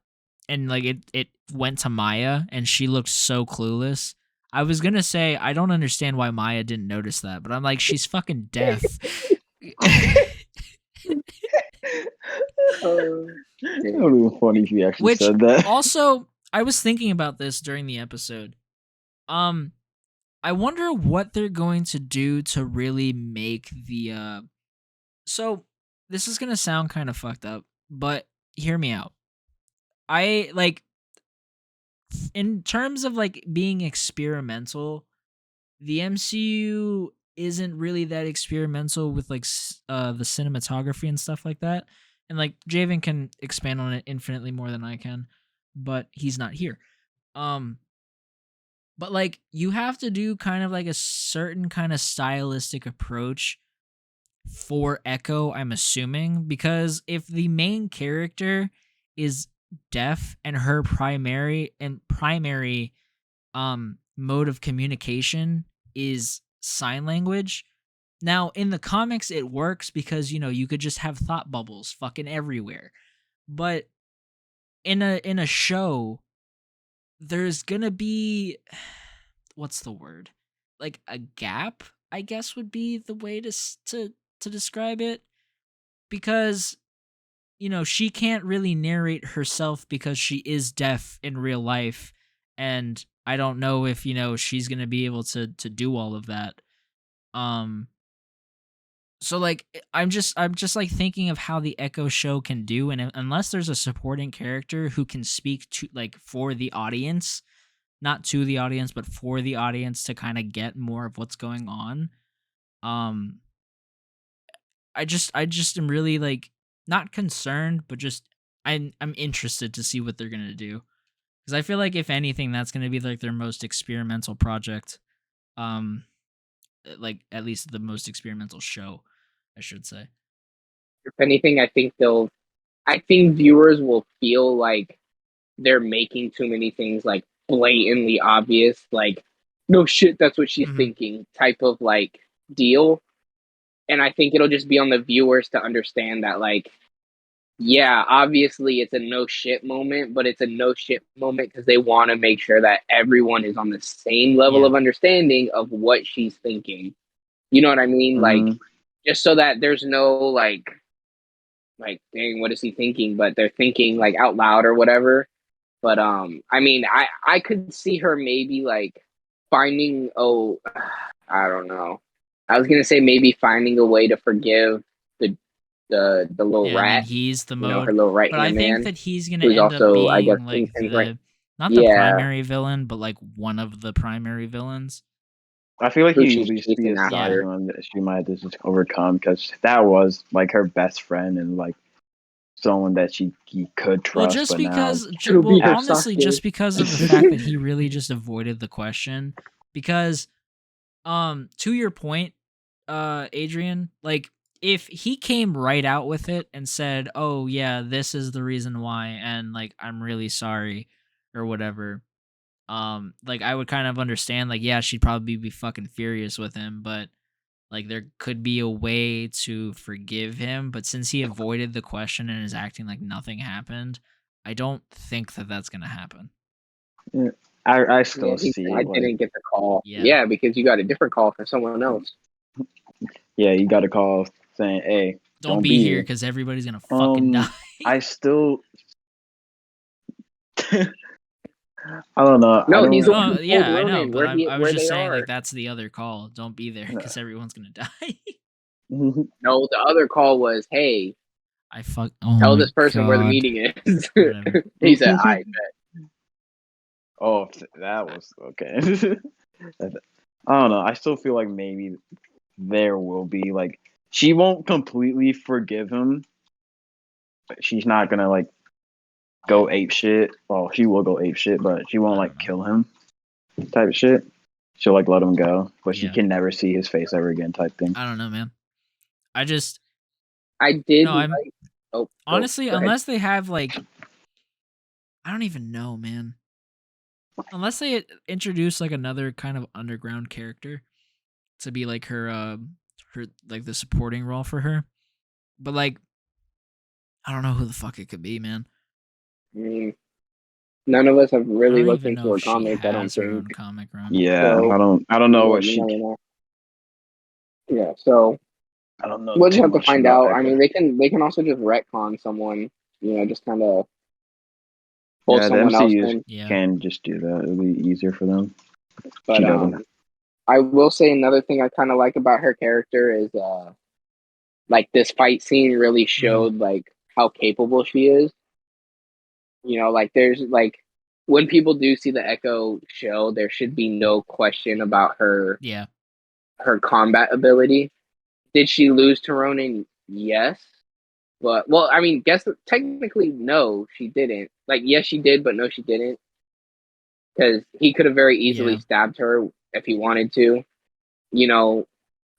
and like it went to Maya and she looked so clueless, I was gonna say I don't understand why Maya didn't notice that, but I'm like, she's fucking deaf. It would have been funny if you actually Which said that. also, I was thinking about this during the episode. I wonder what they're going to do to really make the so this is gonna sound kind of fucked up, but hear me out. I like in terms of like being experimental, the MCU isn't really that experimental with like the cinematography and stuff like that. And like Javen can expand on it infinitely more than I can, but he's not here. But like you have to do kind of like a certain kind of stylistic approach for Echo, I'm assuming, because if the main character is deaf and her primary mode of communication is sign language. Now, in the comics it works because you could just have thought bubbles fucking everywhere. But in a show there's going to be what's the word? Like a gap, I guess would be the way to describe it, because she can't really narrate herself because she is deaf in real life, and I don't know if she's going to be able to do all of that. So like I'm just like thinking of how the Echo show can do, and unless there's a supporting character who can speak to like for the audience, not to the audience but for the audience to kind of get more of what's going on, I just am really like not concerned, but just I'm interested to see what they're gonna do, because I feel like if anything, that's gonna be like their most experimental project, like at least the most experimental show, I should say. If anything, I think viewers will feel like they're making too many things like blatantly obvious, like no shit, that's what she's thinking type of like deal. And I think it'll just be on the viewers to understand that, like, yeah, obviously it's a no shit moment, but it's a no shit moment because they want to make sure that everyone is on the same level of understanding of what she's thinking. You know what I mean? Like, just so that there's no like, dang, what is he thinking? But they're thinking like out loud or whatever. But I mean, I could see her maybe like finding I don't know. I was gonna say maybe finding a way to forgive the little rat. I mean, he's the mode, her little right but I hand think man, that he's gonna who's end up also, being I guess, like right. not the primary villain, but like one of the primary villains. I feel like Who he she's used to be a chasing side after. one that she might have just overcome, because that was like her best friend and like someone that he could trust. Well, just but because, now, well, honestly, just because of the fact that he really just avoided the question. Because, to your point, Adrian, like if he came right out with it and said, "Oh yeah, this is the reason why," and like I'm really sorry, or whatever, like I would kind of understand. Like, yeah, she'd probably be fucking furious with him, but like there could be a way to forgive him. But since he avoided the question and is acting like nothing happened, I don't think that that's gonna happen. Yeah, I still He see I it. didn't get the call. Yeah. Because you got a different call from someone else. Yeah, you got a call saying, "Hey, don't be here because everybody's gonna fucking die." I still, I don't know. No, he's the Oh, one who yeah, told I know, Ronan but I was where just they saying are. like that's the other call. Don't be there because everyone's gonna die. No, the other call was, hey, tell this person where the meeting is. He said, I bet. Oh, that was okay. I don't know. I still feel like maybe there will be like she won't completely forgive him, but she's not gonna like go ape shit. Well, she will go ape shit, but she won't like kill him type shit. She'll like let him go, but she can never see his face ever again type thing. I don't know, man. I did. No, honestly, unless they have like, I don't even know, man. Unless they introduce like another kind of underground character to be like her like the supporting role for her, but like, I don't know who the fuck it could be, man. I mean, none of us have really looked into her her comics. I don't think. Own comic run. Yeah, so, I don't know what she. Yeah, so I don't know We'll just too have to much find about out. I Echo. mean, they can also just retcon someone. Just kind of pull Yeah, the someone else MCU in. Yeah. can just do that. It'll be easier for them. But She doesn't. I will say another thing I kind of like about her character is like this fight scene really showed like how capable she is. Like there's like when people do see the Echo show, there should be no question about Yeah. her combat ability. Did she lose to Ronin? Yes. But well, I mean, guess technically no, she didn't. Like yes, she did, but no, she didn't. Because he could have very easily Yeah. stabbed her if he wanted to, you know.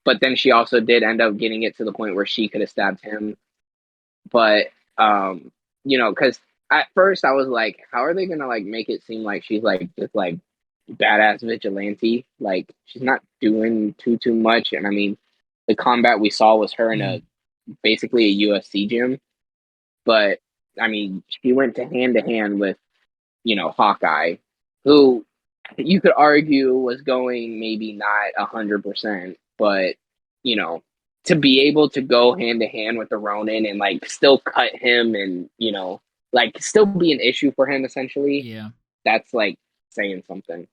But then she also did end up getting it to the point where she could have stabbed him. But because at first I was like, how are they gonna like make it seem like she's like this like badass vigilante? Like she's not doing too much. And I mean, the combat we saw was her in a basically a UFC gym. But I mean, she went to hand with Hawkeye, who you could argue was going maybe not 100%, but you know, to be able to go hand to hand with the Ronin and like still cut him and like still be an issue for him essentially. Yeah. That's like saying something.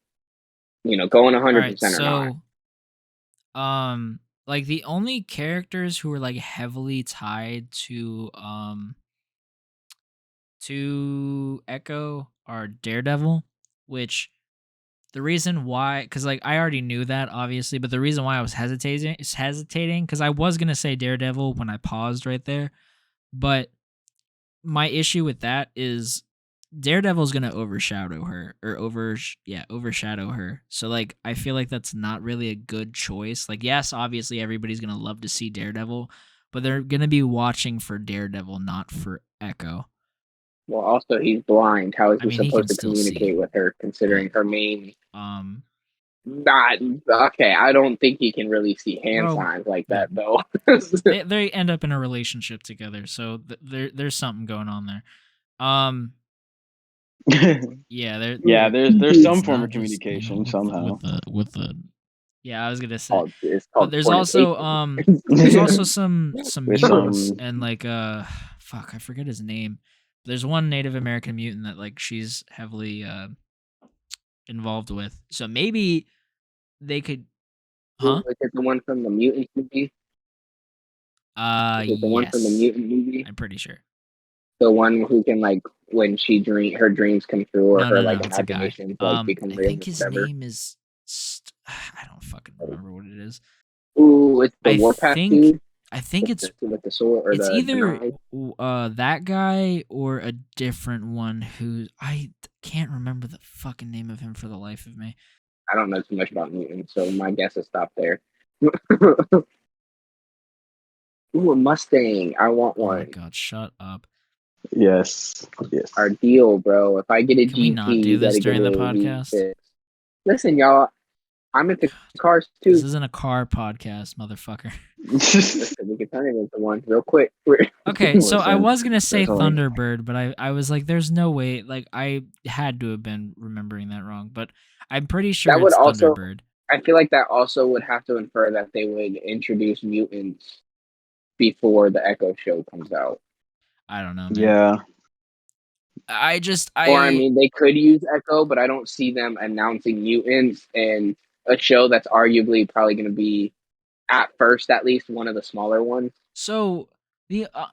Going All right. 100% or not. So, like the only characters who were like heavily tied to Echo are Daredevil, which the reason why, because like I already knew that obviously, but the reason why I was hesitating because I was gonna say Daredevil when I paused right there, but my issue with that is Daredevil's gonna overshadow her or overshadow her. So like I feel like that's not really a good choice. Like yes, obviously everybody's gonna love to see Daredevil, but they're gonna be watching for Daredevil, not for Echo. Well, also he's blind. How is I he mean, he can supposed to still see, communicate with her, but considering her main? um, Not okay. I don't think he can really see hand well, signs like yeah. that, though. They end up in a relationship together, so there's something going on there. Um, yeah, Yeah, there's some it's form not of just communication with somehow. the yeah, I was gonna say, It's but called fornication. there's also some There's mutants some. and like fuck, I forget his name. There's one Native American mutant that like she's heavily involved with, so maybe they could, huh? Is it the one from the Mutant movie? Is it the one from the Yes, Mutant movie? I'm pretty sure. The one who can like when her dreams come true or her No, like it's a guy. imaginations like become I real think or his whatever. name is I don't fucking remember what it is. Ooh, it's the I Warpath think dude I think it's with the sword or it's the either knife. that guy or a different one who I can't remember the fucking name of him for the life of me. I don't know too much about mutants, so my guess is stop there. Ooh, a Mustang. I want Oh my one. god, shut up. Yes. Our deal, bro. If I get a Can we GT, not do you this gotta get during the a podcast? V6. Listen, y'all, I'm into cars This too. isn't a car podcast, motherfucker. Listen, we can turn it into one real quick. Okay, so I Listen, was gonna say there's only Thunderbird, but I was like, there's no way. Like I had to have been remembering that wrong, but I'm pretty sure That would it's also, Thunderbird. I feel like that also would have to infer that they would introduce mutants before the Echo show comes out. I don't know, man. yeah. Or, I mean, they could use Echo, but I don't see them announcing mutants in a show that's arguably probably going to be, at first at least, one of the smaller ones. So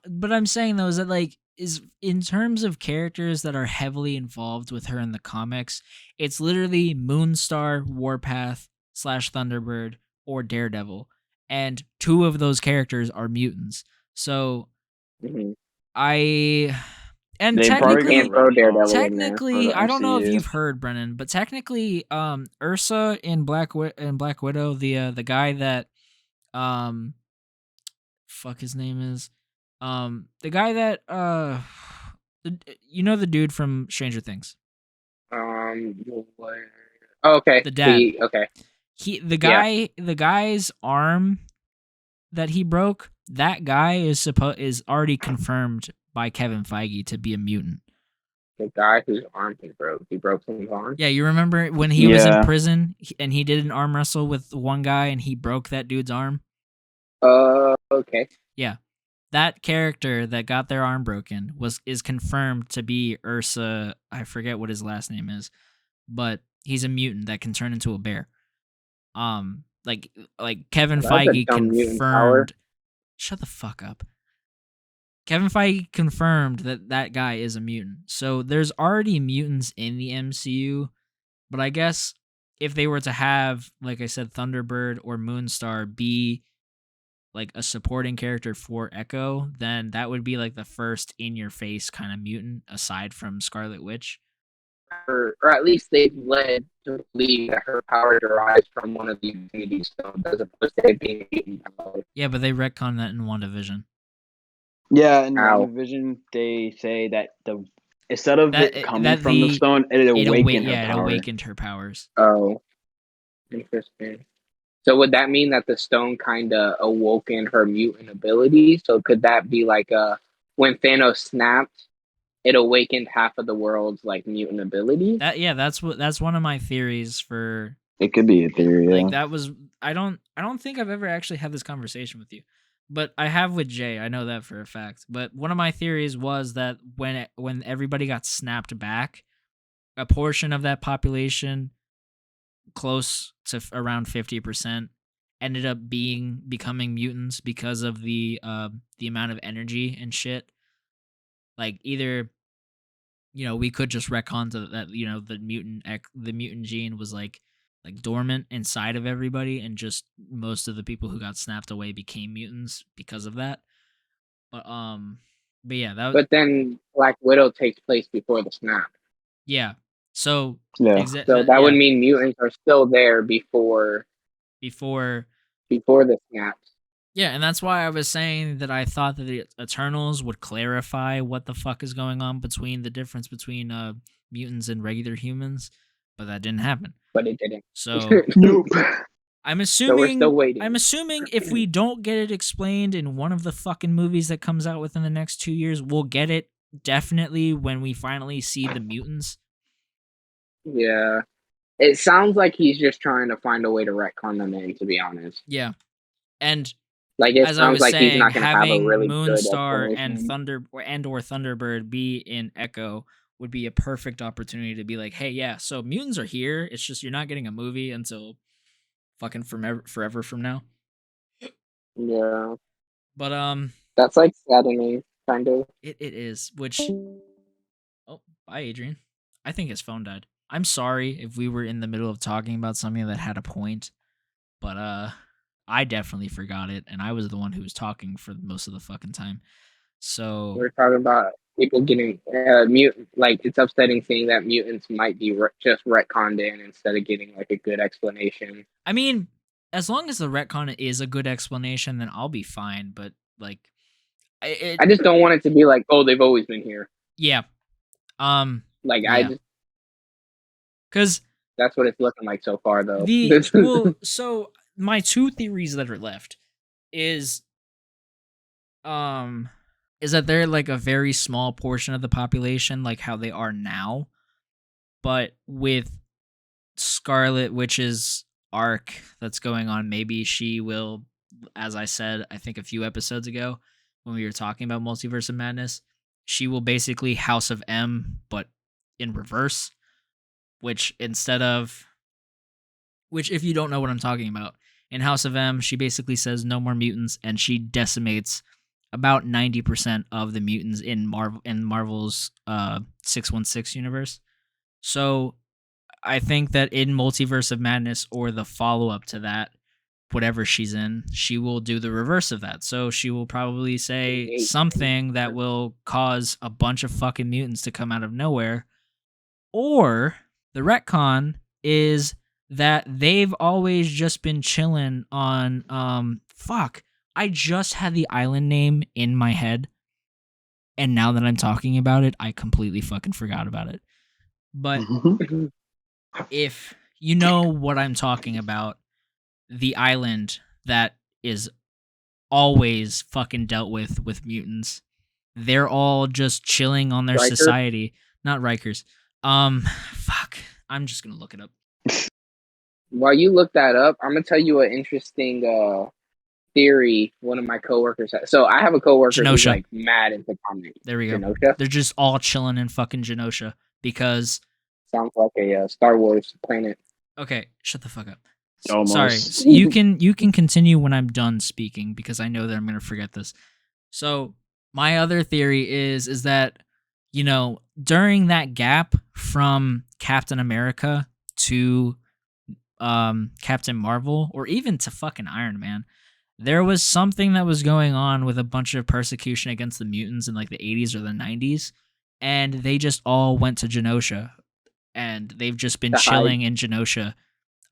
but I'm saying though is that like is in terms of characters that are heavily involved with her in the comics, it's literally Moonstar, Warpath / Thunderbird, or Daredevil, and two of those characters are mutants. So Mm-hmm. I and They probably technically gonna Can't throw retcon Daredevil in there. for the I don't know if MCU. you've heard, Brennan, but technically Ursa in Black Widow, the guy that um fuck his name is the guy that you know the dude from Stranger Things, What? Oh, okay. the dad. Okay. Yeah. The guy's arm that he broke, that guy is already confirmed by Kevin Feige to be a mutant. The guy whose arm he broke. He broke someone's arm. Yeah, you remember when he was in prison and he did an arm wrestle with one guy and he broke that dude's arm? Okay. Yeah. That character that got their arm broken is confirmed to be Ursa. I forget what his last name is, but he's a mutant that can turn into a bear. Like Kevin That's a Feige dumb mutant power. confirmed. Shut the fuck up. Kevin Feige confirmed that guy is a mutant. So there's already mutants in the MCU, but I guess if they were to have, like I said, Thunderbird or Moonstar be like a supporting character for Echo, then that would be like the first in your face kind of mutant aside from Scarlet Witch. Or at least they've led to believe that her power derives from one of the Infinity Stones, as opposed to it being a mutant power. Yeah, but they retcon that in WandaVision. Yeah, in Ow. WandaVision, they say that instead of That it coming that from the stone, it awakened her it power. awakened her powers. Oh, interesting. So would that mean that the stone kind of awoken her mutant ability? So could that be like when Thanos snapped, it awakened half of the world's like mutant ability? That's one of my theories for It could be a theory, like yeah. that was I don't think I've ever actually had this conversation with you. But I have with Jay, I know that for a fact. But one of my theories was that when everybody got snapped back, a portion of that population close to around 50% ended up becoming mutants because of the amount of energy and shit. Like either we could just retcon to that the mutant gene was like dormant inside of everybody, and just most of the people who got snapped away became mutants because of that. But yeah, But then Black Widow takes place before the snap. yeah. So Yeah. So that would mean mutants are still there before the snaps. Yeah, and that's why I was saying that I thought that the Eternals would clarify what the fuck is going on between the difference between mutants and regular humans, but that didn't happen. But it didn't. So Nope. I'm assuming we're still waiting. I'm assuming if we don't get it explained in one of the fucking movies that comes out within the next 2 years, we'll get it definitely when we finally see the mutants. Yeah. It sounds like he's just trying to find a way to retcon them in, to be honest. Yeah. And like it as sounds I was like saying, he's not going to have a really Moonstar good and Thunderbird be in Echo would be a perfect opportunity to be like, hey, yeah, so mutants are here. It's just you're not getting a movie until fucking forever from now. Yeah. But that's like saddening, kind of. It is. Which oh, bye, Adrian. I think his phone died. I'm sorry if we were in the middle of talking about something that had a point, but I definitely forgot it, and I was the one who was talking for most of the fucking time. So we're talking about people getting mutant. Like it's upsetting seeing that mutants might be just retconned in instead of getting like a good explanation. I mean, as long as the retcon is a good explanation, then I'll be fine. But like, I just don't want it to be like, oh, they've always been here. Yeah. I just because that's what it's looking like so far, though. So my two theories that are left is that they're like a very small portion of the population, like how they are now, but with Scarlet Witch's arc that's going on, maybe she will, as I said, I think a few episodes ago when we were talking about Multiverse of Madness, she will basically House of M, but in reverse, which if you don't know what I'm talking about, in House of M, she basically says no more mutants, and she decimates about 90% of the mutants in Marvel's 616 universe. So I think that in Multiverse of Madness, or the follow-up to that, whatever she's in, she will do the reverse of that. So she will probably say something that will cause a bunch of fucking mutants to come out of nowhere. Or the retcon is that they've always just been chilling on I just had the island name in my head, and now that I'm talking about it, I completely fucking forgot about it. But if you know what I'm talking about, the island that is always fucking dealt with mutants, they're all just chilling on their society. Not Rikers. Fuck. I'm just gonna look it up. While you look that up, I'm gonna tell you an interesting theory one of my coworkers had. So I have a coworker who's Genosha. like mad into comics. There we go. Genosha? They're just all chilling in fucking Genosha because. Sounds like a Star Wars planet. Okay, shut the fuck up. Almost. Sorry. So you can continue when I'm done speaking because I know that I'm gonna forget this. So my other theory is that, you know, during that gap from Captain America to Captain Marvel, or even to fucking Iron Man, there was something that was going on with a bunch of persecution against the mutants in like the 80s or the 90s, and they just all went to Genosha, and they've just been chilling in Genosha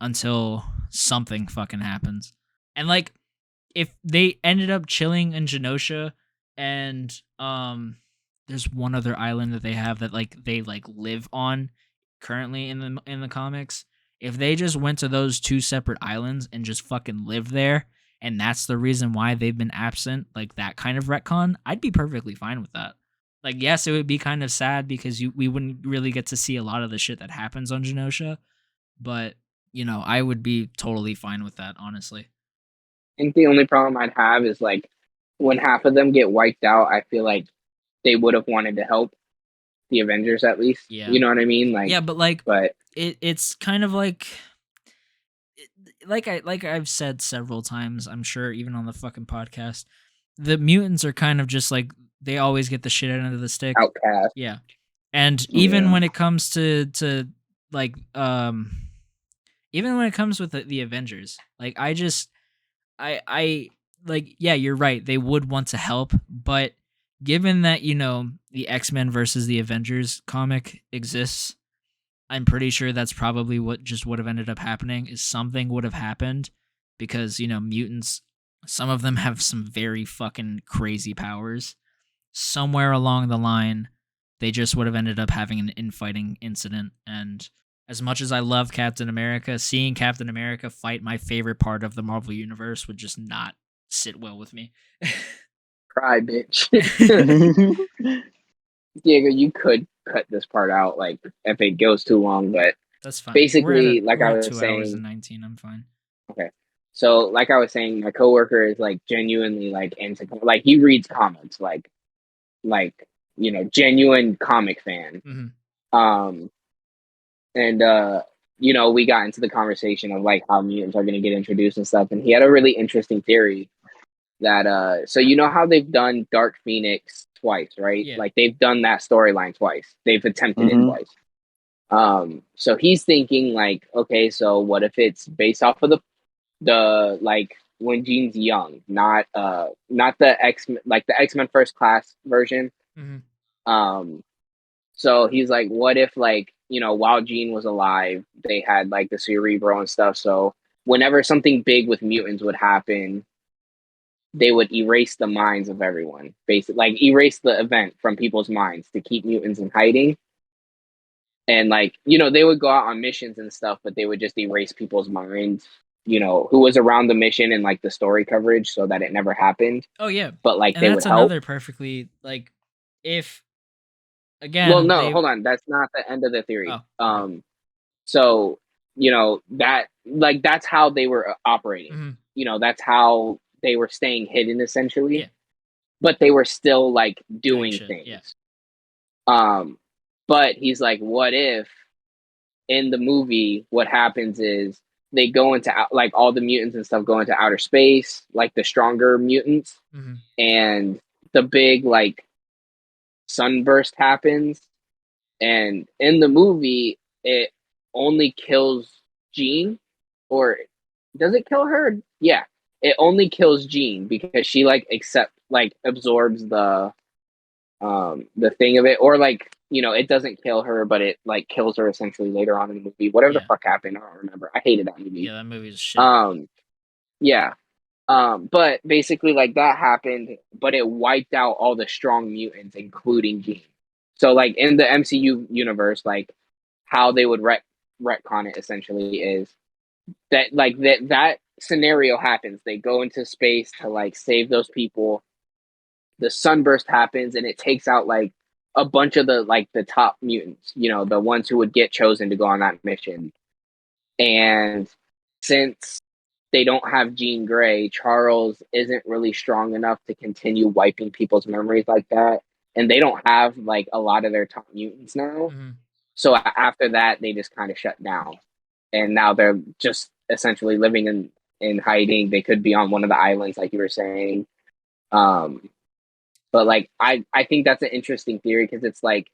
until something fucking happens. And like, if they ended up chilling in Genosha, and there's one other island that they have that like they like live on currently in the comics. If they just went to those two separate islands and just fucking lived there, and that's the reason why they've been absent, like that kind of retcon, I'd be perfectly fine with that. Like, yes, it would be kind of sad because we wouldn't really get to see a lot of the shit that happens on Genosha, but you know, I would be totally fine with that, honestly. I think the only problem I'd have is like when half of them get wiped out, I feel like they would have wanted to help the Avengers at least. Yeah. You know what I mean? Like, yeah, but but it's kind of like I've said several times, I'm sure even on the fucking podcast, the mutants are kind of just like they always get the shit out of the stick. outcast. Yeah. And even Yeah. when it comes to like even when it comes with the Avengers, like I like, yeah, you're right. They would want to help, but given that, you know, the X-Men versus the Avengers comic exists, I'm pretty sure that's probably what just would have ended up happening, is something would have happened because, you know, mutants, some of them have some very fucking crazy powers. Somewhere along the line, they just would have ended up having an infighting incident. And as much as I love Captain America, seeing Captain America fight my favorite part of the Marvel Universe would just not sit well with me. Cry, bitch. Diego, you could cut this part out, like if it goes too long, but that's fine. Basically, we're I at was 2 saying, hours and 19. I'm fine. Okay, so like I was saying, my coworker is like genuinely like into, like he reads comics, like you know, genuine comic fan. Mm-hmm. And you know, we got into the conversation of like how mutants are going to get introduced and stuff, and he had a really interesting theory that so you know how they've done Dark Phoenix twice, right? Yeah. Like they've done that storyline twice. They've attempted it twice. So he's thinking like, okay, so what if it's based off of the like when Jean's young, not the X-Men First Class version. Mm-hmm. So he's like, what if like, you know, while Jean was alive, they had like the Cerebro and stuff. So whenever something big with mutants would happen, they would erase the minds of everyone, basically, like erase the event from people's minds to keep mutants in hiding. And like, you know, they would go out on missions and stuff, but they would just erase people's minds, you know, who was around the mission and like the story coverage so that it never happened. Oh yeah. But like and they that's would help. another perfectly, like, if again, Well, no, hold on. That's not the end of the theory. So, you know, that like that's how they were operating. Mm-hmm. You know, that's how they were staying hidden essentially. Yeah. But they were still like doing shit, things. yeah. But he's like, what if in the movie what happens is they go into like all the mutants and stuff go into outer space, like the stronger mutants, Mm-hmm. and the big like sunburst happens, and in the movie it only kills Jean, or does it kill her? Yeah, it only kills Jean because she like absorbs the thing of it, or like, you know, it doesn't kill her, but it like kills her essentially later on in the movie. Whatever the fuck happened, I don't remember. I hated that movie. Yeah, that movie is shit. Yeah. But basically like that happened, but it wiped out all the strong mutants, including Jean. So like in the MCU universe, like how they would retcon it essentially is that like that scenario happens. They go into space to like save those people. The sunburst happens and it takes out like a bunch of the top mutants, you know, the ones who would get chosen to go on that mission. And since they don't have Jean Grey. Charles isn't really strong enough to continue wiping people's memories like that, and they don't have like a lot of their top mutants now. Mm-hmm. So after that, they just kind of shut down, and now they're just essentially living in hiding. They could be on one of the islands, like you were saying. But like I think that's an interesting theory because it's like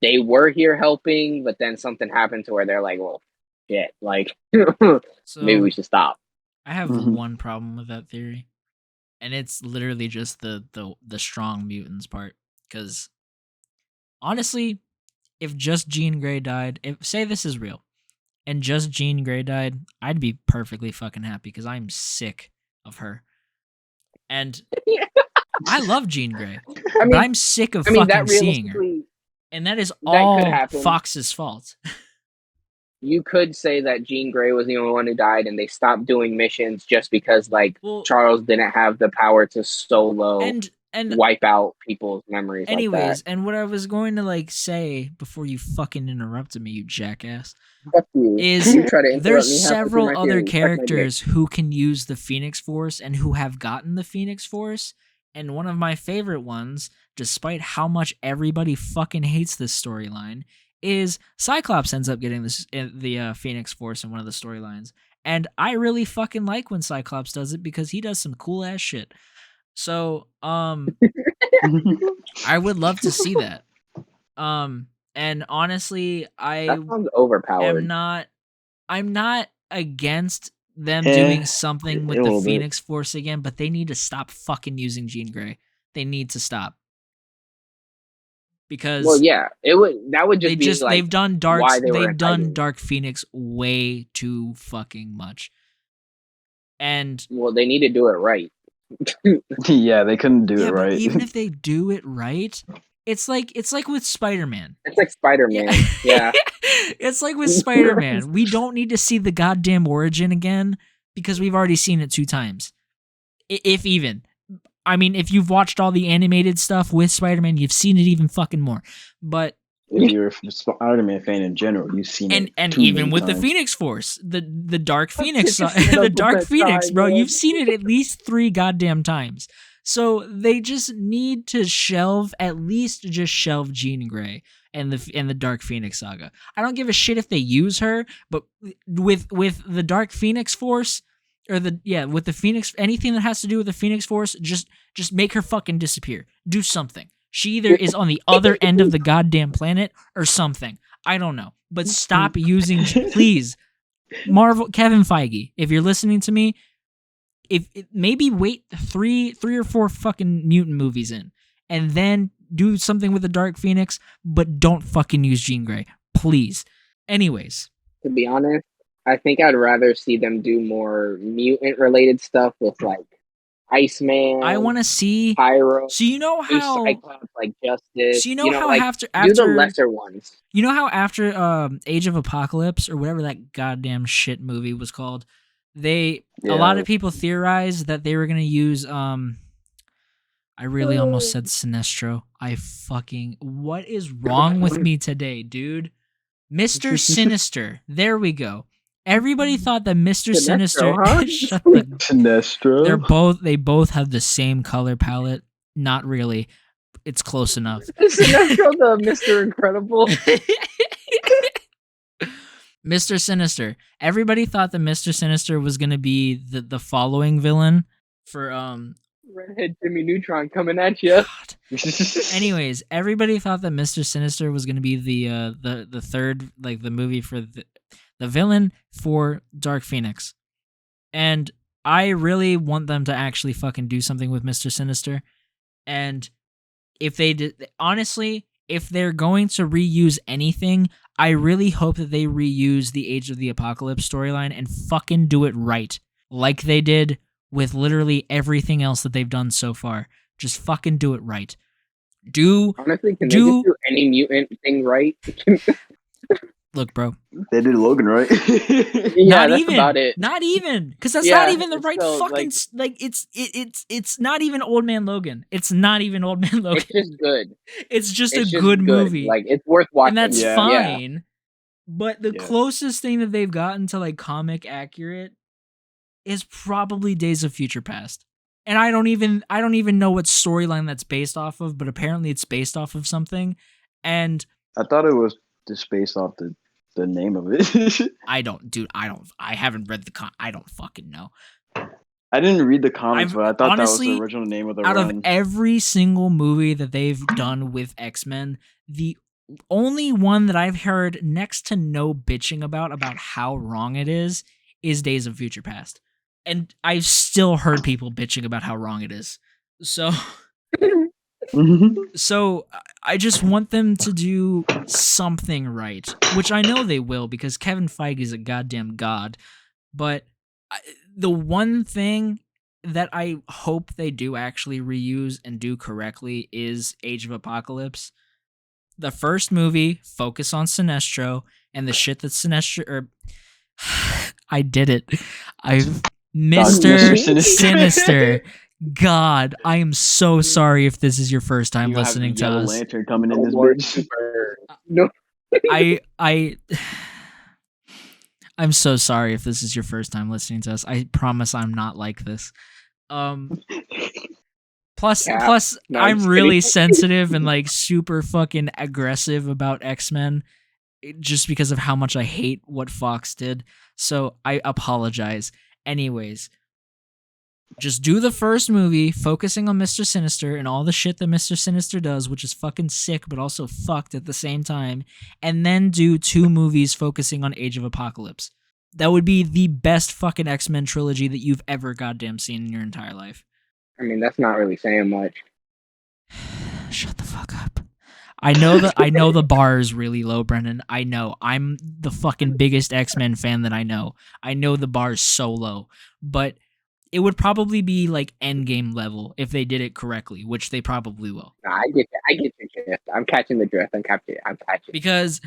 they were here helping, but then something happened to where they're like, well, shit, like So maybe we should stop. I have Mhm. one problem with that theory, and it's literally just the strong mutants part. Because honestly, if just Jean Grey died, if say this is real, and just Jean Grey died, I'd be perfectly fucking happy because I'm sick of her. And I love Jean Grey, I but mean, I'm sick of that fucking seeing her. realistically, And that is that could all happen. Fox's fault. You could say that Jean Grey was the only one who died, and they stopped doing missions just because, like, Well, Charles didn't have the power to solo and wipe out people's memories anyways, like that. and what I was going to like say before you fucking interrupted me, you jackass, Fuck you. is You try to interrupt there's me halfway through several my other theory. Suck my dick. characters who can use the Phoenix Force and who have gotten the Phoenix Force. And one of my favorite ones, despite how much everybody fucking hates this storyline, is Cyclops ends up getting the Phoenix Force in one of the storylines. And I really fucking like when Cyclops does it because he does some cool ass shit. So, I would love to see that. And honestly, I That sounds overpowered. I'm not against them Eh, doing something a with the little bit. Phoenix Force again, but they need to stop fucking using Jean Grey. They need to stop. Because Well, yeah, that would just be like they've done why they were in hiding. Dark Phoenix way too fucking much. And Well, they need to do it right. Yeah, they couldn't do it but right. even if they do it right, it's like with Spider-Man. It's like Spider-Man. Yeah. It's like with Spider-Man. We don't need to see the goddamn origin again because we've already seen it 2 times. If even. I mean, if you've watched all the animated stuff with Spider-Man, you've seen it even fucking more. But if you're a Spider-Man fan in general, you've seen it. and too even many with the times. Phoenix Force, the Dark Phoenix, Just stand up the with Dark that Phoenix, sign, bro. man. You've seen it at least 3 goddamn times. So they just need to shelve Jean Grey and the Dark Phoenix saga. I don't give a shit if they use her, but with the Dark Phoenix Force or with the Phoenix, anything that has to do with the Phoenix Force, just make her fucking disappear. Do something. She either is on the other end of the goddamn planet or something. I don't know. But stop using, please, Kevin Feige, if you're listening to me, maybe wait 3 or 4 fucking mutant movies in, and then do something with the Dark Phoenix, but don't fucking use Jean Grey, please. Anyways, To be honest, I think I'd rather see them do more mutant-related stuff with like Iceman. I want to see Pyro. So you know how Cyclops, like Justice. So you know how like, after do the lesser ones. You know how after Age of Apocalypse or whatever that goddamn shit movie was called, a lot of people theorized that they were gonna use I really almost said Sinestro. What is wrong with me today, dude? Mr. Sinister. There we go. Everybody thought that Mr. Sinister. Huh? Shut the. Sinestro. They both have the same color palette. Not really. It's close enough. Sinestro, the Mr. Incredible. Mr. Sinister. Everybody thought that Mr. Sinister was gonna be the following villain for Redhead Jimmy Neutron coming at you. Anyways, everybody thought that Mr. Sinister was gonna be the third, like the movie for the villain for Dark Phoenix. And I really want them to actually fucking do something with Mr. Sinister. And if they did, honestly, if they're going to reuse anything, I really hope that they reuse the Age of the Apocalypse storyline and fucking do it right. Like they did with literally everything else that they've done so far. Just fucking do it right. Honestly, can they just do any mutant thing right? Look, bro. They did Logan, right? Yeah, that's about it. Not even, because that's not even the right still, fucking like it's not even Old Man Logan. It's not even Old Man Logan. It's just good. It's just a good movie. Like it's worth watching, and that's fine. Yeah. But the closest thing that they've gotten to like comic accurate is probably Days of Future Past. And I don't even know what storyline that's based off of, but apparently it's based off of something. And I thought it was just based off the name of it. I haven't read I don't fucking know. I didn't read the comics, but I thought honestly, that was the original name of the out run. of every single movie that they've done with X-Men, the only one that I've heard next to no bitching about how wrong it is Days of Future Past. And I've still heard people bitching about how wrong it is. So so I just want them to do something right, which I know they will because Kevin Feige is a goddamn god. But the one thing that I hope they do actually reuse and do correctly is Age of Apocalypse. The first movie, focus on Sinestro and the shit that Sinestro... I did it. I've... Mr. Sinister. God, I am so sorry if this is your first time listening to us. Lantern coming in this bitch. No. I'm so sorry if this is your first time listening to us. I promise I'm not like this. Plus, No, I'm really sensitive and like super fucking aggressive about X-Men just because of how much I hate what Fox did. So I apologize. Anyways, just do the first movie focusing on Mr. Sinister and all the shit that Mr. Sinister does, which is fucking sick but also fucked at the same time, and then do 2 movies focusing on Age of Apocalypse. That would be the best fucking X-Men trilogy that you've ever goddamn seen in your entire life. I mean, that's not really saying much. Shut the fuck up. I know the bar is really low, Brennan. I know. I'm the fucking biggest X-Men fan that I know. I know the bar is so low. But it would probably be like Endgame level if they did it correctly, which they probably will. No, I get the drift. I'm catching the drift. I'm catching. Because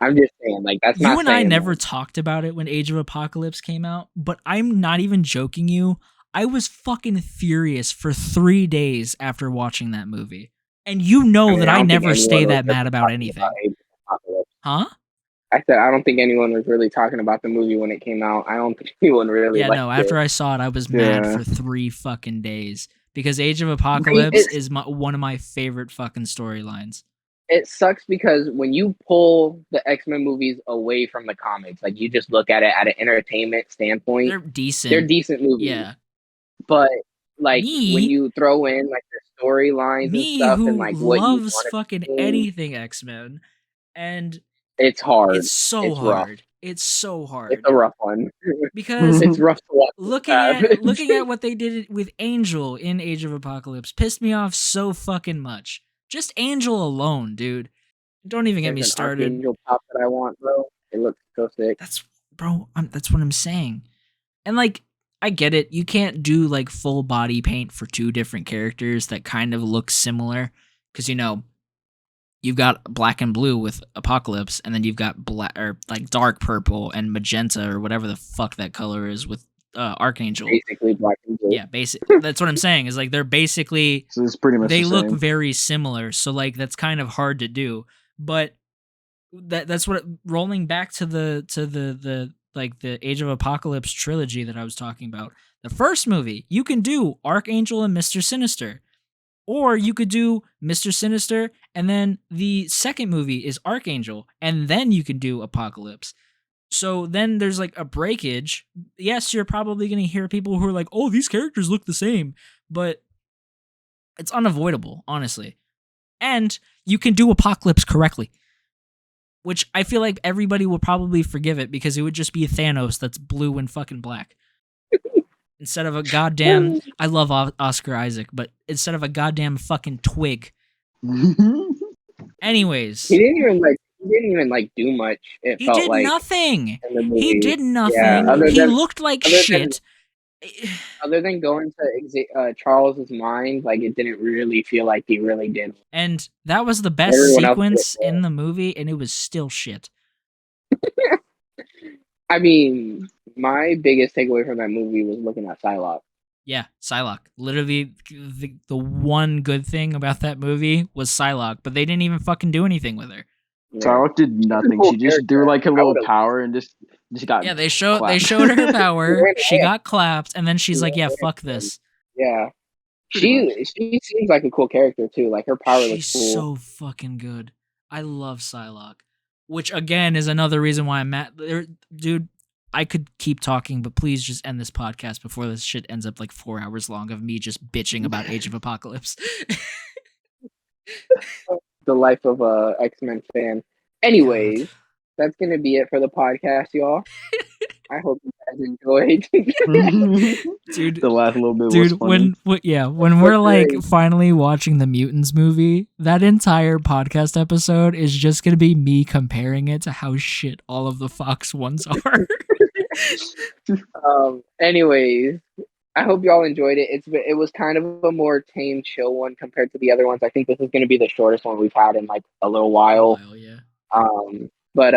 I'm just saying, like, that's not. You and I never talked about it when Age of Apocalypse came out, but I'm not even joking you. I was fucking furious for 3 days after watching that movie. And you know that I never stay that mad about anything. Huh? I said I don't think anyone was really talking about the movie when it came out. I don't think anyone really. Yeah, no. After I saw it, I was mad for 3 fucking days because Age of Apocalypse is one of my favorite fucking storylines. It sucks because when you pull the X-Men movies away from the comics, like you just look at it at an entertainment standpoint, they're decent. They're decent movies. Yeah, but like when you throw in like the storylines and stuff, and like what you loves fucking anything X-Men, and it's hard. It's so hard. Rough. It's so hard. It's a rough one because it's rough to watch. Looking at what they did with Angel in Age of Apocalypse pissed me off so fucking much. Just Angel alone, dude. Don't even get me started. Angel pop that I want, bro. It looks so sick. That's what I'm saying. And like, I get it. You can't do like full body paint for 2 different characters that kind of look similar because you've got black and blue with Apocalypse, and then you've got black or like dark purple and magenta or whatever the fuck that color is with Archangel. Basically black and blue. Yeah, basically. That's what I'm saying. Is like they're basically so it's pretty much they the look same. very similar. So like that's kind of hard to do. But that's what rolling back to the like the Age of Apocalypse trilogy that I was talking about. The first movie, you can do Archangel and Mr. Sinister. Or you could do Mr. Sinister, and then the second movie is Archangel, and then you can do Apocalypse. So then there's like a breakage. Yes, you're probably going to hear people who are like, oh, these characters look the same, but it's unavoidable, honestly. And you can do Apocalypse correctly, which I feel like everybody will probably forgive it because it would just be Thanos that's blue and fucking black. Instead of a goddamn, I love Oscar Isaac, but instead of a goddamn fucking twig. Anyways, he didn't even do much. He did nothing. He did nothing. Yeah, he looked like shit. Other than going to Charles's mind, like it didn't really feel like he really did. And that was the best sequence in the movie, and it was still shit. I mean, my biggest takeaway from that movie was looking at Psylocke. Yeah, Psylocke. Literally, the one good thing about that movie was Psylocke, but they didn't even fucking do anything with her. Yeah. Psylocke did nothing. cool She just threw character. like a I little would've- power and just got Yeah, they clapped. showed her power. ran She away. got clapped, and then she's She like, ran "Yeah, away fuck from him. this." Yeah. Pretty much. She seems like a cool character too. Like her power looks She's cool. so fucking good. I love Psylocke, which again is another reason why I'm mad. Dude, I could keep talking, but please just end this podcast before this shit ends up like 4 hours long of me just bitching about Age of Apocalypse. The life of a X-Men fan. Anyways, that's gonna be it for the podcast, y'all. I hope you guys enjoyed. Dude, The last little bit was dude, funny. when we're like great. finally watching the Mutants movie, that entire podcast episode is just gonna be me comparing it to how shit all of the Fox ones are. Anyways, I hope y'all enjoyed it. It was kind of a more tame, chill one compared to the other ones. I think this is going to be the shortest one we've had in like a little while. Yeah. But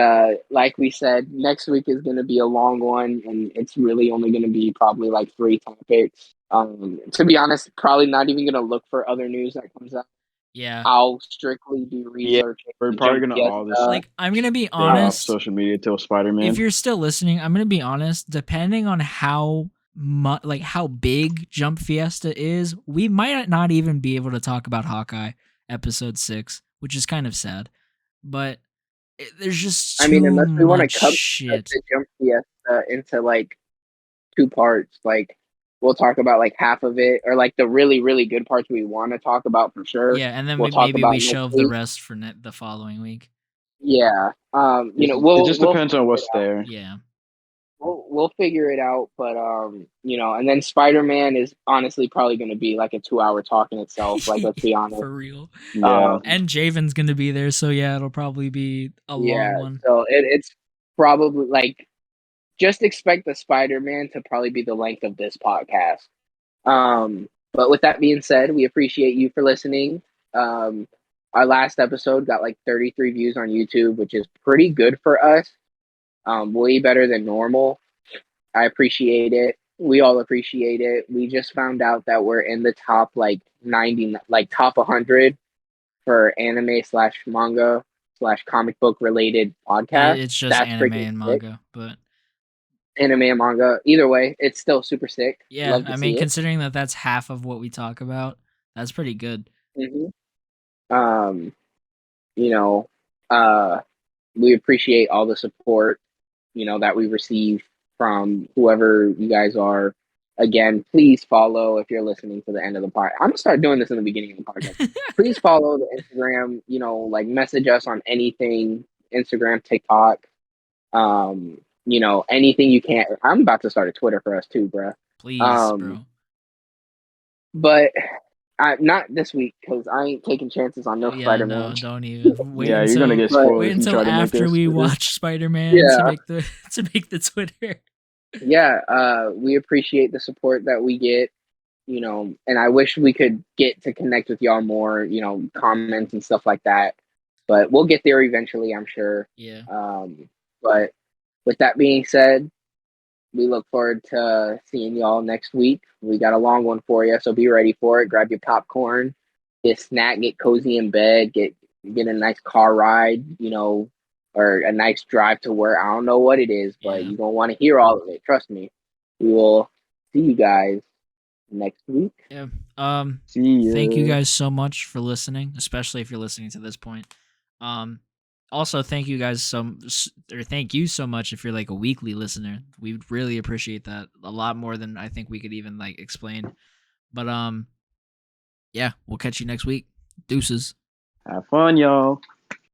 like we said, next week is going to be a long one, and it's really only going to be probably like 3 topics. To be honest, probably not even going to look for other news that comes out. Yeah. I'll strictly do research. We're probably gonna all just Like, I'm gonna be stay off honest. social media till Spider-Man. If you're still listening, I'm gonna be honest. Depending on how how big Jump Fiesta is, we might not even be able to talk about Hawkeye episode 6, which is kind of sad. But there's just too unless we want to cut shit. the Jump Fiesta into like 2 parts, like we'll talk about like half of it, or like the really, really good parts we want to talk about for sure. Yeah, and then we'll talk maybe about we next shelve week. the rest for the following week. Yeah, it just depends on what's there. Yeah, we'll figure it out. But and then Spider-Man is honestly probably going to be like a 2-hour talk in itself. Like, let's be honest, for real. Yeah. And Javen's gonna be there, so yeah, it'll probably be a long one. So it's probably like just expect the Spider-Man to probably be the length of this podcast. But with that being said, we appreciate you for listening. Our last episode got like 33 views on YouTube, which is pretty good for us. Way better than normal. I appreciate it. We all appreciate it. We just found out that we're in the top like 90, like top 100 for anime / manga / comic book related podcasts. It's just That's anime freaking and sick. manga, but Anime and manga, either way, it's still super sick. yeah, Love to I see mean, it. considering that that's half of what we talk about, that's pretty good. Mm-hmm. We appreciate all the support, that we receive from whoever you guys are. Again, please follow if you're listening to the end of the podcast. I'm gonna start doing this in the beginning of the podcast. Please follow the Instagram, like message us on anything, Instagram, TikTok, anything you can. I'm about to start a Twitter for us too, bro. Please, bro. But not this week because I ain't taking chances on no Yeah, Spider-Man. no, don't even. Wait Yeah, until, you're gonna get spoiled wait if you until try to make after this. we watch Spider-Man Yeah. to make the Twitter. Yeah, we appreciate the support that we get, and I wish we could get to connect with y'all more, comments and stuff like that. But we'll get there eventually, I'm sure. Yeah. But with that being said, we look forward to seeing y'all next week. We got a long one for you, so be ready for it. Grab your popcorn, get a snack, get cozy in bed, get a nice car ride, or a nice drive to work. I don't know what it is, but Yeah. you're going to want to hear all of it. Trust me. We will see you guys next week. Yeah. See ya. Thank you guys so much for listening, especially if you're listening to this point. Also, thank you so much if you're like a weekly listener. We really appreciate that a lot more than I think we could even like explain. But yeah, we'll catch you next week. Deuces. Have fun, y'all.